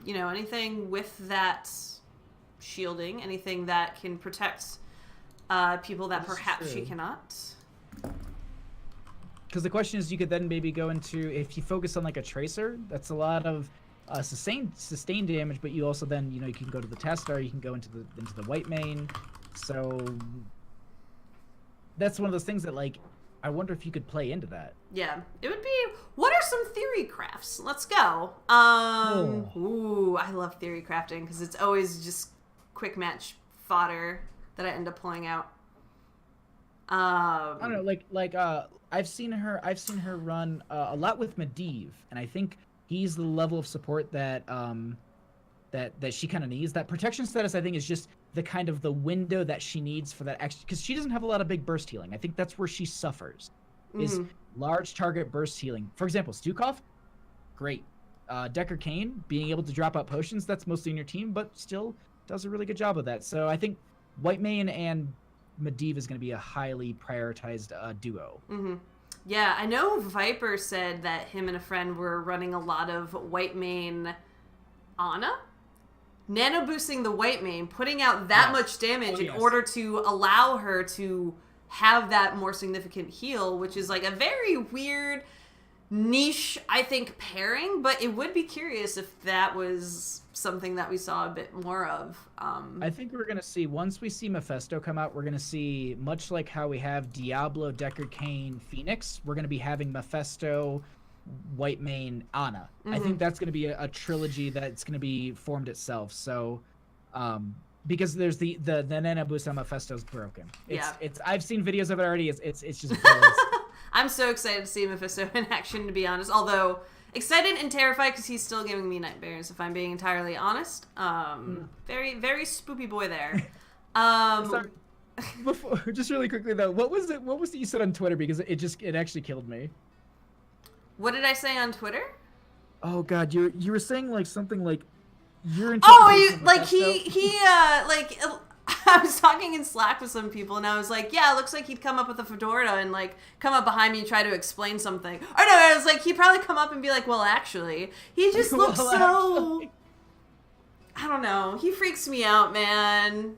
anything with that shielding, anything that can protect people that perhaps she cannot. Because the question is, you could then maybe go into, if you focus on like a Tracer, that's a lot of sustained damage, but you also then, you can go to the Tassadar, you can go into the white main. So that's one of those things that, like, I wonder if you could play into that. Yeah, it would be. What are some theory crafts? Let's go. Ooh, I love theory crafting because it's always just quick match fodder that I end up pulling out. I don't know, I've seen her run a lot with Medivh, and I think he's the level of support that she kind of needs. That protection status, I think, is just the window that she needs for that extra, because she doesn't have a lot of big burst healing. I think that's where she suffers, is large target burst healing. For example, Stukov, great. Decker Kane, being able to drop out potions, that's mostly in your team, but still does a really good job of that. So I think white main and Medivh is going to be a highly prioritized duo. Yeah, I know Viper said that him and a friend were running a lot of white main Ana. Nano boosting the white main, putting out that much damage in order to allow her to have that more significant heal, which is like a very weird niche, I think, pairing, but it would be curious if that was something that we saw a bit more of. I think we're going to see, once we see Mephisto come out, we're going to see, much like how we have Diablo, Deckard Cain, Phoenix, we're going to be having Mephisto, Whitemane, Ana. I think that's going to be a trilogy that's going to be formed itself. So, because there's the Nana Busa Mephisto's broken. It's I've seen videos of it already. It's just brilliant. I'm so excited to see Mephisto in action, to be honest. Although excited and terrified because he's still giving me nightmares, if I'm being entirely honest. Very, very spoopy boy there. Sorry. Before, just really quickly though, what was it you said on Twitter? Because it actually killed me. What did I say on Twitter? Oh God, you were saying like something like you're. Oh, I was talking in Slack with some people, and I was like, yeah, it looks like he'd come up with a fedora and, like, come up behind me and try to explain something. Or no, I was like, he'd probably come up and be like, well, actually. He just looks so... I don't know. He freaks me out, man.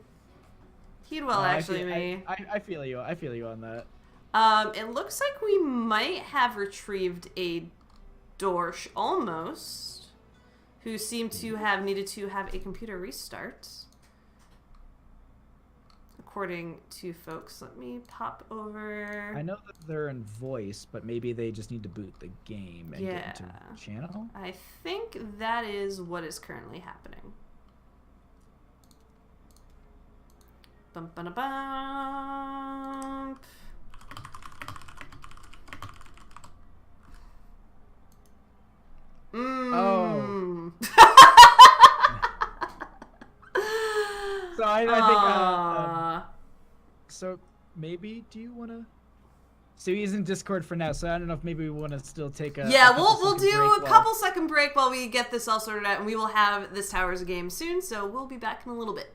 He'd me. I feel you. I feel you on that. It looks like we might have retrieved a Dorsch, almost, who seemed to have needed to have a computer restart. According to folks, let me pop over. I know that they're in voice, but maybe they just need to boot the game and get into the channel. I think that is what is currently happening. Bum ba bum. Oh. So I think. So maybe do you want to? So he's in Discord for now. So I don't know if maybe we want to still take a. Yeah, we'll do a couple second break while we get this all sorted out, and we will have This Tower's a Game soon. So we'll be back in a little bit.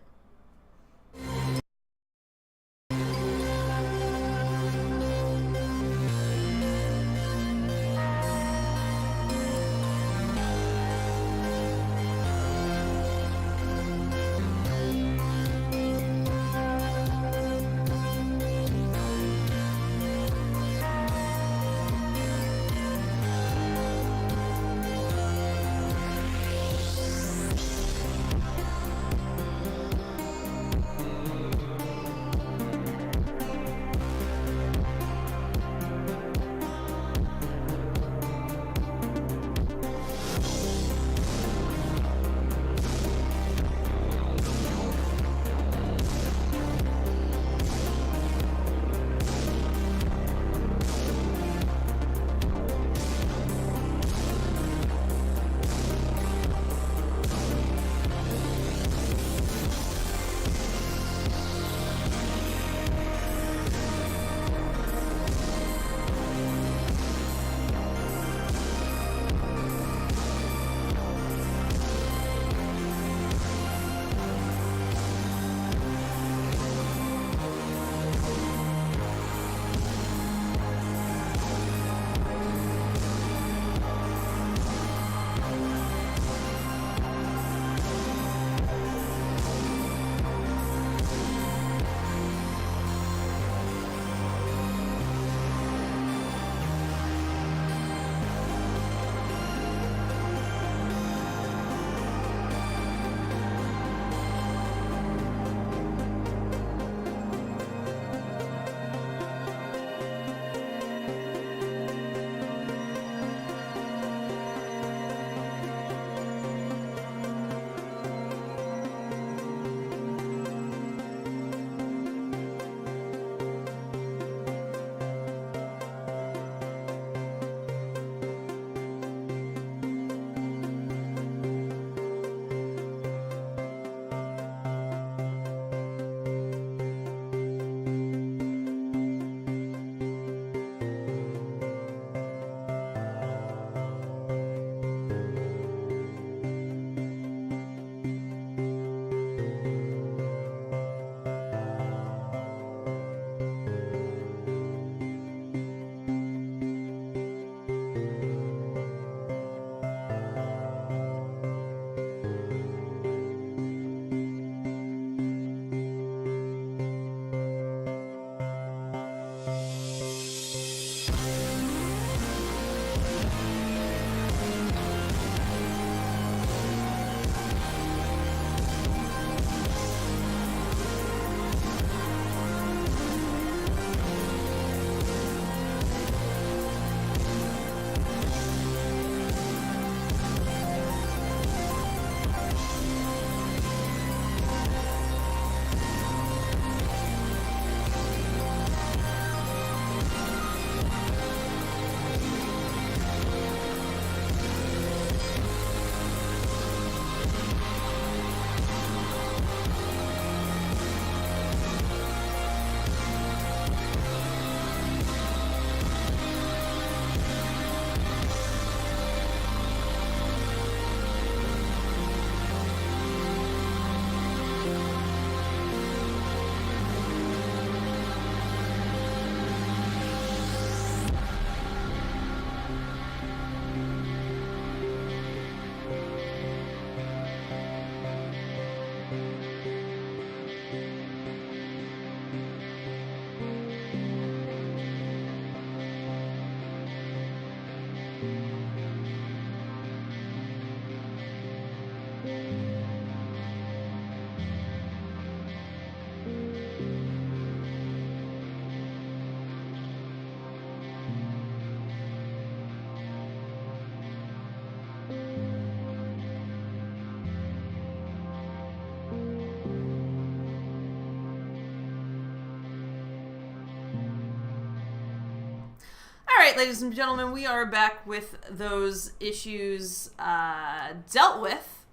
All right, ladies and gentlemen, we are back with those issues dealt with.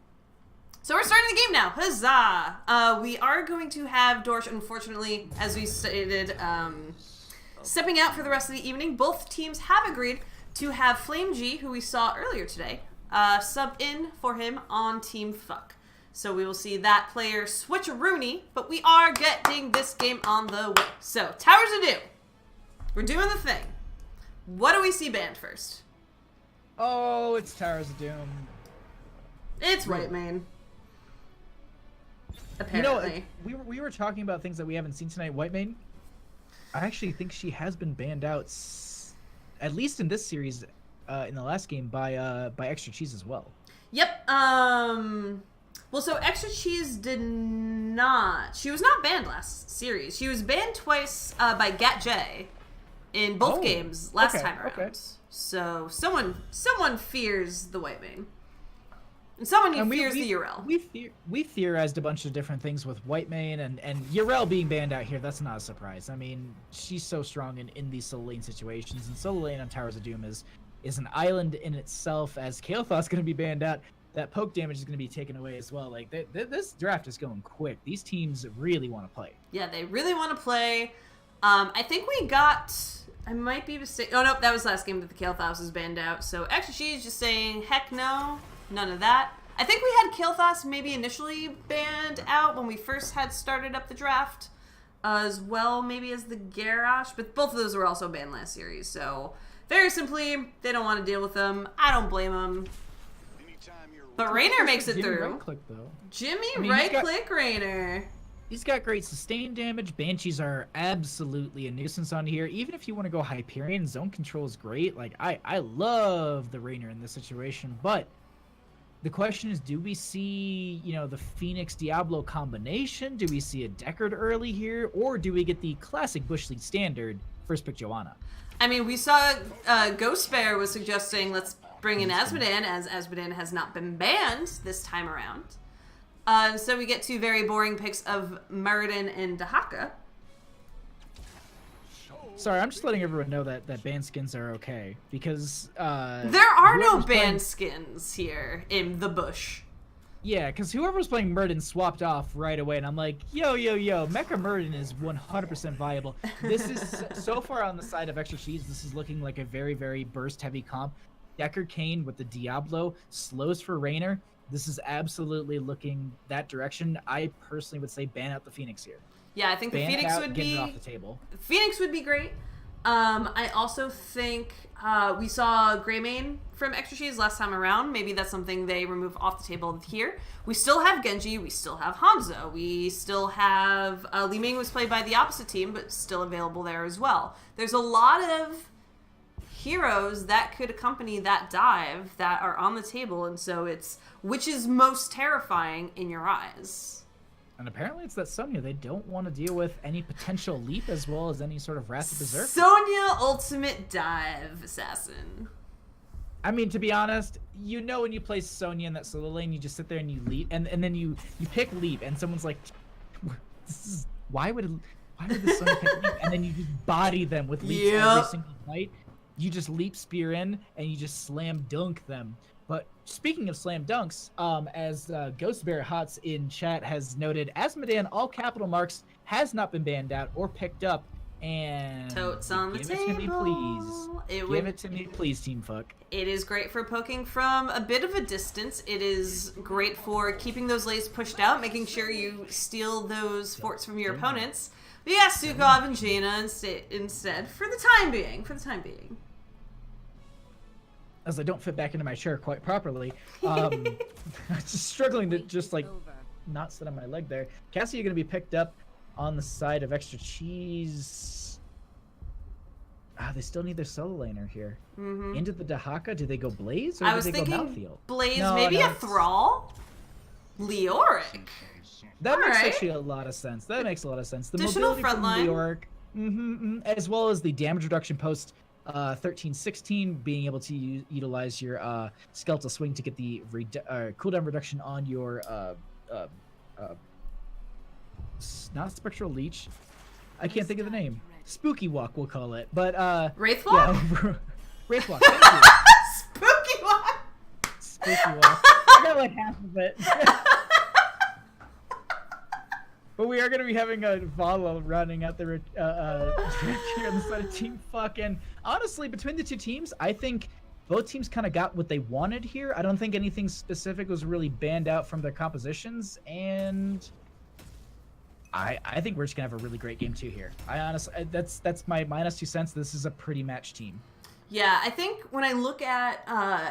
So we're starting the game now. Huzzah! We are going to have Dorsch, unfortunately, as we stated, stepping out for the rest of the evening. Both teams have agreed to have Flame G, who we saw earlier today, sub in for him on Team Fuck. So we will see that player switch-a-rooney, but we are getting this game on the way. So, Towers of Doom. We're doing the thing. What do we see banned first? Oh, it's Towers of Doom. It's Whitemane. Apparently. You know, we were talking about things that we haven't seen tonight. Whitemane, I actually think she has been banned out, at least in this series, in the last game, by Extra Cheese as well. Yep. Well, so Extra Cheese did not. She was not banned last series. She was banned twice by Gat J in both games last time around. Okay. So someone fears the Whitemane. And someone fears the Yrel. We theorized a bunch of different things with Whitemane and Yrel being banned out here. That's not a surprise. I mean, she's so strong in these solo lane situations, and solo lane on Towers of Doom is an island in itself. As Kael'Thas's going to be banned out, that poke damage is going to be taken away as well. Like this draft is going quick. These teams really want to play. Yeah, they really want to play. I think we got. I might be mistaken. Oh, nope, that was last game that the Kael'Thas was banned out. So actually, she's just saying, heck no, none of that. I think we had Kael'Thas maybe initially banned out when we first had started up the draft, as well maybe as the Garrosh, but both of those were also banned last series. So very simply, they don't want to deal with them. I don't blame them. But Raynor makes it through. Right-click, though. Jimmy right-click Raynor. He's got great sustain damage. Banshees are absolutely a nuisance on here. Even if you want to go Hyperion, zone control is great. Like, I love the Raynor in this situation. But the question is, do we see, the Phoenix Diablo combination? Do we see a Deckard early here? Or do we get the classic Bush League standard first pick Joanna? I mean, we saw Ghost Bear was suggesting let's bring in Azmodan, as Azmodan has not been banned this time around. So we get two very boring picks of Muradin and Dahaka. Sorry, I'm just letting everyone know that banned skins are okay, because there are no banned skins here in the bush. Yeah, because whoever's playing Muradin swapped off right away, and I'm like, yo, Mecha Muradin is 100% viable. This is so far on the side of Extra Cheese. This is looking like a very, very burst-heavy comp. Deckard Cain with the Diablo slows for Raynor. This is absolutely looking that direction. I personally would say ban out the Phoenix here. Yeah, I think the Phoenix would be off the table. Phoenix would be great. I also think we saw Greymane from Extra Cheese last time around. Maybe that's something they remove off the table here. We still have Genji. We still have Hanzo. We still have Li Ming was played by the opposite team, but still available there as well. There's a lot of heroes that could accompany that dive that are on the table, and so it's which is most terrifying in your eyes. And apparently it's that Sonya. They don't want to deal with any potential leap as well as any sort of Wrath of Berserk. Sonya Ultimate Dive Assassin. I mean, to be honest, when you play Sonya in that solo lane, you just sit there and you leap, and then you pick leap, and someone's like, why would the Sonya pick leap? And then you just body them with leaps every single fight. You just leap spear in, and you just slam dunk them. But speaking of slam dunks, as Ghost Bear Hots in chat has noted, Azmodan, all capital marks, has not been banned out or picked up. And totes on the table. Give it to me, please. Give it to me, please, Team Fuck. It is great for poking from a bit of a distance. It is great for keeping those lanes pushed out, making sure you steal those forts from your opponents. But yeah, Stukov and Jaina instead, for the time being. As I don't fit back into my chair quite properly. I'm just struggling to just not sit on my leg there. Cassie, you're going to be picked up on the side of Extra Cheese. They still need their solo laner here. Mm-hmm. Into the Dahaka, do they go Blaze or do they go Malthael? Blaze, maybe a Thrall? Leoric. That makes actually a lot of sense. The additional mobility front line. Leoric, as well as the damage reduction post 1316, being able to utilize your Skeletal Swing to get the cooldown reduction on your not Spectral Leech. I can't think of the name. Spooky Walk, we'll call it. But Wraith Walk? yeah, Wraith Walk. Thank you. Spooky Walk. Spooky Walk. I got like half of it. But we are going to be having a Vala running at the here on the side of Team Fuck. And honestly, between the two teams, I think both teams kind of got what they wanted here. I don't think anything specific was really banned out from their compositions. And I think we're just going to have a really great game too here. I honestly, that's my -2 cents. This is a pretty matched team. Yeah, I think when I look at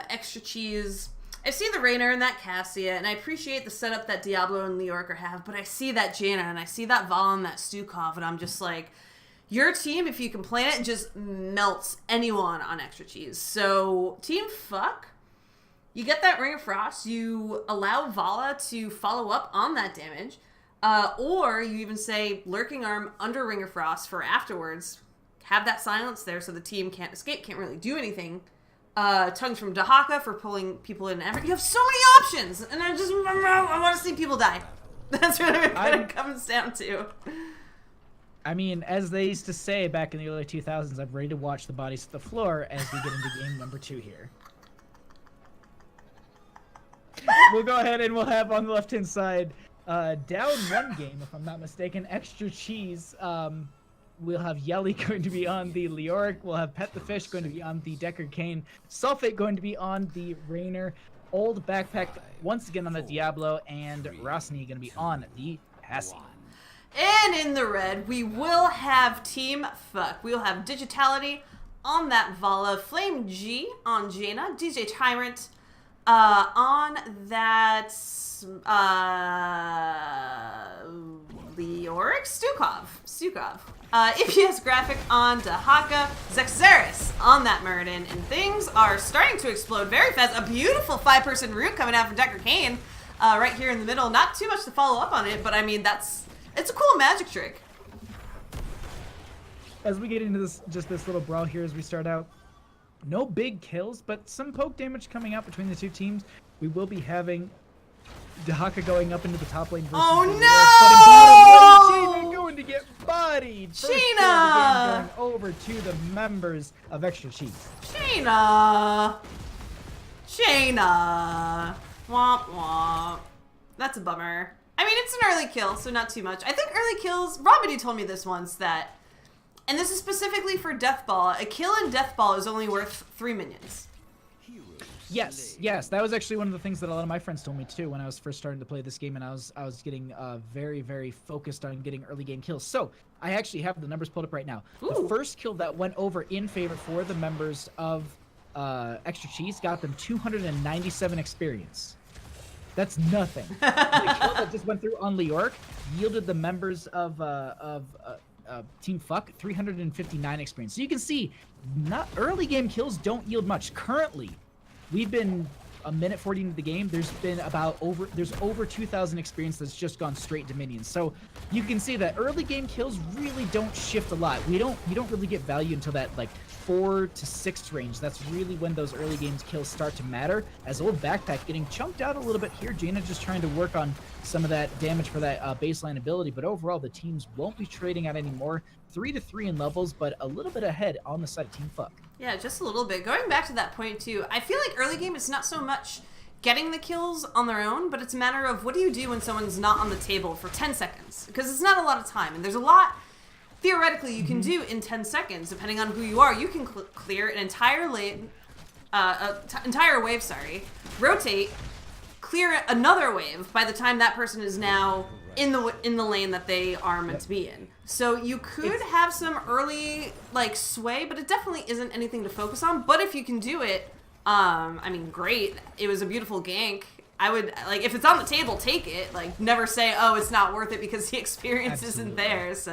Extra Cheese, I see the Raynor and that Cassia, and I appreciate the setup that Diablo and Leorca have, but I see that Jaina, and I see that Vala and that Stukov, and I'm just like, your team, if you can plan it, just melts anyone on Extra Cheese. So, Team Fuck, you get that Ring of Frost, you allow Vala to follow up on that damage, or you even say Lurking Arm under Ring of Frost for afterwards, have that silence there so the team can't escape, can't really do anything. Tongues from Dahaka for pulling people in. You have so many options, and I want to see people die. That's really what it comes down to. I mean, as they used to say back in the early 2000s, I'm ready to watch the bodies hit the floor as we get into game number 2 here. We'll go ahead and we'll have on the left-hand side, down 1 game, if I'm not mistaken, Extra Cheese. We'll have Yelly going to be on the Leoric. We'll have Pet the Fish going to be on the Deckard Cain. Sulfate going to be on the Raynor. Old Backpack once again on the Diablo. And Rosny going to be on the Passy. And in the red, we will have Team Fuck. We'll have Digitality on that Vala. Flame G on Jaina. DJ Tyrant on that Leoric? Stukov. EPS Graphic on Dahaka. Zexeris on that Muradin. And things are starting to explode very fast. A beautiful 5-person root coming out from Deckard Cain right here in the middle. Not too much to follow up on it, but I mean, it's a cool magic trick. As we get into this little brawl here as we start out, no big kills, but some poke damage coming out between the two teams. We will be having Dahaka going up into the top lane versus Jaina going to get bodied. First kill of the game going over to the members of Extra Cheese. Jaina. Womp womp. That's a bummer. I mean, it's an early kill, so not too much. I think early kills, Robity told me this once, that, and this is specifically for Deathball, a kill in Deathball is only worth 3 minions. Yes, that was actually one of the things that a lot of my friends told me too when I was first starting to play this game, and I was getting very, very focused on getting early game kills. So I actually have the numbers pulled up right now. Ooh. The first kill that went over in favor for the members of Extra Cheese got them 297 experience. That's nothing. The kill that just went through on Leoric yielded the members of Team Fuck 359 experience. So you can see, not early game kills don't yield much. Currently, we've been a minute 40 into the game. There's been over 2,000 experience that's just gone straight to minions. So you can see that early game kills really don't shift a lot. You don't really get value until that like 4 to 6 range. That's really when those early games kills start to matter. As Old Backpack getting chunked out a little bit here. Jaina just trying to work on some of that damage for that baseline ability. But overall, the teams won't be trading out anymore. 3-3 in levels, but a little bit ahead on the side of Team Fuck. Yeah, just a little bit. Going back to that point too, I feel like early game is not so much getting the kills on their own, but it's a matter of what do you do when someone's not on the table for 10 seconds? Because it's not a lot of time, and there's a lot theoretically you can do in 10 seconds, depending on who you are. You can clear an entire lane, entire wave, rotate, clear another wave by the time that person is now in the lane that they are meant to be in. So you could have some early like sway, but it definitely isn't anything to focus on. But if you can do it, I mean, great. It was a beautiful gank. I would, like, if it's on the table, take it. Like, never say, oh, it's not worth it because the experience isn't there. So,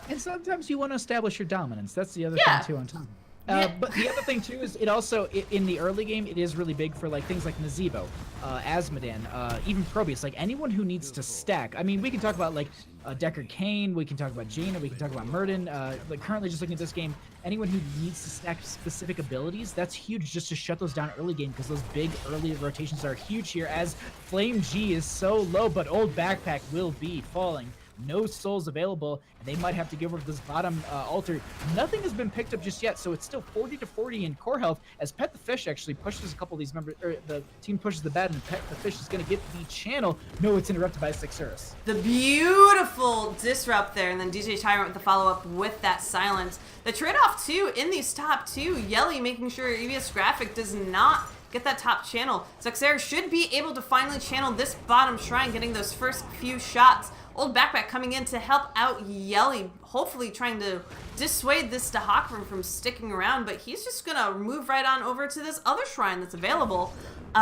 and sometimes you want to establish your dominance. That's the other thing, too, on top. But the other thing, too, is it also, in the early game, it is really big for, like, things like Nazeebo, Asmodan, even Probius, like, anyone who needs to stack. I mean, we can talk about, like, Deckard Cain, we can talk about Jaina, we can talk about Muradin. Like, currently, just looking at this game, anyone who needs to stack specific abilities, that's huge just to shut those down early game, because those big early rotations are huge here, as Flame G is so low, but Old Backpack will be falling no souls available, and they might have to give over this bottom altar. Nothing has been picked up just yet, so it's still 40-40 in core health as Pet the Fish actually pushes a couple of these members, or the team pushes the bed, and Pet the Fish is going to get the channel. No, it's interrupted by Sexurus. The beautiful disrupt there, and then DJ Tyrant with the follow-up with that silence. The trade-off, too, in these top two, Yelly making sure EBS Graphic does not get that top channel. Zexer should be able to finally channel this bottom shrine, getting those first few shots. Old Backpack coming in to help out Yelly, hopefully trying to dissuade this Dahakram from sticking around, but he's just gonna move right on over to this other shrine that's available.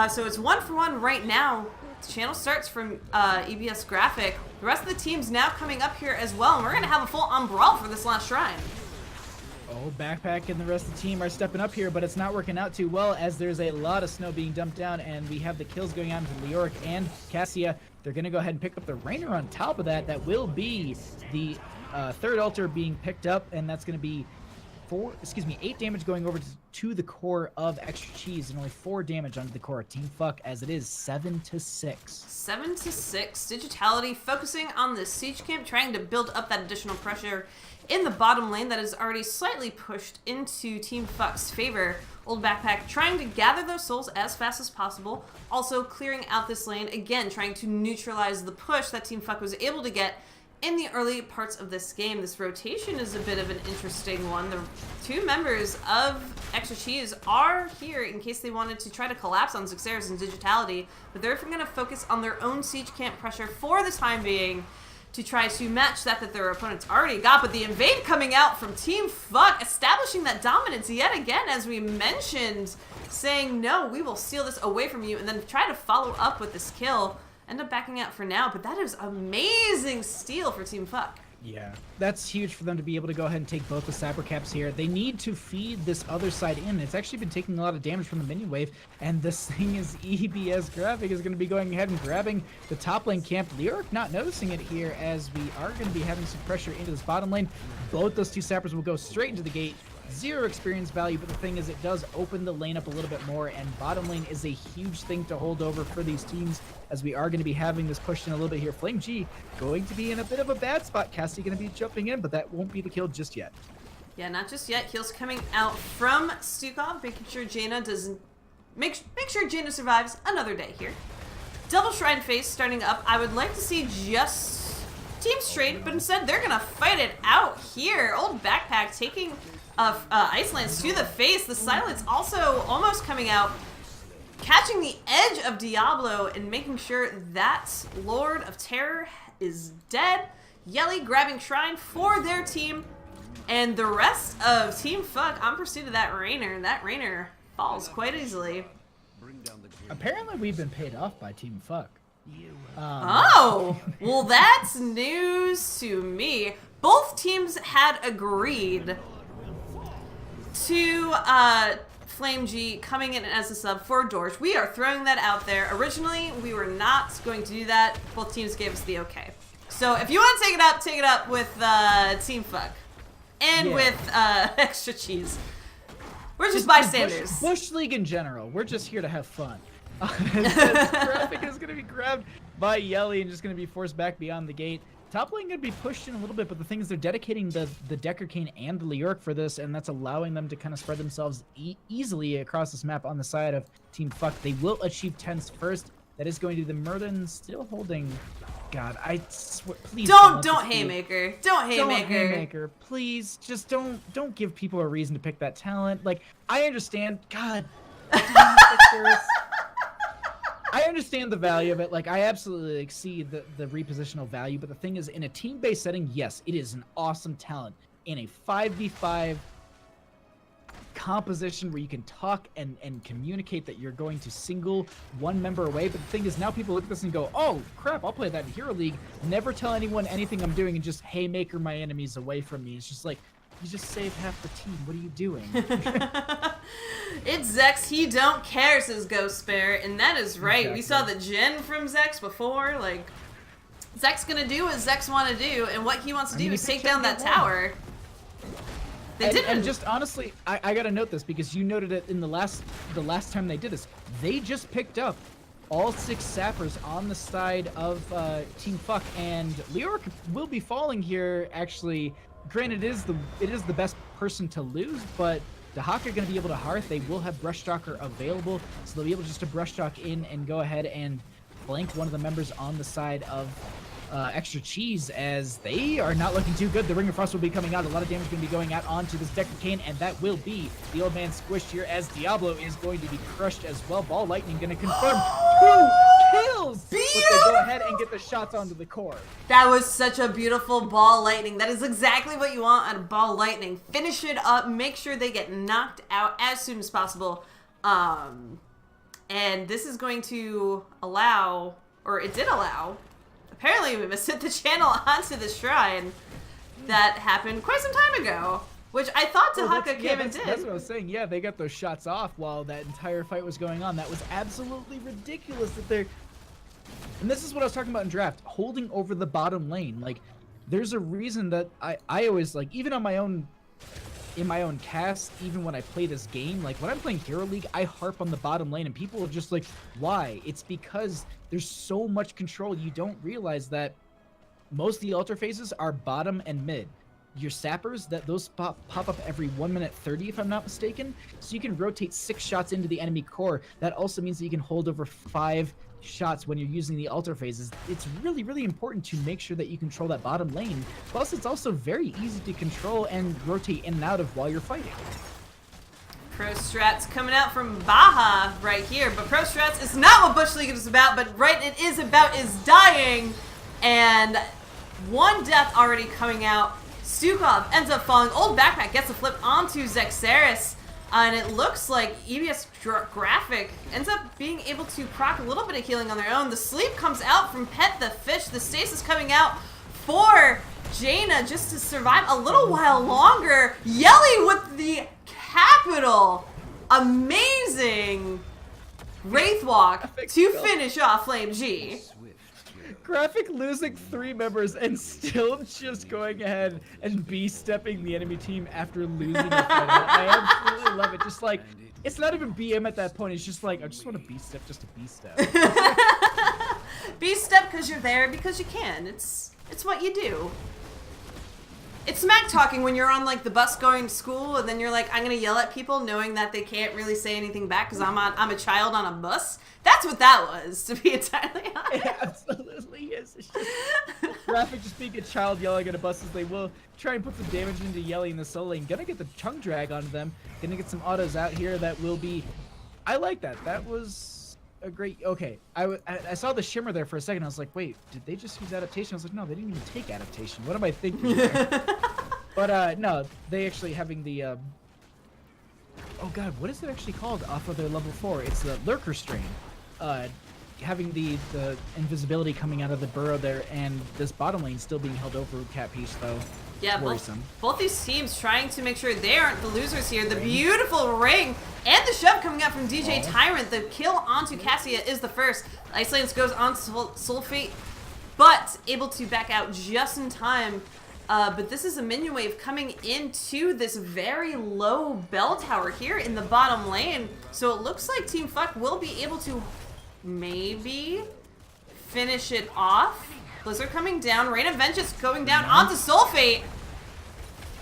So it's 1-for-1 right now. The channel starts from EBS Graphic. The rest of the team's now coming up here as well, and we're gonna have a full umbrella for this last shrine. Oh, Backpack and the rest of the team are stepping up here, but it's not working out too well as there's a lot of snow being dumped down, and we have the kills going on to Leoric and Cassia. They're going to go ahead and pick up the Rainer on top of that. That will be the third altar being picked up, and that's going to be 8 damage going over to the core of Extra Cheese, and only 4 damage onto the core of Team Fuck, as it is 7-6. 7-6. Digitality focusing on the siege camp, trying to build up that additional pressure in the bottom lane that is already slightly pushed into Team Fuck's favor. Old Backpack trying to gather those souls as fast as possible, also clearing out this lane, again trying to neutralize the push that Team Fuck was able to get in the early parts of this game. This rotation is a bit of an interesting one. The two members of Extra Cheese are here in case they wanted to try to collapse on Zexeris and Digitality, but they're going to focus on their own siege camp pressure for the time being to try to match that their opponents already got. But the invade coming out from Team Fuck, establishing that dominance yet again, as we mentioned, saying, no, we will steal this away from you, and then try to follow up with this kill. End up backing out for now, but that is amazing steal for Team Fuck. Yeah, that's huge for them to be able to go ahead and take both the Cyber Caps here. They need to feed this other side in. It's actually been taking a lot of damage from the minion wave, and this thing is EBS Graphic is going to be going ahead and grabbing the top lane camp. Leoric not noticing it here, as we are going to be having some pressure into this bottom lane. Both those two sappers will go straight into the gate. 0 experience value, but the thing is, it does open the lane up a little bit more, and bottom lane is a huge thing to hold over for these teams, as we are going to be having this pushed in a little bit here. Flame G going to be in a bit of a bad spot. Cassie going to be jumping in, but that won't be the kill just yet. Yeah, not just yet. Heals coming out from Stukov, making sure Jaina doesn't... Make sure Jaina survives another day here. Double Shrine Face starting up. I would like to see just Team Straight, but instead they're going to fight it out here. Old Backpack taking... Ice Lance to the face. The silence also almost coming out, catching the edge of Diablo and making sure that Lord of Terror is dead. Yelly grabbing Shrine for their team, and the rest of Team Fuck on pursuit of that Rainer, and that Rainer falls quite easily. Apparently we've been paid off by Team Fuck. Oh, well, that's news to me. Both teams had agreed to Flame G coming in as a sub for Dorj. We are throwing that out there. Originally, we were not going to do that. Both teams gave us the okay. So if you want to take it up with Team Fuck and with Extra Cheese. We're just bystanders. Bush League in general. We're just here to have fun. Graphic is going to be grabbed by Yelly and just going to be forced back beyond the gate. Top lane going to be pushed in a little bit, but the thing is they're dedicating the Decker Cane and the Leoric for this, and that's allowing them to kind of spread themselves easily across this map on the side of Team Fuck. They will achieve 10s first. That is going to be the Merlin still holding... God, I swear, please don't Haymaker. Don't Haymaker. Please, just don't give people a reason to pick that talent. Like, I understand. God. I understand the value of it. Like, I absolutely see the repositional value, but the thing is, in a team-based setting, yes, it is an awesome talent. In a 5v5 composition where you can talk and communicate that you're going to single one member away, but the thing is, now people look at this and go, oh crap, I'll play that in Hero League, never tell anyone anything I'm doing, and just haymaker my enemies away from me. It's just like, you just saved half the team. What are you doing? It's Zex. He don't care, says Ghost Bear, and that is right. Exactly. We saw the gen from Zex before. Like, Zex gonna do what Zex want to do, and what he wants to do is take down that tower. They didn't. And just honestly, I gotta note this because you noted it in the last time they did this. They just picked up all 6 sappers on the side of Team Fuck, and Leoric will be falling here. Actually, granted, it is the best person to lose, but Dahaka are going to be able to Hearth. They will have Brush Stalker available, so they'll be able just to Brush Stalk in and go ahead and flank one of the members on the side of Extra Cheese, as they are not looking too good. The Ring of Frost will be coming out. A lot of damage going to be going out onto this Deku Kane, and that will be the old man squished here, as Diablo is going to be crushed as well. Ball Lightning going to confirm 2 kills! But they go ahead and get the shots onto the core. That was such a beautiful Ball Lightning. That is exactly what you want out of Ball Lightning. Finish it up. Make sure they get knocked out as soon as possible. And this is going to allow, or it did allow, apparently we must hit the channel onto the shrine. That happened quite some time ago, which I thought Dahaka came and did. That's what I was saying. Yeah, they got those shots off while that entire fight was going on. That was absolutely ridiculous that they're... And this is what I was talking about in draft, holding over the bottom lane. Like, there's a reason that I always, like, even on my own, in my own cast, even when I play this game, like, when I'm playing Hero League, I harp on the bottom lane, and people are just like, why? It's because there's so much control. You don't realize that most of the altar phases are bottom and mid. Your sappers, those pop up every 1 minute 30, if I'm not mistaken, so you can rotate 6 shots into the enemy core. That also means that you can hold over 5 shots when you're using the altar phases. It's really, really important to make sure that you control that bottom lane. Plus, it's also very easy to control and rotate in and out of while you're fighting. Pro Strats coming out from Baja right here, but Pro Strats is not what Bush League is about, but right it is about is dying, and 1 death already coming out. Stukov ends up falling. Old Backpack gets a flip onto Zexaris, and it looks like EBS Graphic ends up being able to proc a little bit of healing on their own. The sleep comes out from Pet the Fish. The stasis coming out for Jaina just to survive a little while longer. Yelly with the capital. Amazing Wraithwalk to finish off Flame G. Graphic losing 3 members and still just going ahead and B-stepping the enemy team after losing a fight. I absolutely love it. Just like, it's not even BM at that point. It's just like, I just want to B-step just to B-step. B-step because you're there, because you can. It's what you do. It's smack talking when you're on like the bus going to school, and then you're like, I'm gonna yell at people knowing that they can't really say anything back because I'm a child on a bus. That's what that was, to be entirely honest. It absolutely is. It's just Graphic just being a child yelling at a bus as they will try and put some damage into Yelly in the solo lane. Gonna get the chunk drag onto them. Gonna get some autos out here that will be... I like that. That was a great... Okay, I saw the shimmer there for a second. I was like, wait, did they just use adaptation? I was like, no, they didn't even take adaptation. What am I thinking here? But no, they actually having the... Oh god, what is it actually called off of their level 4? It's the Lurker Strain. Having the invisibility coming out of the burrow there, and this bottom lane still being held over with Cat Peach, though. Yeah, worrisome. Both these teams trying to make sure they aren't the losers here. The beautiful ring and the shove coming out from DJ Tyrant. The kill onto Cassia is the first. Ice Lance goes on to Sulfate, but able to back out just in time. But this is a minion wave coming into this very low bell tower here in the bottom lane. So it looks like Team Fuck will be able to maybe finish it off. Blizzard coming down. Rain of Vengeance going down onto Sulfate.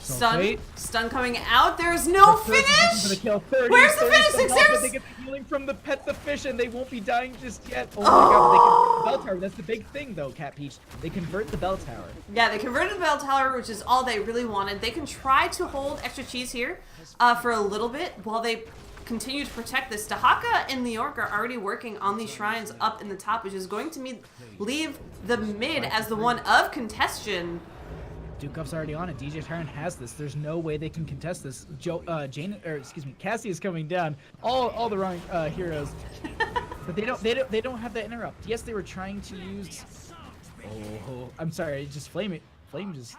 Stun coming out. There is no finish. Where's the finish? Zexaris? They get the healing from the Pet the Fish, and they won't be dying just yet. Oh my god! They convert the bell tower. That's the big thing, though, Cat Peach. They convert the bell tower. Yeah, they converted the bell tower, which is all they really wanted. They can try to hold Extra Cheese here for a little bit while they continue to protect this. Dahaka and Leoric are already working on these shrines up in the top, which is going to leave the mid as the one of contention. Dukov's already on it. DJ Tyrant has this. There's no way they can contest this. Cassie is coming down. All the wrong heroes. But they don't have that interrupt. Yes, they were trying to use. Oh, I'm sorry. Just Flame just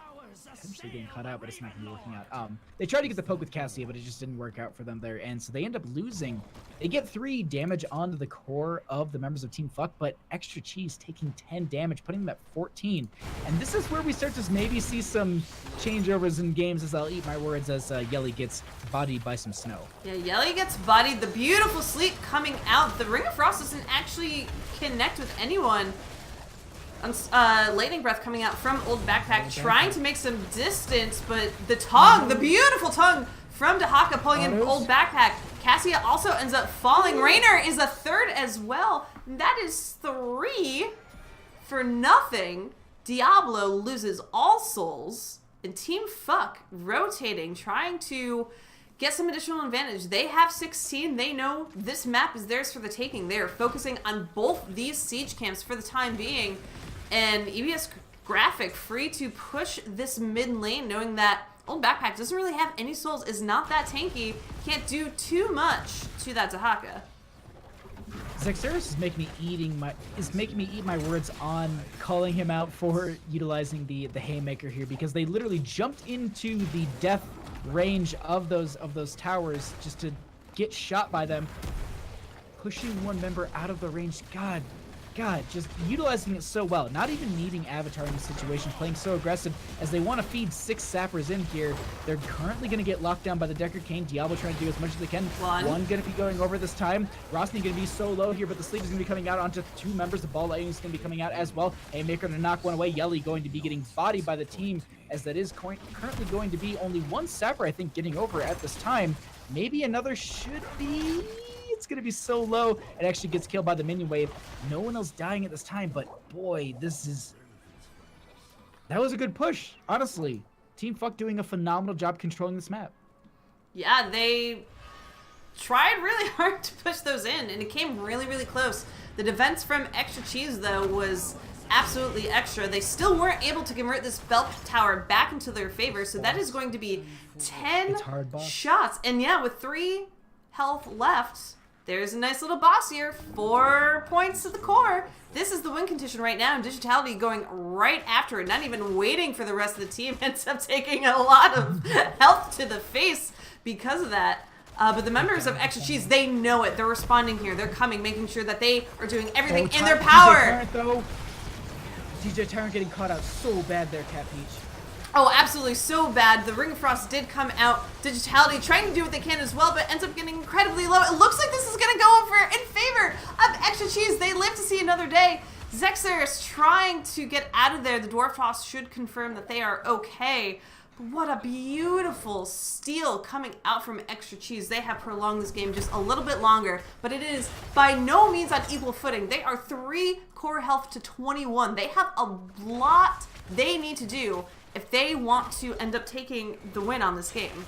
essentially getting cut out, but it's not gonna be working out. They tried to get the poke with Cassia, but it just didn't work out for them there, and so they end up losing They get 3 damage onto the core of the members of Team Fuck, but Extra Cheese taking 10 damage, putting them at 14. And this is where we start to maybe see some changeovers in games, as I'll eat my words, as Yelly gets bodied by some snow. Yeah, Yelly gets bodied. The beautiful sleep coming out. The Ring of Frost doesn't actually connect with anyone. Lightning Breath coming out from Old Backpack, trying to make some distance, but the tongue, the beautiful tongue from Dehaka pulling in Old Backpack. Cassia also ends up falling. Rainer is a third as well. That is 3 for nothing. Diablo loses all souls, and Team Fuck rotating, trying to get some additional advantage. They have 16. They know this map is theirs for the taking. They are focusing on both these siege camps for the time being. And EBS Graphic free to push this mid lane, knowing that Old Backpack doesn't really have any souls, is not that tanky, can't do too much to that Dehaka. Zexeris is making me eat my words on calling him out for utilizing the Haymaker here, because they literally jumped into the death range of those towers just to get shot by them, pushing one member out of the range. God, just utilizing it so well, not even needing Avatar in this situation, playing so aggressive as they want to feed 6 sappers in here. They're currently going to get locked down by the Decker Cane. Diablo trying to do as much as they can. One going to be going over this time. Rosny going to be so low here, but the sleep is going to be coming out onto 2 members. The Ball Lightning is going to be coming out as well. Haymaker to knock one away. Yelly going to be getting bodied by the team, as that is currently going to be only 1 sapper, I think, getting over at this time. Maybe another should be... It's going to be so low, it actually gets killed by the minion wave. No one else dying at this time, but boy, that was a good push, honestly. Team Fuck doing a phenomenal job controlling this map. Yeah, they tried really hard to push those in, and it came really, really close. The defense from Extra Cheese, though, was absolutely extra. They still weren't able to convert this belt tower back into their favor, so that is going to be 10 shots. And yeah, with 3 health left, there's a nice little boss here. 4 points to the core. This is the win condition right now, and Digitality going right after it, not even waiting for the rest of the team. Ends up taking a lot of health to the face because of that. But the members of Extra Cheese, they know it. They're responding here. They're coming, making sure that they are doing everything in their power. DJ Tyrant getting caught out so bad there, Cat Peach. Oh, absolutely so bad. The Ring of Frost did come out. Digitality trying to do what they can as well, but ends up getting incredibly low. It looks like this is going to go over in favor of Extra Cheese. They live to see another day. Zexeris trying to get out of there. The Dwarf Toss should confirm that they are okay. But what a beautiful steal coming out from Extra Cheese. They have prolonged this game just a little bit longer, but it is by no means on equal footing. They are 3 core health to 21. They have a lot they need to do if they want to end up taking the win on this game.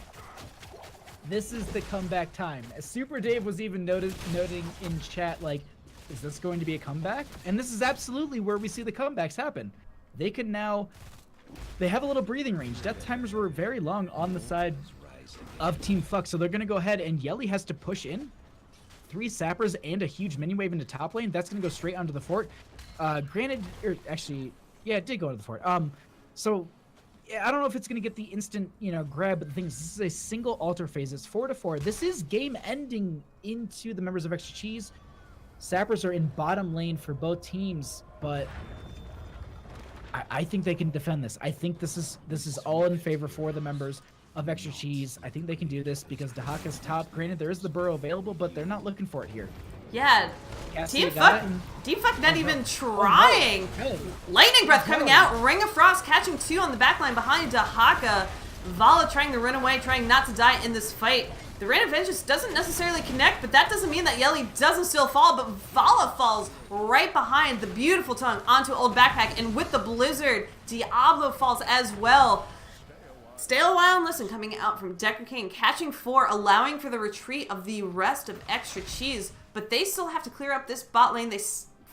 This is the comeback time. As Super Dave was even noting in chat, like, is this going to be a comeback? And this is absolutely where we see the comebacks happen. They can now, they have a little breathing range. Death timers were very long on the side of Team Fuck, so they're going to go ahead, and Yelly has to push in. 3 sappers and a huge mini wave into top lane. That's going to go straight onto the fort. Granted, or actually, yeah, it did go to the fort. So I don't know if it's going to get the instant, grab, but the thing is, this is a single altar phase. It's 4-4. This is game ending into the members of Extra Cheese. Sappers are in bottom lane for both teams, but I think they can defend this. I think this is all in favor for the members of Extra Cheese. I think they can do this because Dehaka's top. Granted, there is the burrow available, but they're not looking for it here. Yeah, Team Fuck not even trying. Lightning Breath coming out. Ring of Frost catching 2 on the backline behind Dehaka. Vala trying to run away, trying not to die in this fight. The Rain of Vengeance doesn't necessarily connect, but that doesn't mean that Yelly doesn't still fall, but Vala falls right behind the beautiful tongue onto Old Backpack, and with the Blizzard, Diablo falls as well. Stay a while and listen coming out from Decker King, catching 4, allowing for the retreat of the rest of Extra Cheese. But they still have to clear up this bot lane. They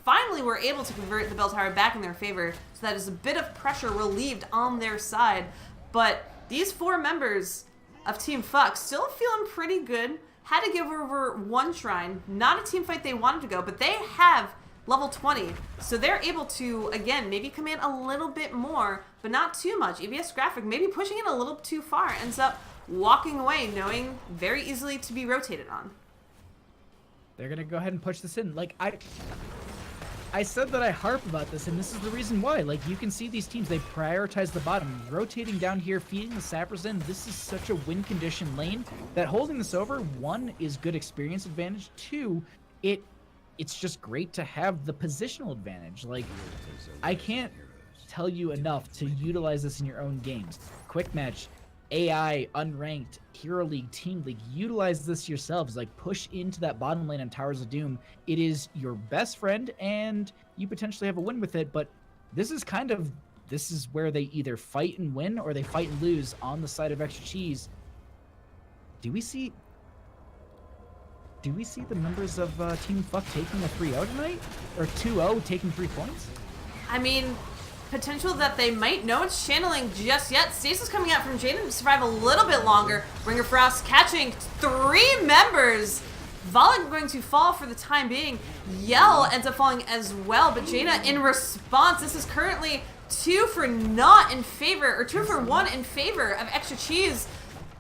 finally were able to convert the bell tower back in their favor, so that is a bit of pressure relieved on their side. But these 4 members of Team Fuck still feeling pretty good. Had to give over 1 shrine. Not a team fight they wanted to go, but they have level 20. So they're able to, again, maybe come in a little bit more, but not too much. EBS Graphic maybe pushing it a little too far. Ends up walking away, knowing very easily to be rotated on. They're gonna go ahead and push this in. Like I said that I harp about this, and this is the reason why. Like, you can see these teams, they prioritize the bottom, rotating down here, feeding the sappers in. This is such a win condition lane that holding this over, one, is good experience advantage. Two, it's just great to have the positional advantage. Like, I can't tell you enough to utilize this in your own games. Quick match, AI, unranked, Hero League, Team League, utilize this yourselves. Like, push into that bottom lane on Towers of Doom. It is your best friend, and you potentially have a win with it, but this is where they either fight and win, or they fight and lose on the side of Extra Cheese. Do we see the members of Team Fuck taking a 3-0 tonight? Or 2-0 taking 3 points? I mean, potential that they might. No one's channeling just yet. Stasis coming out from Jaden to survive a little bit longer. Ringer Frost catching 3 members. Vala going to fall for the time being. Yell ends up falling as well, but Jaina in response, this is currently 2 for 1 in favor of Extra Cheese.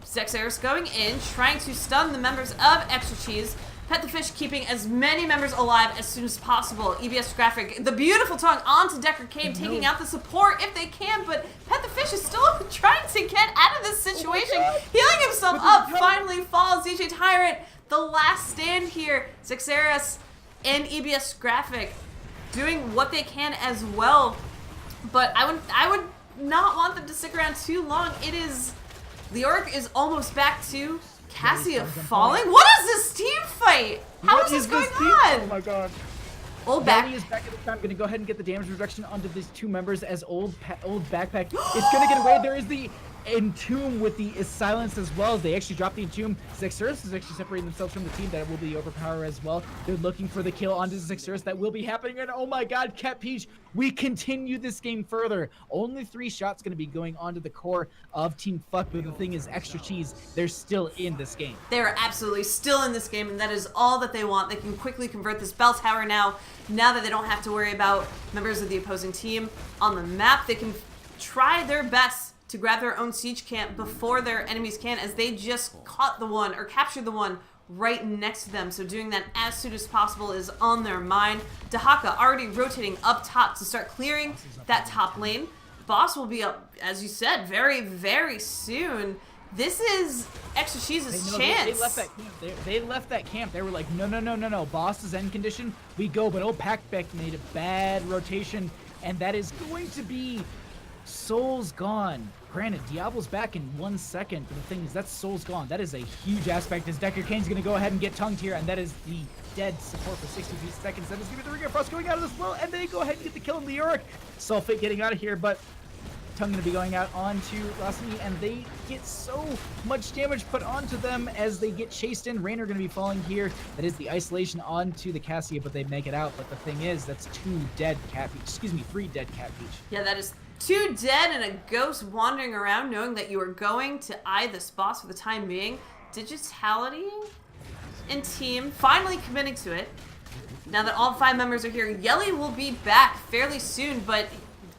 Zexeris going in, trying to stun the members of Extra Cheese. Pet the Fish keeping as many members alive as soon as possible. EBS Graphic, the beautiful tongue onto Decker Cave, taking out the support if they can, but Pet the Fish is still trying to get out of this situation. Healing himself up, finally falls. DJ Tyrant, the last stand here. Zexeris and EBS Graphic doing what they can as well, but I would not want them to stick around too long. Leoric is almost back to Cassia falling. What is this team fight? How is this going on? Oh my god. Old back. Is back at the time. Going to go ahead and get the damage reduction onto these 2 members as old backpack. It's going to get away. There is the Entomb with the silence as well. They actually dropped the Entomb. Zexeris is actually separating themselves from the team. That will be overpower as well. They're looking for the kill onto Zexeris. That will be happening. And oh my god, Cat Peach, we continue this game further. Only 3 shots going to be going onto the core of Team Fuck. But the thing is, Extra Cheese, they're still in this game. They are absolutely still in this game, and that is all that they want. They can quickly convert this bell tower now that they don't have to worry about members of the opposing team on the map. They can try their best to grab their own siege camp before their enemies can, as they just caught the one or captured the one right next to them. So doing that as soon as possible is on their mind. Dahaka already rotating up top to start clearing that top lane. Boss will be up, as you said, very, very soon. This is Extra Cheese's chance. They left that camp. They left that camp. They were like, no. Boss is end condition. We go. But old Packbeck made a bad rotation, and that is going to be Soul's gone. Granted, Diablo's back in 1 second, but the thing is, that Soul's gone. That is a huge aspect, as Decker Kane's going to go ahead and get tongued here, and that is the dead support for 63 seconds. That is going to be the Ringer Frost going out of this well, and they go ahead and get the kill on Leoric. Sulfate getting out of here, but Tongue going to be going out onto Lasny, and they get so much damage put onto them as they get chased in. Raynor going to be falling here. That is the isolation onto the Cassia, but they make it out. But the thing is, that's 3 dead Cat Peach. Yeah, that is 2 dead and a ghost wandering around, knowing that you are going to eye this boss for the time being. Digitality and team finally committing to it. Now that all 5 members are here, Yelly will be back fairly soon, but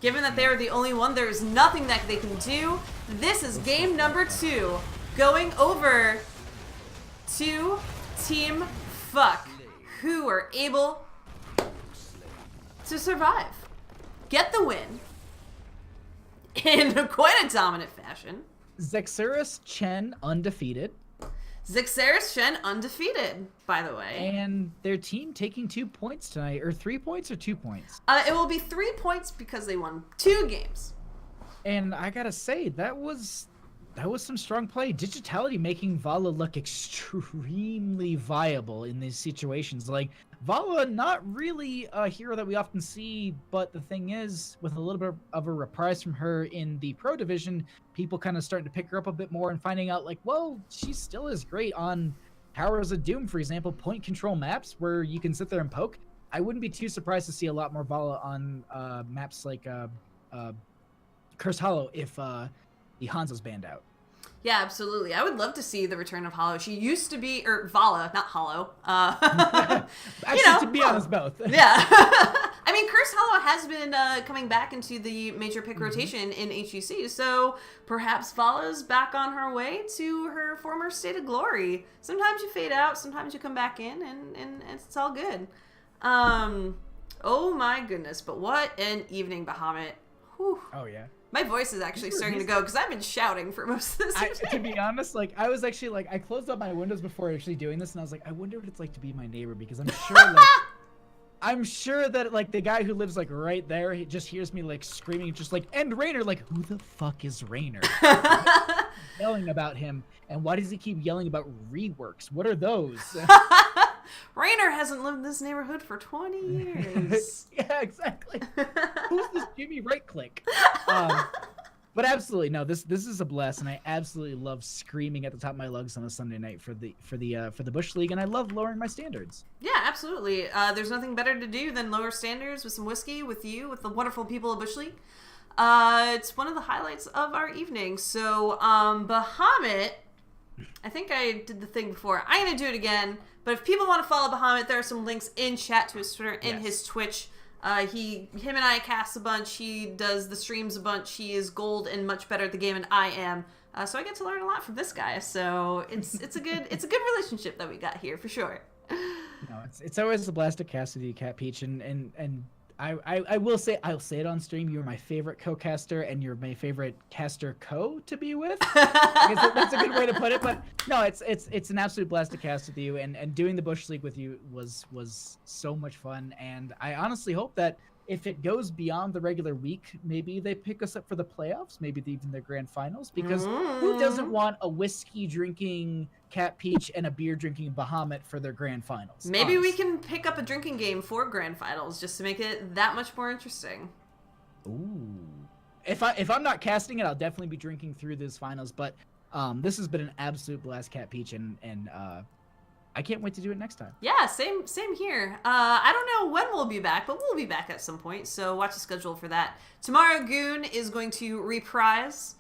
given that they are the only one, there is nothing that they can do. This is game number 2, going over to Team Fuck, who are able to survive, get the win in quite a dominant fashion. Zexeris Chen undefeated. Zexeris Chen undefeated, by the way. And their team taking 2 points tonight, or 3 points or 2 points? It will be 3 points because they won 2 games. And I gotta say, that was some strong play. Digitality making Vala look extremely viable in these situations. Like, Vala, not really a hero that we often see, but the thing is, with a little bit of a reprise from her in the pro division, people kind of starting to pick her up a bit more and finding out, like, well, she still is great on Towers of Doom, for example, point control maps where you can sit there and poke. I wouldn't be too surprised to see a lot more Vala on maps like Cursed Hollow if the Hanzo's banned out. Yeah, absolutely. I would love to see the return of Hollow. She used to be, or Vala, not Hollow. Actually, to be honest, both. Yeah. I mean, Curse Hollow has been coming back into the major pick rotation in HEC, so perhaps Vala's back on her way to her former state of glory. Sometimes you fade out, sometimes you come back in, and it's all good. Oh my goodness, but what an evening, Bahamut. Whew. Oh yeah. My voice is actually starting to go because I've been shouting for most of this evening. To be honest, like I was actually like I closed up my windows before actually doing this, and I was like, I wonder what it's like to be my neighbor, because I'm sure like I'm sure that like the guy who lives like right there, he just hears me like screaming, just like, and Rainer, like, who the fuck is Rainer? Yelling about him, and why does he keep yelling about reworks? What are those? Rainer hasn't lived in this neighborhood for 20 years. Yeah, exactly. Who's this Jimmy Right Click? But absolutely no. This is a blast, and I absolutely love screaming at the top of my lungs on a Sunday night for the Bush League, and I love lowering my standards. Yeah, absolutely. There's nothing better to do than lower standards with some whiskey, with you, with the wonderful people of Bush League. It's one of the highlights of our evening. So, Bahamut, I think I did the thing before. I'm going to do it again. But if people want to follow Bahamut, there are some links in chat to his Twitter and his Twitch. Him and I cast a bunch. He does the streams a bunch. He is gold and much better at the game than I am. So I get to learn a lot from this guy. So it's a good relationship that we got here for sure. No, it's always a blast to cast with you, Cat Peach, and I will say, I'll say it on stream, you're my favorite co-caster, and you're my favorite caster to be with. That's a good way to put it, but no, it's an absolute blast to cast with you, and doing the Bush League with you was so much fun, and I honestly hope that if it goes beyond the regular week, maybe they pick us up for the playoffs, maybe even the grand finals, because who doesn't want a whiskey drinking Cat Peach and a beer drinking Bahamut for their grand finals? Maybe we can pick up a drinking game for grand finals just to make it that much more interesting. Ooh. If I'm not casting it, I'll definitely be drinking through these finals, but this has been an absolute blast, Cat Peach, and I can't wait to do it next time. Yeah, same here. I don't know when we'll be back, but we'll be back at some point, so watch the schedule for that. Tomorrow, Goon is going to reprise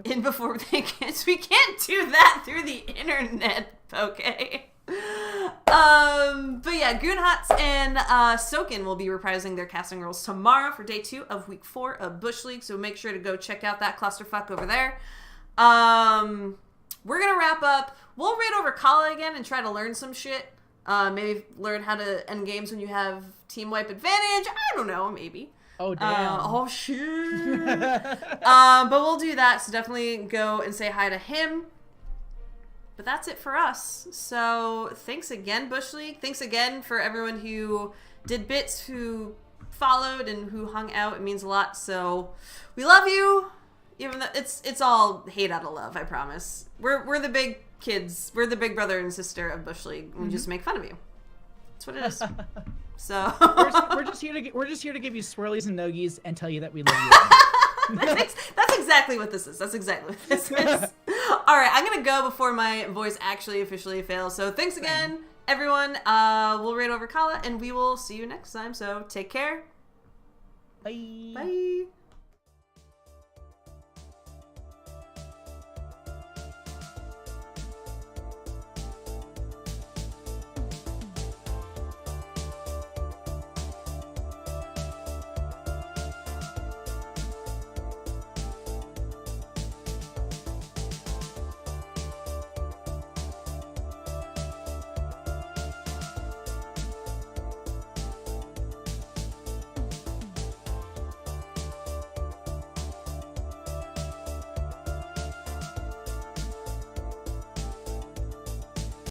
in Before Vacants. We can't do that through the internet, okay? But yeah, Goonhots and Soken will be reprising their casting roles tomorrow for day 2 of week 4 of Bush League, so make sure to go check out that clusterfuck over there. We're gonna wrap up. We'll raid over Kala again and try to learn some shit. Maybe learn how to end games when you have team wipe advantage. I don't know, maybe. Oh, damn. Oh, shit. But we'll do that, so definitely go and say hi to him. But that's it for us. So thanks again, Bush League. Thanks again for everyone who did bits, who followed, and who hung out. It means a lot. So we love you. Even though it's all hate out of love, I promise. We're the big kids. We're the big brother and sister of Bush League. We just make fun of you. That's what it is. So we're just here to give you swirlies and nogies and tell you that we love you. That's exactly what this is. That's exactly what this is. All right, I'm gonna go before my voice actually officially fails. So thanks again, everyone. We'll raid over Kala, and we will see you next time. So take care. Bye. Bye.